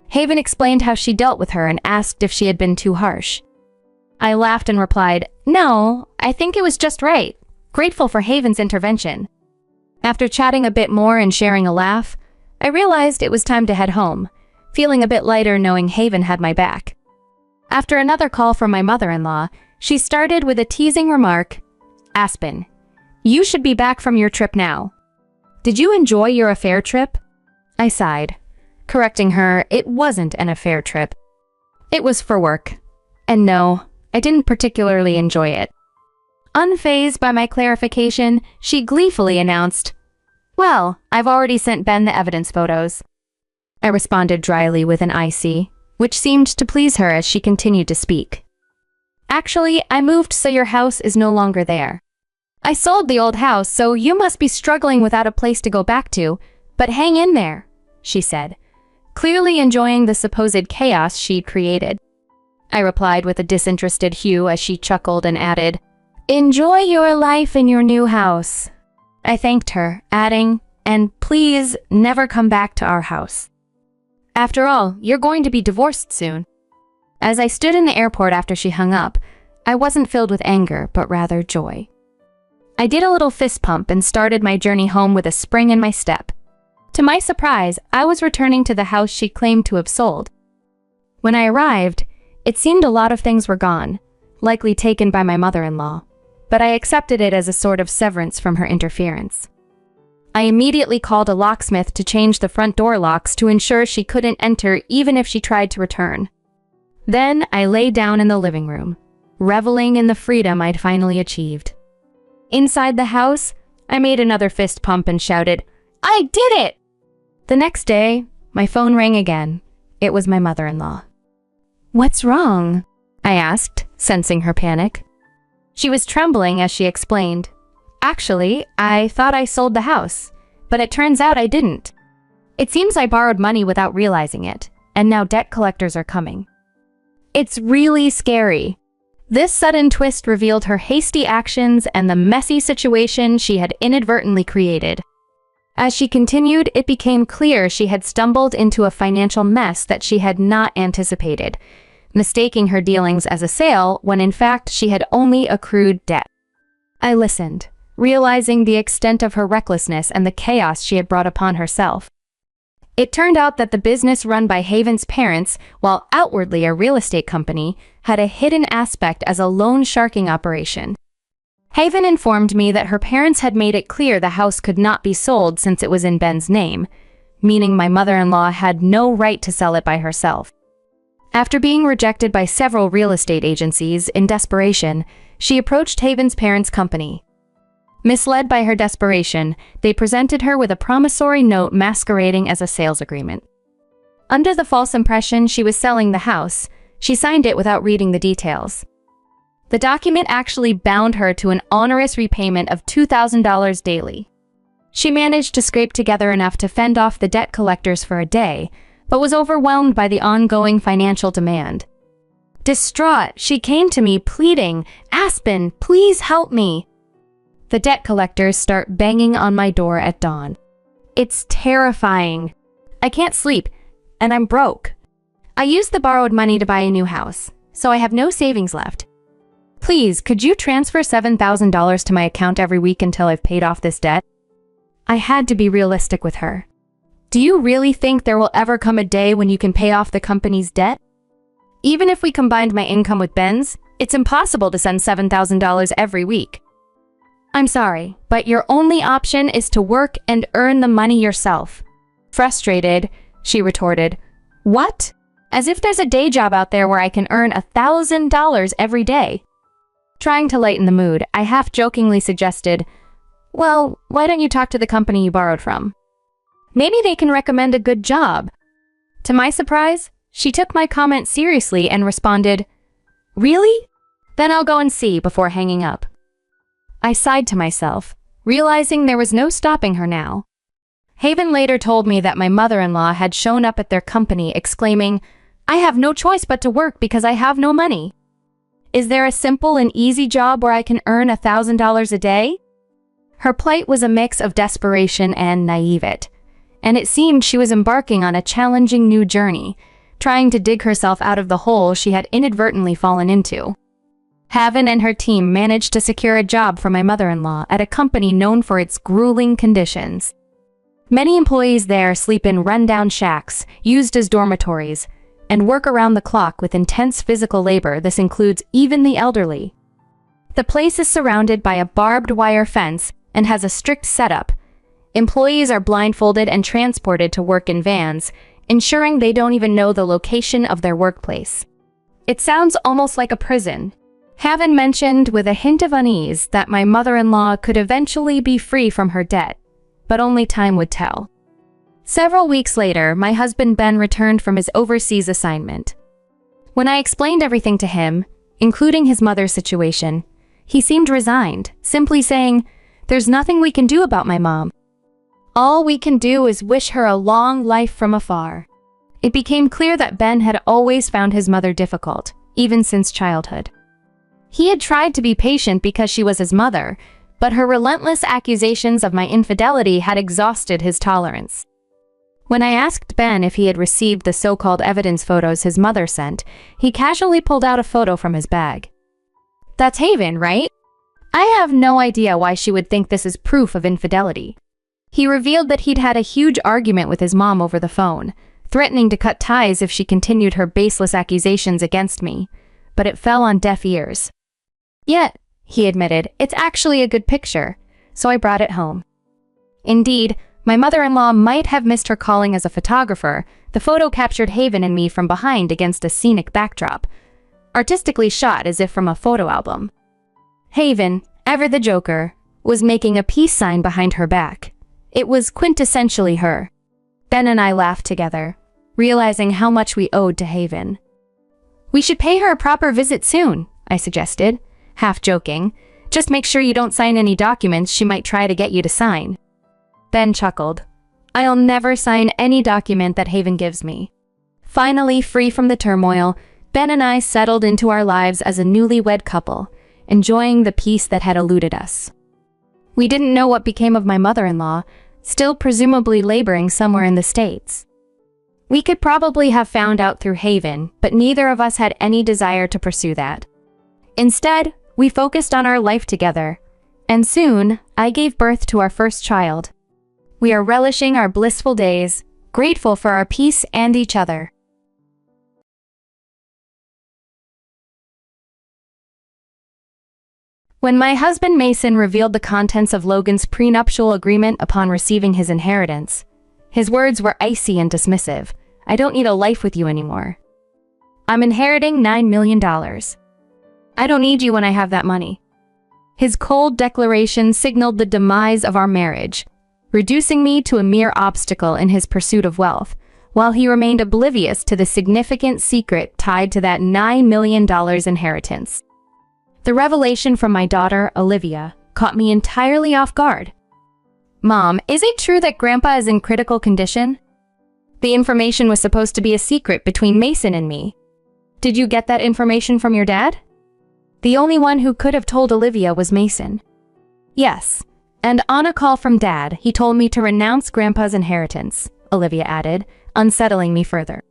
Haven explained how she dealt with her and asked if she had been too harsh. I laughed and replied, "No, I think it was just right. Grateful for Haven's intervention." After chatting a bit more and sharing a laugh, I realized it was time to head home, feeling a bit lighter knowing Haven had my back. After another call from my mother-in-law, she started with a teasing remark, "Aspen, you should be back from your trip now. Did you enjoy your affair trip?" I sighed, correcting her, it wasn't an affair trip. It was for work. And no, I didn't particularly enjoy it. Unfazed by my clarification, she gleefully announced, "Well, I've already sent Ben the evidence photos." I responded dryly with an I see, which seemed to please her as she continued to speak. "Actually, I moved so your house is no longer there. I sold the old house, so you must be struggling without a place to go back to, but hang in there," she said, clearly enjoying the supposed chaos she'd created. I replied with a disinterested hue as she chuckled and added, "Enjoy your life in your new house." I thanked her, adding, "And please never come back to our house. After all, you're going to be divorced soon." As I stood in the airport after she hung up, I wasn't filled with anger, but rather joy. I did a little fist pump and started my journey home with a spring in my step. To my surprise, I was returning to the house she claimed to have sold. When I arrived, it seemed a lot of things were gone, likely taken by my mother-in-law, but I accepted it as a sort of severance from her interference. I immediately called a locksmith to change the front door locks to ensure she couldn't enter even if she tried to return. Then I lay down in the living room, reveling in the freedom I'd finally achieved. Inside the house, I made another fist pump and shouted, "I did it!" The next day, my phone rang again. It was my mother-in-law. "What's wrong?" I asked, sensing her panic. She was trembling as she explained, "Actually, I thought I sold the house, but it turns out I didn't. It seems I borrowed money without realizing it, and now debt collectors are coming. It's really scary." This sudden twist revealed her hasty actions and the messy situation she had inadvertently created. As she continued, it became clear she had stumbled into a financial mess that she had not anticipated, mistaking her dealings as a sale when in fact she had only accrued debt. I listened, realizing the extent of her recklessness and the chaos she had brought upon herself. It turned out that the business run by Haven's parents, while outwardly a real estate company, had a hidden aspect as a loan sharking operation. Haven informed me that her parents had made it clear the house could not be sold since it was in Ben's name, meaning my mother-in-law had no right to sell it by herself. After being rejected by several real estate agencies, in desperation, she approached Haven's parents' company. Misled by her desperation, they presented her with a promissory note masquerading as a sales agreement. Under the false impression she was selling the house, she signed it without reading the details. The document actually bound her to an onerous repayment of $2,000 daily. She managed to scrape together enough to fend off the debt collectors for a day, but was overwhelmed by the ongoing financial demand. Distraught, she came to me pleading, "Aspen, please help me." The debt collectors start banging on my door at dawn. It's terrifying. I can't sleep, and I'm broke. I used the borrowed money to buy a new house, so I have no savings left. Please, could you transfer $7,000 to my account every week until I've paid off this debt? I had to be realistic with her. Do you really think there will ever come a day when you can pay off the company's debt? Even if we combined my income with Ben's, it's impossible to send $7,000 every week. I'm sorry, but your only option is to work and earn the money yourself. Frustrated, she retorted, What? As if there's a day job out there where I can earn $1,000 every day. Trying to lighten the mood, I half-jokingly suggested, "Well, why don't you talk to the company you borrowed from? Maybe they can recommend a good job." To my surprise, she took my comment seriously and responded, "Really? Then I'll go and see," before hanging up. I sighed to myself, realizing there was no stopping her now. Haven later told me that my mother-in-law had shown up at their company exclaiming, "I have no choice but to work because I have no money. Is there a simple and easy job where I can earn $1,000 a day?" Her plight was a mix of desperation and naivete, and it seemed she was embarking on a challenging new journey, trying to dig herself out of the hole she had inadvertently fallen into. Haven and her team managed to secure a job for my mother-in-law at a company known for its grueling conditions. Many employees there sleep in rundown shacks, used as dormitories, and work around the clock with intense physical labor. This includes even the elderly. The place is surrounded by a barbed wire fence and has a strict setup. Employees are blindfolded and transported to work in vans, ensuring they don't even know the location of their workplace. It sounds almost like a prison. Haven mentioned with a hint of unease that my mother-in-law could eventually be free from her debt, but only time would tell. Several weeks later, my husband Ben returned from his overseas assignment. When I explained everything to him, including his mother's situation, he seemed resigned, simply saying, "There's nothing we can do about my mom. All we can do is wish her a long life from afar." It became clear that Ben had always found his mother difficult, even since childhood. He had tried to be patient because she was his mother, but her relentless accusations of my infidelity had exhausted his tolerance. When I asked Ben if he had received the so-called evidence photos his mother sent, he casually pulled out a photo from his bag. "That's Haven, right? I have no idea why she would think this is proof of infidelity." He revealed that he'd had a huge argument with his mom over the phone, threatening to cut ties if she continued her baseless accusations against me, but it fell on deaf ears. "Yet," he admitted, "it's actually a good picture, so I brought it home." Indeed, my mother-in-law might have missed her calling as a photographer. The photo captured Haven and me from behind against a scenic backdrop, artistically shot as if from a photo album. Haven, ever the joker, was making a peace sign behind her back. It was quintessentially her. Ben and I laughed together, realizing how much we owed to Haven. "We should pay her a proper visit soon," I suggested, half joking. "Just make sure you don't sign any documents she might try to get you to sign." Ben chuckled. "I'll never sign any document that Haven gives me." Finally, free from the turmoil, Ben and I settled into our lives as a newlywed couple, enjoying the peace that had eluded us. We didn't know what became of my mother-in-law, still presumably laboring somewhere in the States. We could probably have found out through Haven, but neither of us had any desire to pursue that. Instead, we focused on our life together, and soon, I gave birth to our first child. We are relishing our blissful days, grateful for our peace and each other. When my husband Mason revealed the contents of Logan's prenuptial agreement upon receiving his inheritance, his words were icy and dismissive. "I don't need a life with you anymore. I'm inheriting $9 million. I don't need you when I have that money." His cold declaration signaled the demise of our marriage, reducing me to a mere obstacle in his pursuit of wealth, while he remained oblivious to the significant secret tied to that $9 million inheritance. The revelation from my daughter, Olivia, caught me entirely off guard. "Mom, is it true that Grandpa is in critical condition?" The information was supposed to be a secret between Mason and me. "Did you get that information from your dad?" The only one who could have told Olivia was Mason. "Yes, and on a call from Dad, he told me to renounce Grandpa's inheritance," Olivia added, unsettling me further.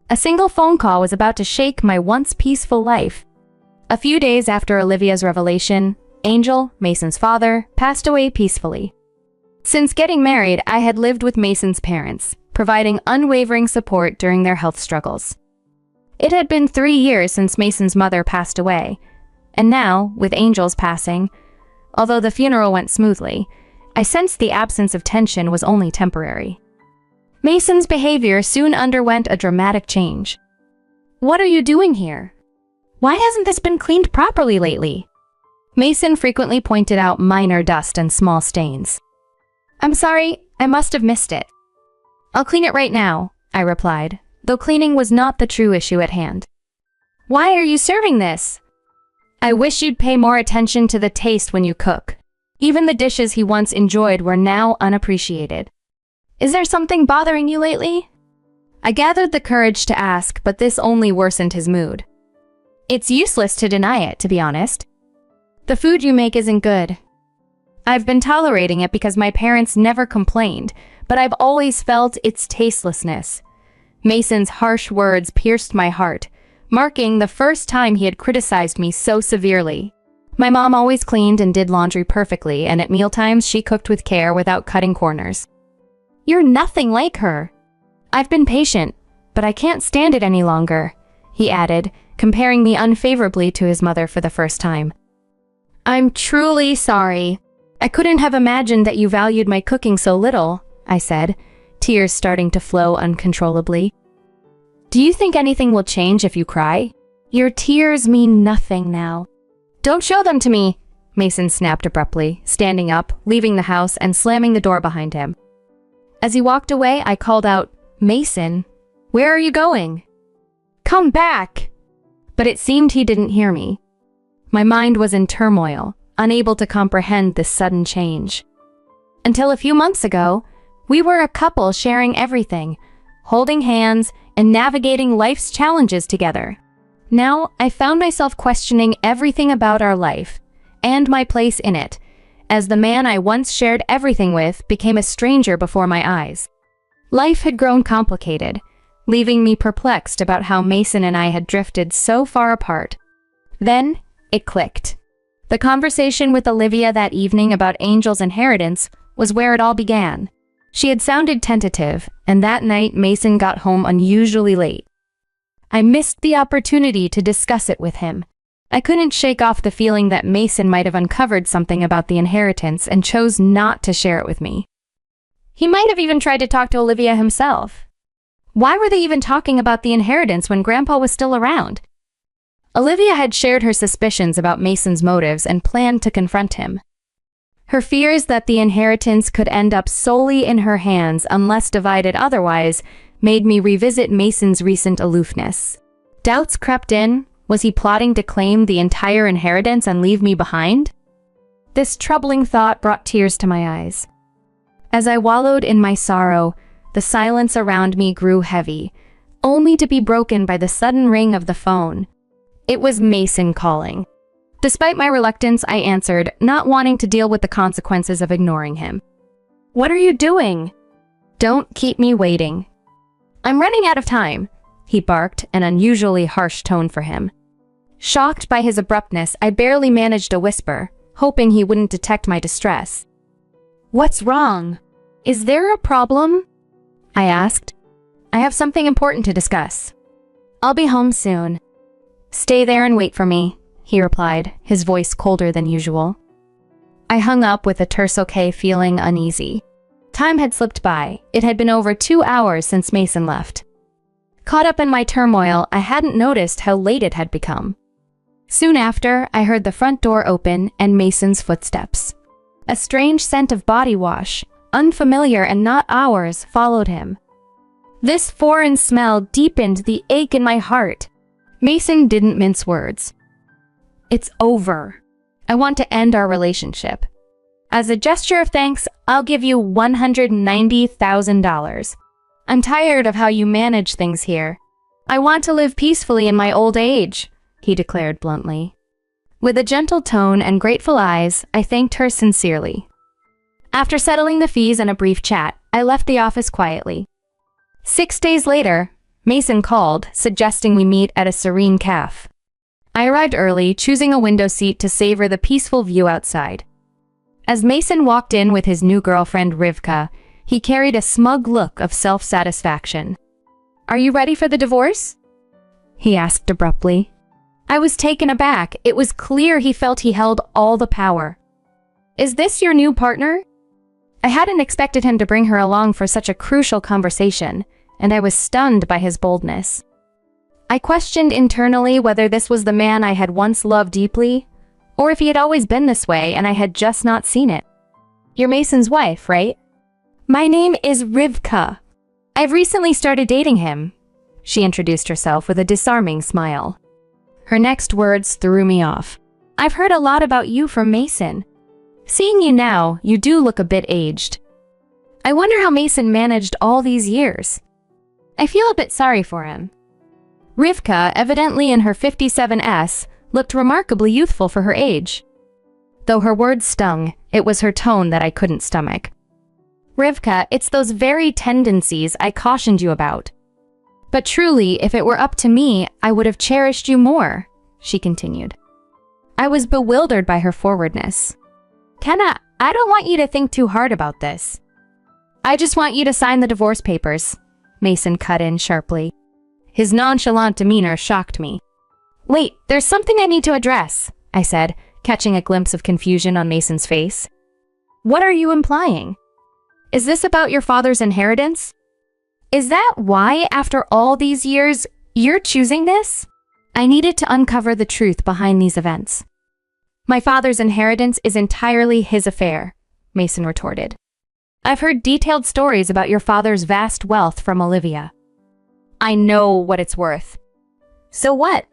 A single phone call was about to shake my once peaceful life. A few days after Olivia's revelation, Angel, Mason's father, passed away peacefully. Since getting married, I had lived with Mason's parents, providing unwavering support during their health struggles. It had been 3 years since Mason's mother passed away, and now, with Angel's passing, although the funeral went smoothly, I sensed the absence of tension was only temporary. Mason's behavior soon underwent a dramatic change. "What are you doing here? Why hasn't this been cleaned properly lately?" Mason frequently pointed out minor dust and small stains. "I'm sorry, I must have missed it." "I'll clean it right now," I replied, though cleaning was not the true issue at hand. "Why are you serving this?" "I wish you'd pay more attention to the taste when you cook." Even the dishes he once enjoyed were now unappreciated. "Is there something bothering you lately?" I gathered the courage to ask, but this only worsened his mood. "It's useless to deny it, to be honest. The food you make isn't good. I've been tolerating it because my parents never complained, but I've always felt its tastelessness." Mason's harsh words pierced my heart, marking the first time he had criticized me so severely. My mom always cleaned and did laundry perfectly, and at mealtimes she cooked with care without cutting corners. "You're nothing like her." "I've been patient, but I can't stand it any longer," he added, comparing me unfavorably to his mother for the first time. "I'm truly sorry. I couldn't have imagined that you valued my cooking so little," I said, tears starting to flow uncontrollably. "Do you think anything will change if you cry? Your tears mean nothing now." "Don't show them to me," Mason snapped abruptly, standing up, leaving the house and slamming the door behind him. As he walked away, I called out, "Mason, where are you going?" "Come back!" But it seemed he didn't hear me. My mind was in turmoil, unable to comprehend this sudden change. Until a few months ago, we were a couple sharing everything, holding hands and navigating life's challenges together. Now, I found myself questioning everything about our life and my place in it, as the man I once shared everything with became a stranger before my eyes. Life had grown complicated, leaving me perplexed about how Mason and I had drifted so far apart. Then, it clicked. The conversation with Olivia that evening about Angel's inheritance was where it all began. She had sounded tentative, and that night Mason got home unusually late. I missed the opportunity to discuss it with him. I couldn't shake off the feeling that Mason might have uncovered something about the inheritance and chose not to share it with me. He might have even tried to talk to Olivia himself. Why were they even talking about the inheritance when Grandpa was still around? Olivia had shared her suspicions about Mason's motives and planned to confront him. Her fears that the inheritance could end up solely in her hands unless divided otherwise made me revisit Mason's recent aloofness. Doubts crept in. Was he plotting to claim the entire inheritance and leave me behind? This troubling thought brought tears to my eyes. As I wallowed in my sorrow, the silence around me grew heavy, only to be broken by the sudden ring of the phone. It was Mason calling. Despite my reluctance, I answered, not wanting to deal with the consequences of ignoring him. "What are you doing?" "Don't keep me waiting." "I'm running out of time," he barked, an unusually harsh tone for him. Shocked by his abruptness, I barely managed a whisper, hoping he wouldn't detect my distress. "What's wrong? Is there a problem?" I asked. "I have something important to discuss. I'll be home soon." "Stay there and wait for me," he replied, his voice colder than usual. I hung up with a terse okay, feeling uneasy. Time had slipped by. It had been over 2 hours since Mason left. Caught up in my turmoil, I hadn't noticed how late it had become. Soon after, I heard the front door open and Mason's footsteps. A strange scent of body wash, unfamiliar and not ours, followed him. This foreign smell deepened the ache in my heart. Mason didn't mince words. "It's over. I want to end our relationship. As a gesture of thanks, I'll give you $190,000. I'm tired of how you manage things here. I want to live peacefully in my old age," he declared bluntly. With a gentle tone and grateful eyes, I thanked her sincerely. After settling the fees and a brief chat, I left the office quietly. 6 days later, Mason called, suggesting we meet at a serene cafe. I arrived early, choosing a window seat to savor the peaceful view outside. As Mason walked in with his new girlfriend Rivka, he carried a smug look of self-satisfaction. "Are you ready for the divorce?" he asked abruptly. I was taken aback. It was clear he felt he held all the power. "Is this your new partner?" I hadn't expected him to bring her along for such a crucial conversation, and I was stunned by his boldness. I questioned internally whether this was the man I had once loved deeply, or if he had always been this way and I had just not seen it. "You're Mason's wife, right?" "My name is Rivka. I've recently started dating him," she introduced herself with a disarming smile. Her next words threw me off. "I've heard a lot about you from Mason. Seeing you now, you do look a bit aged. I wonder how Mason managed all these years. I feel a bit sorry for him." Rivka, evidently in her 57s, looked remarkably youthful for her age. Though her words stung, it was her tone that I couldn't stomach. "Rivka, it's those very tendencies I cautioned you about. But truly, if it were up to me, I would have cherished you more," she continued. I was bewildered by her forwardness. "Kenna, I don't want you to think too hard about this. I just want you to sign the divorce papers," Mason cut in sharply. His nonchalant demeanor shocked me. "Wait, there's something I need to address," I said, catching a glimpse of confusion on Mason's face. "What are you implying? Is this about your father's inheritance? Is that why, after all these years, you're choosing this?" I needed to uncover the truth behind these events. "My father's inheritance is entirely his affair," Mason retorted. "I've heard detailed stories about your father's vast wealth from Olivia. I know what it's worth. So what?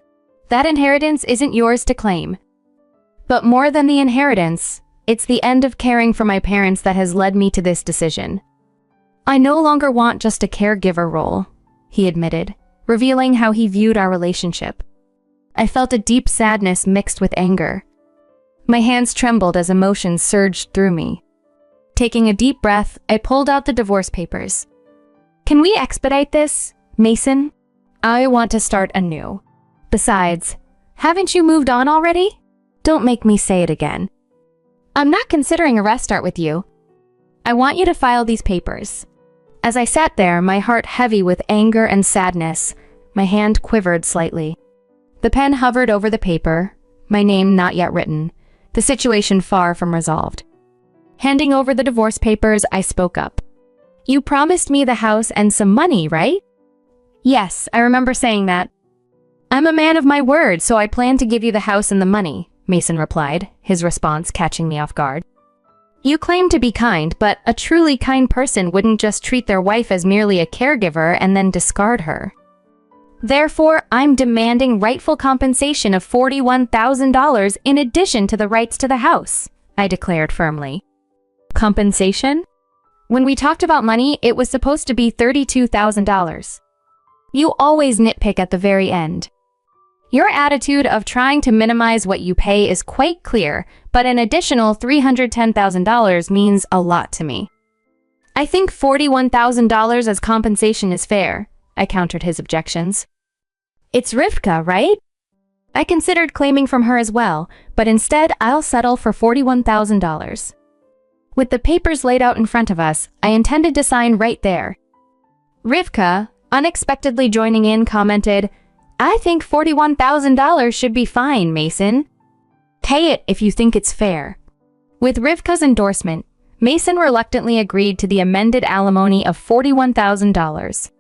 That inheritance isn't yours to claim. But more than the inheritance, it's the end of caring for my parents that has led me to this decision. I no longer want just a caregiver role," he admitted, revealing how he viewed our relationship. I felt a deep sadness mixed with anger. My hands trembled as emotions surged through me. Taking a deep breath, I pulled out the divorce papers. "Can we expedite this, Mason? I want to start anew. Besides, haven't you moved on already? Don't make me say it again. I'm not considering a restart with you. I want you to file these papers." As I sat there, my heart heavy with anger and sadness, my hand quivered slightly. The pen hovered over the paper, my name not yet written, the situation far from resolved. Handing over the divorce papers, I spoke up. "You promised me the house and some money, right?" "Yes, I remember saying that." "I'm a man of my word, so I plan to give you the house and the money," Mason replied, his response catching me off guard. "You claim to be kind, but a truly kind person wouldn't just treat their wife as merely a caregiver and then discard her. Therefore, I'm demanding rightful compensation of $41,000 in addition to the rights to the house," I declared firmly. "Compensation? When we talked about money, it was supposed to be $32,000. You always nitpick at the very end. Your attitude of trying to minimize what you pay is quite clear, but an additional $310,000 means a lot to me." "I think $41,000 as compensation is fair," I countered his objections. "It's Rivka, right? I considered claiming from her as well, but instead I'll settle for $41,000. With the papers laid out in front of us, I intended to sign right there. Rivka, unexpectedly joining in, commented, "I think $41,000 should be fine, Mason. Pay it if you think it's fair." With Rivka's endorsement, Mason reluctantly agreed to the amended alimony of $41,000.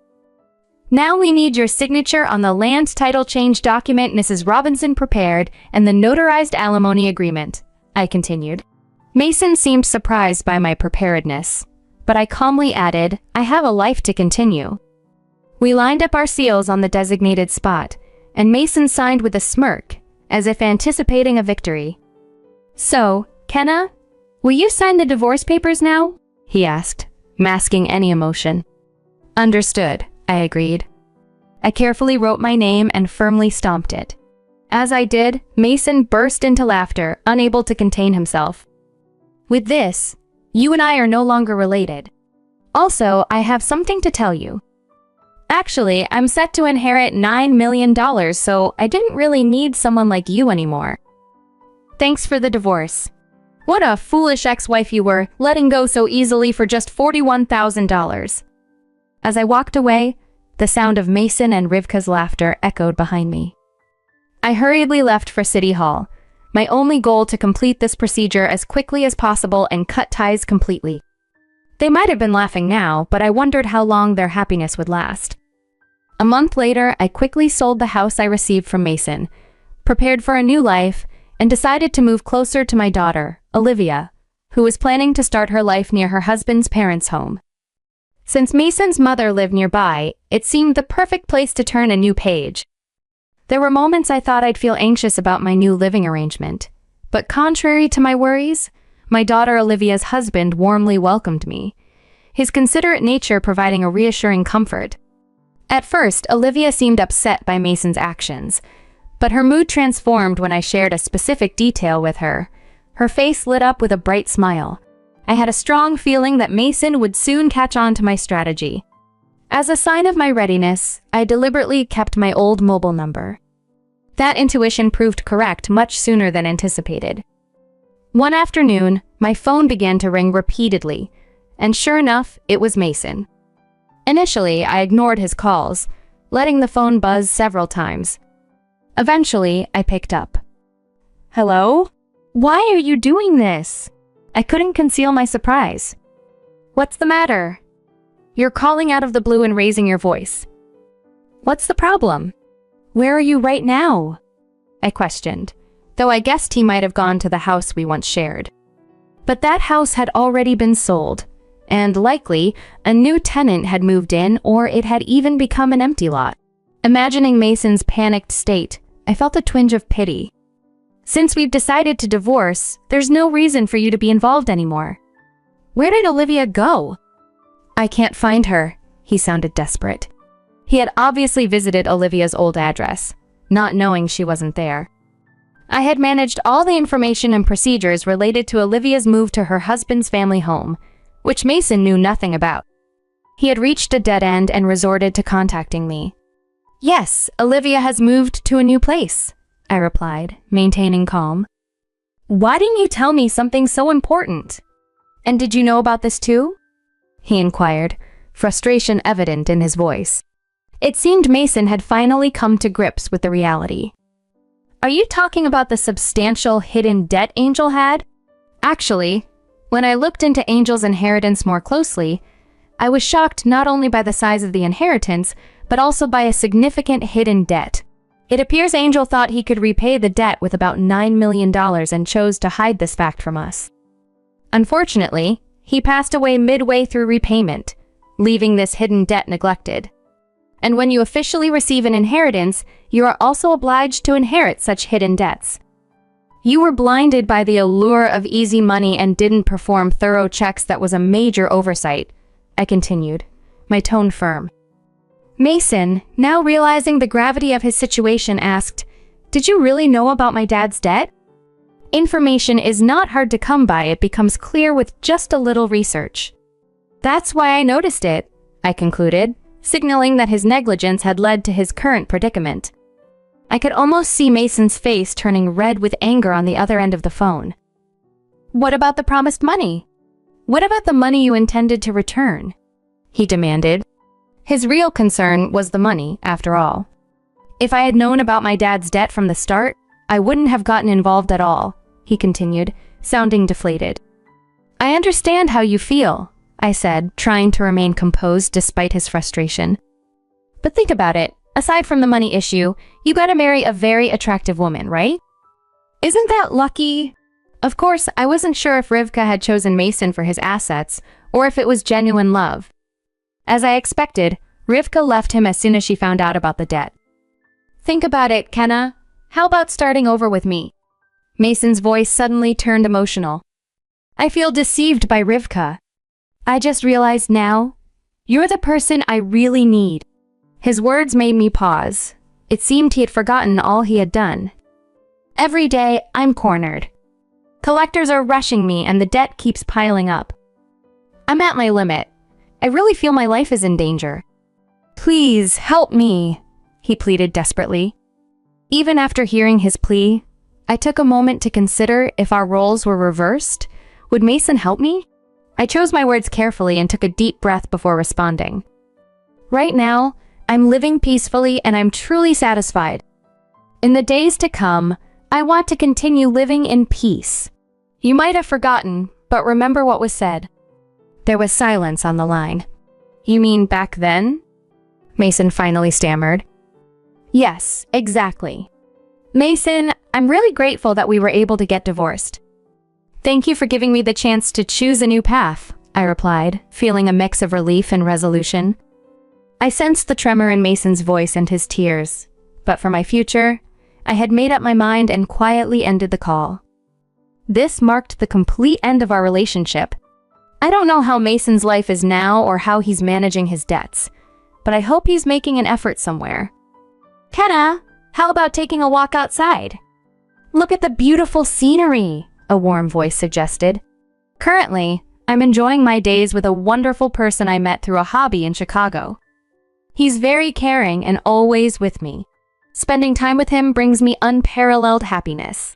"Now we need your signature on the land title change document Mrs. Robinson prepared and the notarized alimony agreement," I continued. Mason seemed surprised by my preparedness, but I calmly added, "I have a life to continue." We lined up our seals on the designated spot, and Mason signed with a smirk, as if anticipating a victory. "So, Kenna, will you sign the divorce papers now?" he asked, masking any emotion. "Understood," I agreed. I carefully wrote my name and firmly stamped it. As I did, Mason burst into laughter, unable to contain himself. "With this, you and I are no longer related. Also, I have something to tell you. Actually, I'm set to inherit $9 million, so I didn't really need someone like you anymore. Thanks for the divorce. What a foolish ex-wife you were, letting go so easily for just $41,000. As I walked away, the sound of Mason and Rivka's laughter echoed behind me. I hurriedly left for City Hall, my only goal to complete this procedure as quickly as possible and cut ties completely. They might have been laughing now, but I wondered how long their happiness would last. A month later, I quickly sold the house I received from Mason, prepared for a new life, and decided to move closer to my daughter, Olivia, who was planning to start her life near her husband's parents' home. Since Mason's mother lived nearby, it seemed the perfect place to turn a new page. There were moments I thought I'd feel anxious about my new living arrangement, but contrary to my worries, my daughter Olivia's husband warmly welcomed me, his considerate nature providing a reassuring comfort. At first, Olivia seemed upset by Mason's actions, but her mood transformed when I shared a specific detail with her. Her face lit up with a bright smile. I had a strong feeling that Mason would soon catch on to my strategy. As a sign of my readiness, I deliberately kept my old mobile number. That intuition proved correct much sooner than anticipated. One afternoon, my phone began to ring repeatedly, and sure enough, it was Mason. Initially, I ignored his calls, letting the phone buzz several times. Eventually, I picked up. "Hello? Why are you doing this?" I couldn't conceal my surprise. "What's the matter?" "You're calling out of the blue and raising your voice." "What's the problem?" "Where are you right now?" I questioned, though I guessed he might have gone to the house we once shared. But that house had already been sold, and likely, a new tenant had moved in or it had even become an empty lot. Imagining Mason's panicked state, I felt a twinge of pity. "Since we've decided to divorce, there's no reason for you to be involved anymore." "Where did Olivia go?" "I can't find her," he sounded desperate. He had obviously visited Olivia's old address, not knowing she wasn't there. I had managed all the information and procedures related to Olivia's move to her husband's family home, which Mason knew nothing about. He had reached a dead end and resorted to contacting me. "Yes, Olivia has moved to a new place," I replied, maintaining calm. "Why didn't you tell me something so important? And did you know about this too?" he inquired, frustration evident in his voice. It seemed Mason had finally come to grips with the reality. "Are you talking about the substantial hidden debt Angel had?" Actually, when I looked into Angel's inheritance more closely, I was shocked not only by the size of the inheritance, but also by a significant hidden debt. It appears Angel thought he could repay the debt with about $9 million and chose to hide this fact from us. Unfortunately, he passed away midway through repayment, leaving this hidden debt neglected. And when you officially receive an inheritance, you are also obliged to inherit such hidden debts. You were blinded by the allure of easy money and didn't perform thorough checks. That was a major oversight," I continued, my tone firm. Mason, now realizing the gravity of his situation, asked, "Did you really know about my dad's debt?" Information is not hard to come by. It becomes clear with just a little research. "That's why I noticed it," I concluded, signaling that his negligence had led to his current predicament. I could almost see Mason's face turning red with anger on the other end of the phone. "What about the promised money? What about the money you intended to return?" he demanded. His real concern was the money, after all. "If I had known about my dad's debt from the start, I wouldn't have gotten involved at all," he continued, sounding deflated. "I understand how you feel," I said, trying to remain composed despite his frustration. "But think about it. Aside from the money issue, you gotta marry a very attractive woman, right? Isn't that lucky?" Of course, I wasn't sure if Rivka had chosen Mason for his assets, or if it was genuine love. As I expected, Rivka left him as soon as she found out about the debt. "Think about it, Kenna. How about starting over with me?" Mason's voice suddenly turned emotional. "I feel deceived by Rivka. I just realized now, you're the person I really need." His words made me pause. It seemed he had forgotten all he had done. "Every day, I'm cornered. Collectors are rushing me and the debt keeps piling up. I'm at my limit. I really feel my life is in danger. Please help me," he pleaded desperately. Even after hearing his plea, I took a moment to consider if our roles were reversed. Would Mason help me? I chose my words carefully and took a deep breath before responding. "Right now, I'm living peacefully and I'm truly satisfied. In the days to come, I want to continue living in peace. You might have forgotten, but remember what was said. There was silence on the line. You mean back then? Mason finally stammered. Yes, exactly. Mason, I'm really grateful that we were able to get divorced. Thank you for giving me the chance to choose a new path, I replied, feeling a mix of relief and resolution. I sensed the tremor in Mason's voice and his tears, but for my future, I had made up my mind and quietly ended the call. This marked the complete end of our relationship. I don't know how Mason's life is now or how he's managing his debts, but I hope he's making an effort somewhere. Kenna, how about taking a walk outside? Look at the beautiful scenery, a warm voice suggested. Currently, I'm enjoying my days with a wonderful person I met through a hobby in Chicago. He's very caring and always with me. Spending time with him brings me unparalleled happiness.